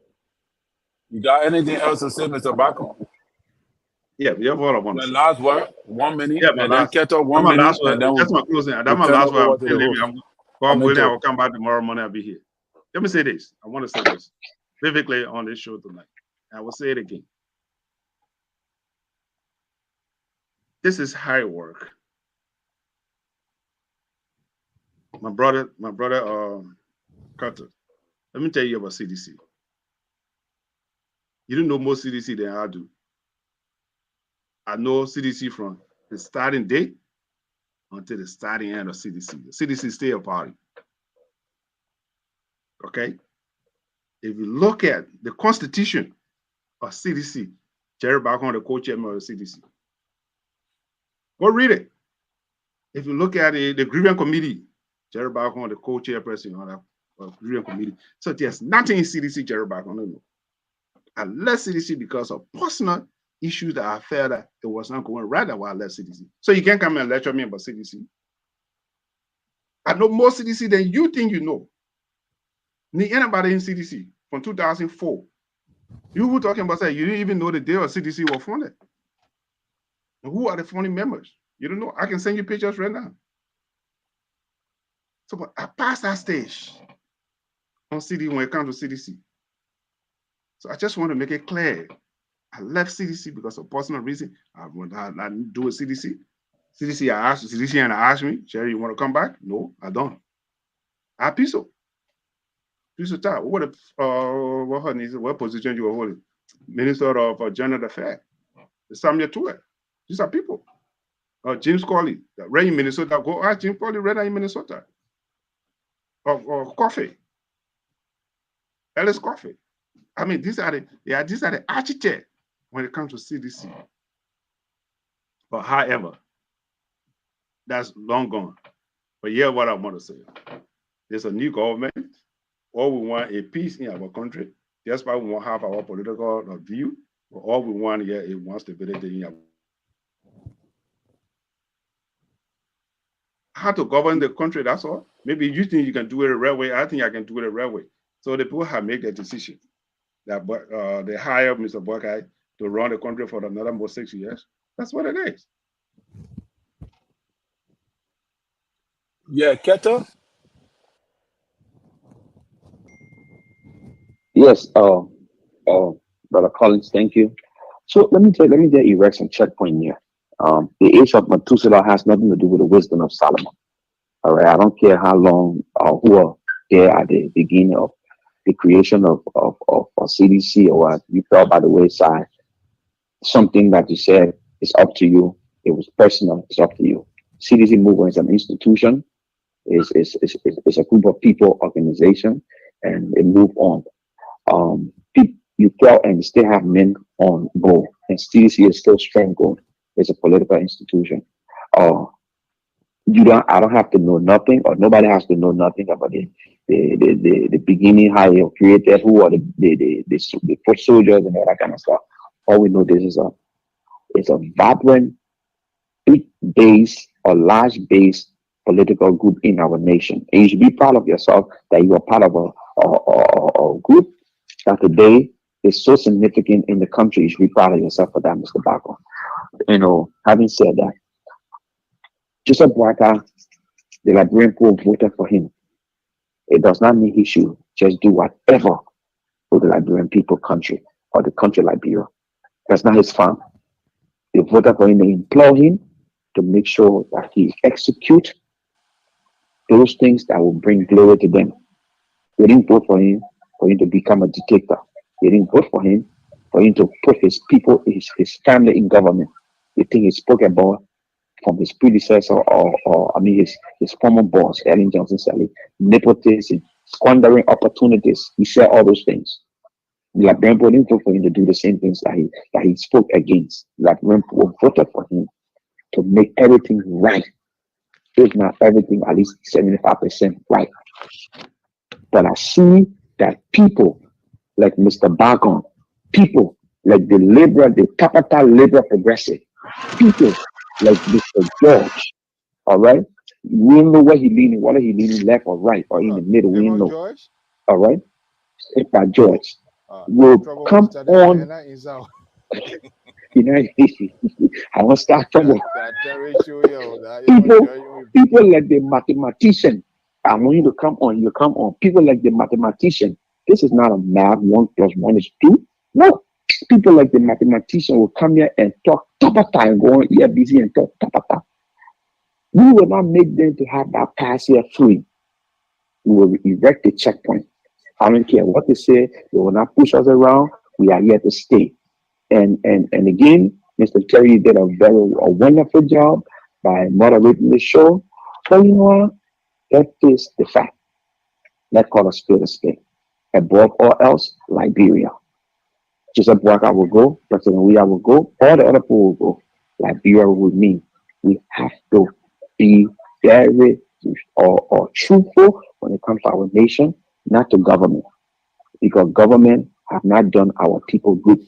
You got anything else to say, Mr. Bako? Yeah, we have all I want to say. Last word, 1 minute, yeah, and then Keto 1 minute, and then that's my closing. That's my last word. God willing, I will come back tomorrow morning. I'll be here. Let me say this. I want to say this vividly on this show tonight. I will say it again. This is how it works. My brother, Carter, let me tell you about CDC. You don't know more CDC than I do. I know CDC from the starting date until the starting end of CDC. The CDC is still a party. Okay? If you look at the constitution of CDC, Jerry Bacon, the co-chairman of the CDC. Go read it. If you look at the grievance committee, Jerry Bacon, the co-chairperson of the grievance committee. So there's nothing in CDC, Jerry Bacon, no. I left CDC because of personal issues that I felt that it was not going right that I left CDC. So you can't come and lecture me about CDC. I know more CDC than you think you know. Need anybody in CDC from 2004. You were talking about that you didn't even know the day of CDC was funded. And who are the founding members? You don't know. I can send you pictures right now. So but I passed that stage on CD when it comes to CDC. So I just want to make it clear. I left CDC because of personal reason. I didn't do a CDC. CDC, I asked CDC and I asked me, Jerry, you want to come back? No, I don't. I peaceful. Peaceful time. What position you were holding? Minister of General Affairs. The Samuel Tuer. These are people. James Corley, right in Minnesota. Go ask James Corley, right in Minnesota. Coffee. Ellis Coffee. I mean, these are the architects when it comes to CDC. But however, that's long gone. But yeah, what I want to say. There's a new government. All we want is peace in our country. That's why we want to have our political view. But all we want here is one stability in our how to govern the country, that's all. Maybe you think you can do it the right way. I think I can do it the right way. So the people have made their decision that they hire Mr. Boakai to run the country for another more 6 years. That's what it is. Yeah, Keto? Yes, Brother Collins, thank you. So let me get erect some checkpoint here. The age of Methuselah has nothing to do with the wisdom of Solomon. All right, I don't care how long who are there at the beginning of the creation of CDC or what you fell by the wayside. Something that you said It's up to you. It was personal. It's up to you. CDC movement is an institution. It's a group of people, organization, and it move on. You tell and still have men on board, and CDC is still strong going. It's a political institution. I don't have to know nothing, or nobody has to know nothing about the beginning, how you created, who are the foot soldiers and all that kind of stuff. All we know this is it's a vibrant, big base or large base political group in our nation. And you should be proud of yourself that you are part of a group that today is so significant in the country. You should be proud of yourself for that, Mr. Bako. Having said that, Joseph Boakai, the Liberian pool voted for him. It does not mean he should just do whatever for the Liberian people country or the country Liberia. That's not his farm. They voted for him and implore him to make sure that he execute those things that will bring glory to them. They didn't vote for him to become a dictator. They didn't vote for him to put his people, his family in government. The thing he spoke about from his predecessor his former boss, Ellen Johnson Sally, nepotism, squandering opportunities. He said all those things. The Liberian people didn't vote for him to do the same things that he spoke against. The Liberian people voted for him to make everything right. If not everything, at least 75% right. But I see that people like Mr. Bargon, people like the capital liberal progressive, people like Mr. George, all right? We don't know where he leaning, whether he leaning left or right or in the middle. We don't know. George? All right? If by George will come on. I want to start trouble. People like the mathematician. I want you to come on. You come on. People like the mathematician. This is not a math. 1 + 1 is 2. No. People like the mathematician will come here and talk tapata and go on EFBC and talk tapata. We will not make them to have that pass here free. We will erect the checkpoint. I don't care what they say. They will not push us around. We are here to stay. And again, Mr. Terry did a wonderful job by moderating the show. But you know what? Let's face the fact. Let's call a spade a spade. Above all else, Liberia. Joseph Boakai will go, President Weah will go, all the other people will go. Liberia will mean we have to be very or truthful when it comes to our nation, not to government. Because government have not done our people good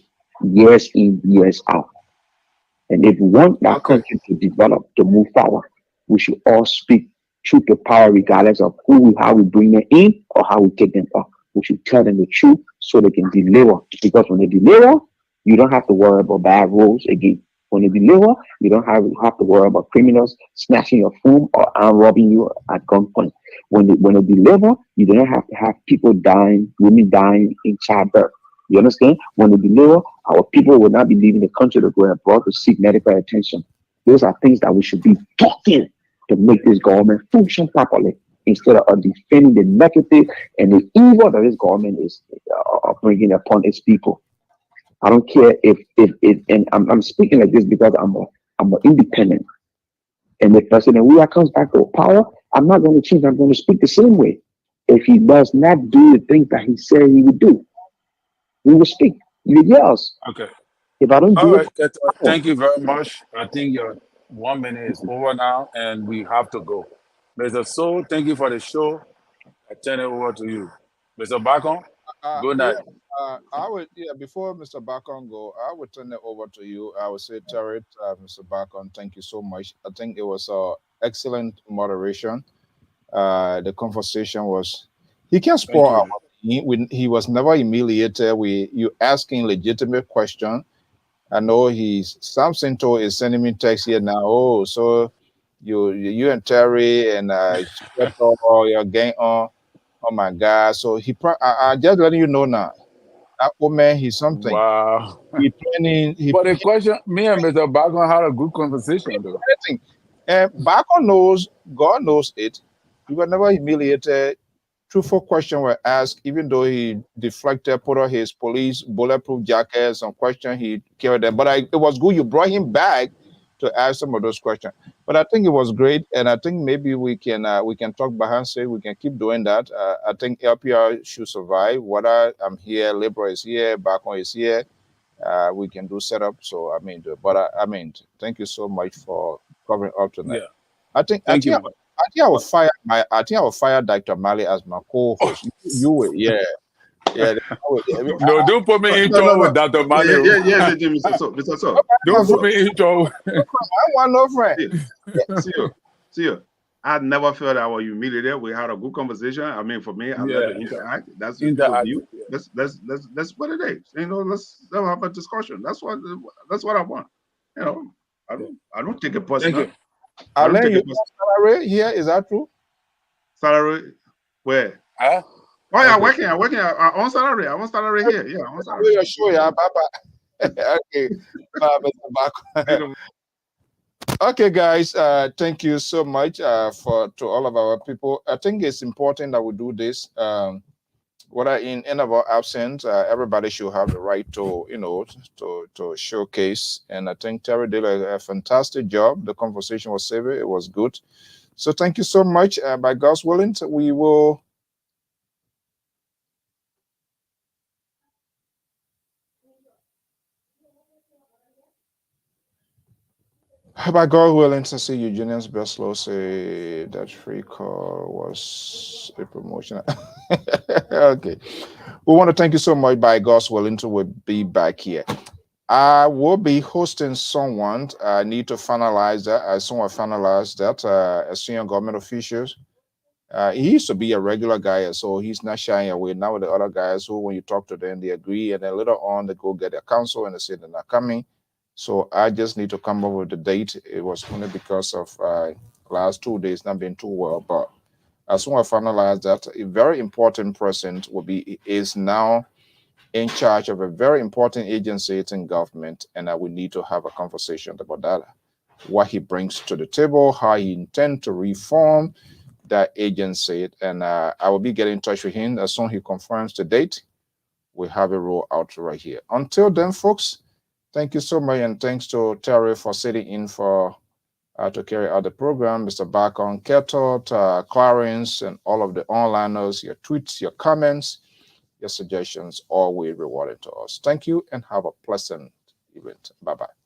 years in, years out. And if we want that country to develop, to move forward, we should all speak truth to power regardless of how we bring them in or how we take them up. We should tell them the truth so they can deliver. Because when they deliver, you don't have to worry about bad rules again. When they deliver, you don't have to worry about criminals snatching your phone or robbing you at gunpoint. When they deliver, you don't have to have people dying, women dying in childbirth. You understand? When they deliver, our people will not be leaving the country to go abroad to seek medical attention. Those are things that we should be talking to make this government function properly, instead of defending the negative and the evil that this government is bringing upon its people. I don't care if and I'm speaking like this because I'm an independent. And if President Weah comes back to power, I'm not going to change. I'm going to speak the same way. If he does not do the things that he said he would do, we will speak. You yells. Okay. If I don't do it, thank you very much. I think your 1 minute is over now, and we have to go. Mr. Soul, thank you for the show. I turn it over to you, Mr. Bakon. Good night. Before Mr. Bakon go, I would turn it over to you. I would say, Terry, Mr. Bakon, thank you so much. I think it was excellent moderation. The conversation was, he can spoil our he was never humiliated. You asking legitimate question. I know Sam Sinto is sending me text here now. Oh, so you and Terry and all your gang on. Oh my God! So I just letting you know now. That woman, he's something. Wow. He planning. But the question, me and Mr. Bakon had a good conversation though. And Bakon knows, God knows it. You were never humiliated truthful questions were asked, even though he deflected, put on his police bulletproof jacket, some questions he carried them. But it was good you brought him back to ask some of those questions. But I think it was great, and I think maybe we can talk behind say we can keep doing that. I think LPR should survive. Whether I'm here, Lpr is here, Bakon is here, we can do setup. So I mean, thank you so much for covering up tonight. Yeah. I think I will fire Dr. Mali as my co-host. You will, yeah. No, don't put me in trouble with Dr. Mali. Yeah, Mr. So. Don't put me in trouble. I want no friend. See you. I never felt I was humiliated. We had a good conversation. I mean, for me, I let it interact. That's you. Let's put it is. You know, let's have a discussion. That's what I want. You know, I don't take it personal. Alain, you salary here, is that true? Salary where? Huh? Oh yeah, working. I want salary. I want salary here. Yeah, I want salary. You're sure, yeah, bye. Okay. Mr. Okay, guys. Thank you so much to all of our people. I think it's important that we do this. Whether in of our absence, everybody should have the right to, to showcase. And I think Terry did a fantastic job. The conversation was savory. It was good. So thank you so much. By God's willing, we will. By God willing, to see Eugenius Beslow say that free call was a promotion. Okay. We want to thank you so much. By God's willing, we'll be back here. I will be hosting someone. I need to finalize that. I soon finalize that. A senior government officials. He used to be a regular guy, so he's not shying away. Now with the other guys who, when you talk to them, they agree, and then later on they go get their counsel and they say they're not coming. So I just need to come up with the date. It was only because of last 2 days not being too well. But as soon as I finalize that, a very important person is now in charge of a very important agency. It's in government, and we need to have a conversation about that. What he brings to the table, how he intends to reform that agency, and I will be getting in touch with him as soon as he confirms the date. We have a roll out right here. Until then, folks. Thank you so much, and thanks to Terry for sitting in for to carry out the program, Mr. Bakon, Ketot, Clarence, and all of the onliners. Your tweets, your comments, your suggestions, always rewarded to us. Thank you, and have a pleasant event. Bye-bye.